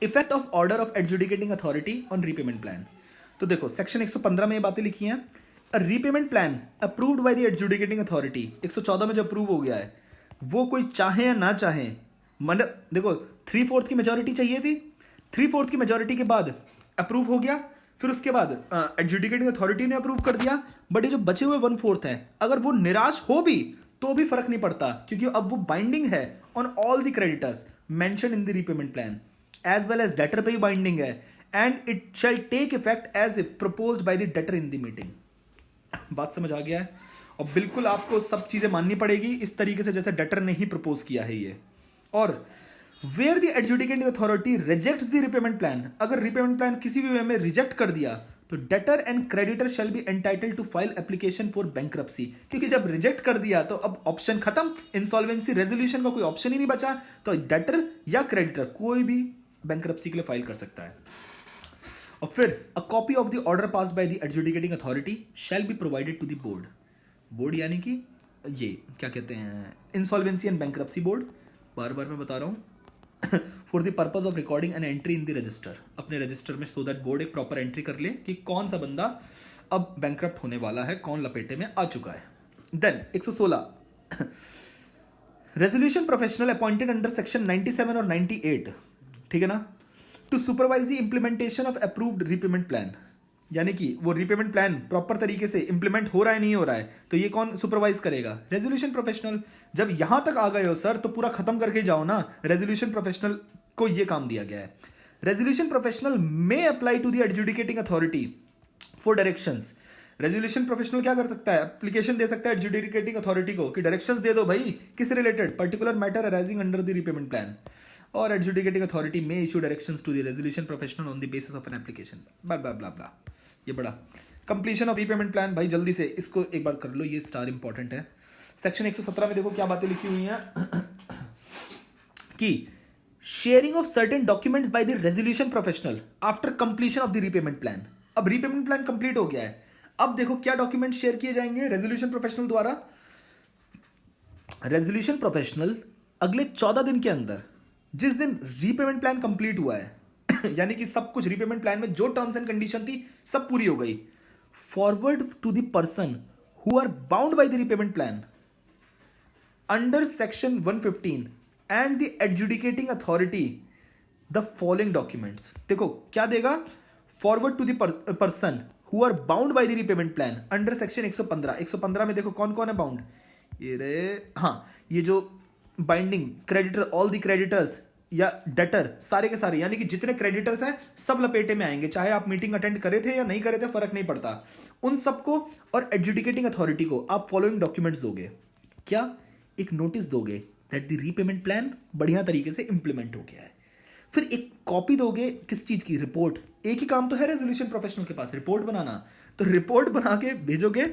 Effect of order of adjudicating authority on repayment plan. तो देखो सेक्शन 115 में ये बातें लिखी हैं। Repayment plan approved by the adjudicating authority, 114 में जो अप्रूव हो गया है, वो कोई चाहे या ना चाहे, मतलब देखो 3/4 की मेजोरिटी चाहिए थी, 3/4 की मेजोरिटी के बाद अप्रूव हो गया, फिर उसके बाद एडजुडिकेटिंग अथॉरिटी ने अप्रूव कर दिया। बट ये जो बचे हुए 1/4 है, अगर वो निराश हो भी तो भी फर्क नहीं पड़ता, क्योंकि अब वो बाइंडिंग है on all the creditors mention in the repayment plan, as well as debtor पे ही बाइंडिंग है, and it shall take effect as if proposed by the debtor in the meeting. बात समझ आ गया है? और बिल्कुल आपको सब चीजें माननी पड़ेगी इस तरीके से जैसे डेटर ने ही प्रपोज किया है ये। और where the adjudicating authority rejects the repayment plan, अगर रीपेमेंट प्लान किसी भी वे में रिजेक्ट कर दिया तो debtor and creditor shall be entitled to file application for bankruptcy, क्योंकि जब रिजेक्ट कर दिया तो अब ऑप्शन खत्म, इंसॉल्वेंसी रेजोल्यूशन का कोई ऑप्शन ही नहीं बचा, तो डेटर या क्रेडिटर कोई भी बैंक्रप्सी के लिए फाइल कर सकता है। और फिर a copy of the order passed by the adjudicating authority shall be provided to the board, board यानी कि ये क्या कहते हैं, इंसॉल्वेंसी एंड बैंक्रप्सी बोर्ड, बार बार मैं बता रहा हूं, for the purpose of recording and entry in the register, अपने रजिस्टर में, सो दैट बोर्ड एक प्रॉपर एंट्री कर ले कि कौन सा बंदा अब बैंक्रप्ट होने वाला है, कौन लपेटे में आ चुका है। Then 116 resolution professional appointed under section 97 और 98, ठीक है ना, to supervise the implementation of approved repayment plan, यानी कि वो रीपेमेंट प्लान प्रॉपर तरीके से इंप्लीमेंट हो रहा है नहीं हो रहा है, तो ये कौन सुपरवाइज करेगा? Resolution professional. जब यहां तक आ गए हो सर तो पूरा खत्म करके जाओ ना, रेजोल्यूशन प्रोफेशनल को ये काम दिया गया है। Resolution professional may apply to the adjudicating authority for directions. Resolution professional क्या कर सकता है? एप्लीकेशन दे सकता है एडजुडिकेटिंग अथॉरिटी को कि डायरेक्शंस दे दो भाई, किस related, particular matter arising under the repayment plan, और एडजुडिकेटिंग अथॉरिटी में issue directions to the resolution professional on the basis of an application, blah blah blah blah. ये बड़ा कंप्लीशन ऑफ रीपेमेंट प्लान, भाई जल्दी से इसको एक बार कर लो, ये स्टार इंपॉर्टेंट है। सेक्शन 117 में देखो क्या बातें लिखी हुई हैं कि sharing of certain documents bye the resolution professional after completion of the repayment plan. अब रीपेमेंट प्लान कंप्लीट हो गया है, अब देखो क्या डॉक्यूमेंट शेयर किए जाएंगे रेजोल्यूशन प्रोफेशनल द्वारा। रेजोल्यूशन प्रोफेशनल अगले 14 दिन के अंदर, जिस दिन रीपेमेंट प्लान कंप्लीट हुआ है यानी कि सब कुछ रीपेमेंट प्लान में जो टर्म्स एंड कंडीशन थी सब पूरी हो गई, forward to the person who are bound by the repayment plan under section 115 and the adjudicating authority the following documents. देखो क्या देगा, forward to the person who are bound by the repayment plan under section 115। 115 में देखो कौन कौन है bound, ये रे, हाँ ये जो binding creditor, all the creditors या डेटर, सारे के सारे, यानी कि जितने क्रेडिटर्स हैं सब लपेटे में आएंगे, चाहे आप मीटिंग अटेंड करे थे या नहीं करे थे, फर्क नहीं पड़ता, उन सबको और एडजुडिकेटिंग अथॉरिटी को आप फॉलोइंग डॉक्यूमेंट्स दोगे। क्या? एक नोटिस दोगे दैट द रीपेमेंट प्लान बढ़िया तरीके से इंप्लीमेंट हो गया है, फिर एक कॉपी दोगे किस चीज की, रिपोर्ट। एक ही काम तो है रेजोल्यूशन प्रोफेशनल के पास, रिपोर्ट बनाना, तो रिपोर्ट बना के भेजोगे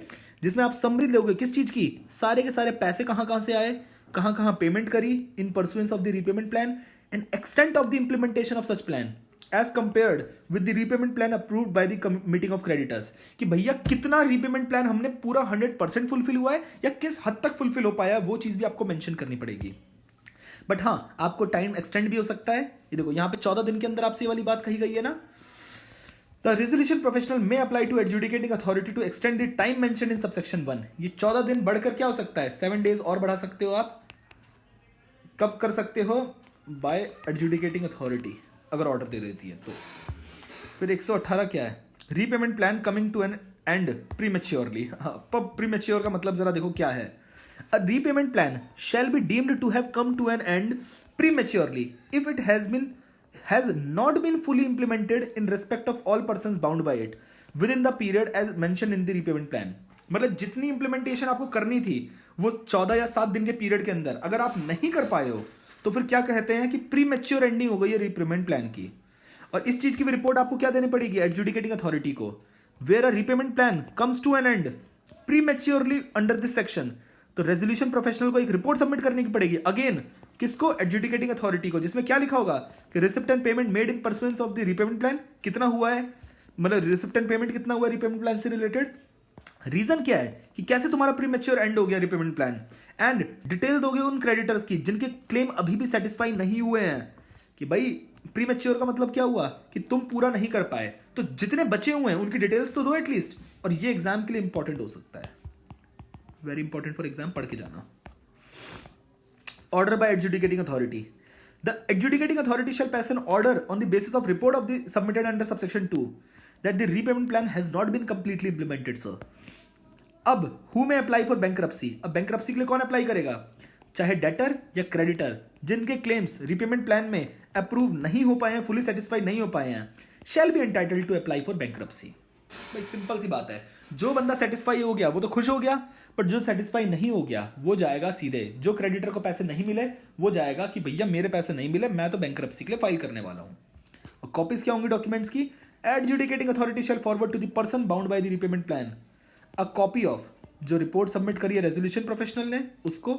जिसमें आप समरी दोगे किस चीज की, सारे के सारे पैसे कहां कहां से आए, कहां कहां पेमेंट करी in pursuance of the repayment plan, and extent of the implementation of such plan as compared with the repayment plan approved by the meeting of creditors, कि भैया कितना रीपेमेंट प्लान हमने पूरा 100% फुलफिल हुआ है या किस हद तक फुलफिल हो पाया, वो चीज भी आपको मेंशन करनी पड़ेगी। बट हाँ, आपको टाइम एक्सटेंड भी हो सकता है। ये देखो यहाँ पे 14 दिन के अंदर आपसे ये वाली बात कही गई है ना। The resolution professional may apply to adjudicating authority to extend the time mentioned in subsection 1। ये 14 दिन बढ़कर क्या हो सकता है, 7 डेज और बढ़ा सकते हो आप। कब कर सकते हो? बाय एडजुडिकेटिंग अथॉरिटी, अगर ऑर्डर दे देती है तो। फिर 118 क्या है, repayment plan coming to an end prematurely. हाँ, प्रीमेच्योर का मतलब जरा देखो क्या है। A repayment plan shall be deemed to have come to an end prematurely if it has not been fully implemented in respect of all persons bound by it within the period as mentioned in the repayment plan। मतलब जितनी implementation आपको करनी थी वो 14 या 7 दिन के period के अंदर अगर आप नहीं कर पाए हो तो फिर क्या कहते हैं कि प्रीमेच्योर एंडिंग हो गई है रीपेमेंट प्लान की। और इस चीज की भी रिपोर्ट आपको क्या देनी पड़ेगी, एडजुडिकेटिंग अथॉरिटी को। Where a repayment plan comes to an end prematurely under this section, तो रेजोल्यूशन प्रोफेशनल को एक रिपोर्ट सबमिट करने की पड़ेगी। अगेन किसको? एडजुडिकेटिंग अथॉरिटी को, जिसमें क्या लिखा होगा कि receipt and payment made in pursuance of the repayment plan कितना हुआ है, मतलब रिसिप्ट एंड पेमेंट कितना हुआ है रीपेमेंट प्लान से रिलेटेड, रीजन क्या है कि कैसे तुम्हारा प्रीमेच्योर एंड हो गया रीपेमेंट प्लान, एंड डिटेल दोगे उन क्रेडिटर्स की जिनके क्लेम अभी भी सेटिस्फाई नहीं हुए हैं कि भाई प्रीमेच्योर का मतलब क्या हुआ कि तुम पूरा नहीं कर पाए, तो जितने बचे हुए हैं उनकी डिटेल्स तो दो एटलीस्ट। और ये एग्जाम के लिए इंपॉर्टेंट हो सकता है, वेरी इंपॉर्टेंट फॉर एग्जाम, पढ़ के जाना। Order by adjudicating authority, the adjudicating authority shall pass an order on the basis of report of the submitted under subsection 2 that the repayment plan has not been completely implemented sir. अब who may apply for bankruptcy, अब bankruptcy के लिए कौन apply करेगा, चाहे debtor या creditor जिनके claims repayment plan में अप्रूव नहीं हो पाए हैं, फुली सेटिस्फाइड नहीं हो पाए हैं, shall be entitled to apply for bankruptcy. भाई सिंपल सी बात है, जो बंदा सेटिस्फाई हो गया वो तो खुश हो गया, बट जो सेटिस्फाई नहीं हो गया वो जाएगा सीधे, जो क्रेडिटर को पैसे नहीं मिले वो जाएगा कि भैया मेरे पैसे नहीं मिले, मैं तो बैंक्रप्सी के लिए फाइल करने वाला हूं। और कॉपीज क्या होंगी डॉक्यूमेंट्स की, adjudicating authority shall forward to the person bound by the repayment plan a copy of, जो रिपोर्ट सबमिट करी है रेजोल्यूशन प्रोफेशनल ने उसको,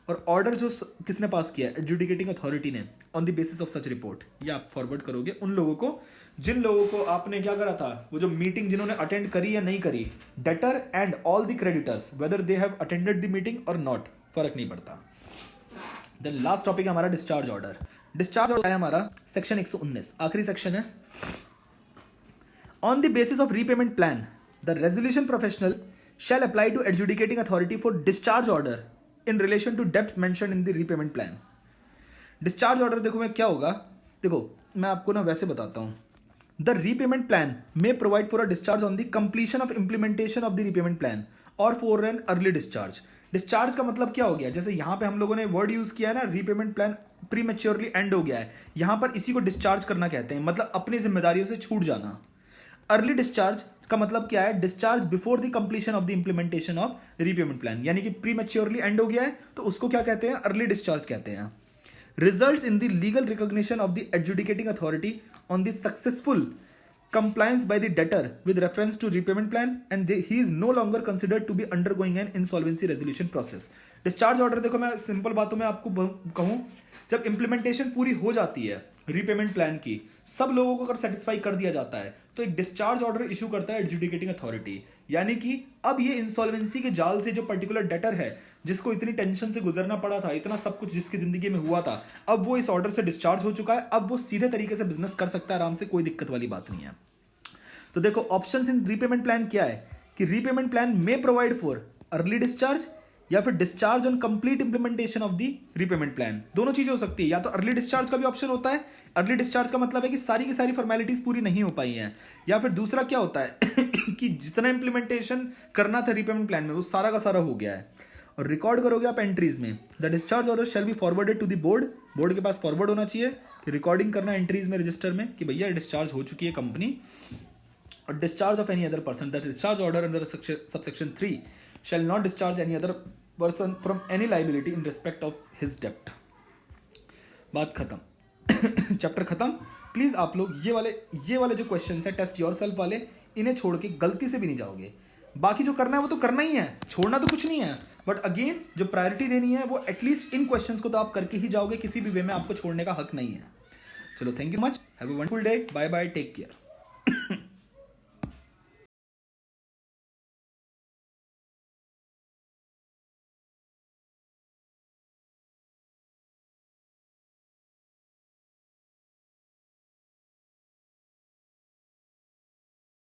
और ऑर्डर जो किसने पास किया एडजुडिकेटिंग अथॉरिटी ने on the basis of such report, ये आप फॉरवर्ड करोगे उन लोगों को जिन लोगों को आपने क्या करा था, वो जो मीटिंग जिन्होंने अटेंड करी या नहीं करी, debtor and all the creditors whether they have attended the meeting और नॉट, फर्क नहीं पड़ता। देन लास्ट टॉपिक है हमारा डिस्चार्ज ऑर्डर। डिस्चार्ज ऑर्डर है हमारा सेक्शन 119, आखिरी सेक्शन है। On the basis of repayment plan the resolution professional shall apply to adjudicating authority for discharge order in relation to debts mentioned in the repayment plan. Discharge order देखो मैं क्या होगा, देखो मैं आपको ना वैसे बताता हूँ। The repayment plan may provide for a discharge on the completion of implementation of the repayment plan or for an early discharge. Discharge का मतलब क्या हो गया, जैसे यहाँ पे हम लोगों ने वर्ड यूज किया है ना, repayment plan prematurely end हो गया है, यहाँ पर इसी को discharge करना कहते हैं, मतलब अपनी जिम्मेदारियों से छूट जाना। अर्ली डिस्चार्ज का मतलब क्या है, discharge before the completion of the implementation of repayment plan, यानी कि प्रीमेच्योरली एंड हो गया है तो उसको क्या कहते हैं, अर्ली डिस्चार्ज कहते हैं। Results in the legal recognition of the adjudicating authority on the successful compliance by the debtor with reference to repayment plan and he is no longer considered to be undergoing an insolvency resolution process. Discharge order देखो मैं simple बातों में आपको कहूं, जब implementation पूरी हो जाती है रीपेमेंट प्लान की, सब लोगों को अगर सेटिस्फाई कर दिया जाता है तो एक डिस्चार्ज ऑर्डर इशू करता है एडजुडिकेटिंग अथॉरिटी, यानी कि अब ये इंसॉल्वेंसी के जाल से जो पर्टिकुलर डेटर है जिसको इतनी टेंशन से गुजरना पड़ा था, इतना सब कुछ जिसकी जिंदगी में हुआ था, अब वो इस ऑर्डर से डिस्चार्ज हो चुका है, अब वो सीधे तरीके से बिजनेस कर सकता है आराम से, कोई दिक्कत वाली बात नहीं है। तो देखो ऑप्शंस इन रीपेमेंट प्लान क्या है कि रीपेमेंट प्लान में प्रोवाइड फॉर अर्ली डिस्चार्ज या फिर discharge on complete implementation of the repayment plan, दोनों चीजें हो सकती है। या तो अर्ली डिस्चार्ज का भी ऑप्शन होता है, अर्ली डिस्चार्ज का मतलब है कि सारी की सारी फॉर्मेलिटीज पूरी नहीं हो पाई हैं, या फिर दूसरा क्या होता है कि जितना इंप्लीमेंटेशन करना था रीपेमेंट प्लान में वो सारा का सारा हो गया है। और रिकॉर्ड करोगे आप एंट्रीज में, the discharge order shall be forwarded to the board, board के पास फॉरवर्ड होना चाहिए कि रिकॉर्डिंग करना एंट्रीज में रजिस्टर में कि भैया डिस्चार्ज हो चुकी है कंपनी। और discharge of any other person, the discharge order under subsection 3 shall not discharge any other person from any liability in respect of his डेप्ट। बात खत्म, चैप्टर खत्म। प्लीज आप लोग ये वाले जो क्वेश्चन है टेस्ट योरसेल्फ वाले, इन्हें छोड़ के गलती से भी नहीं जाओगे। बाकी जो करना है वो तो करना ही है, छोड़ना तो कुछ नहीं है, बट अगेन जो प्रायोरिटी देनी है वो एटलीस्ट इन क्वेश्चंस को तो आप करके ही जाओगे, किसी भी वे में आपको छोड़ने का हक नहीं है। चलो thank you much, have a wonderful day, bye bye, take care.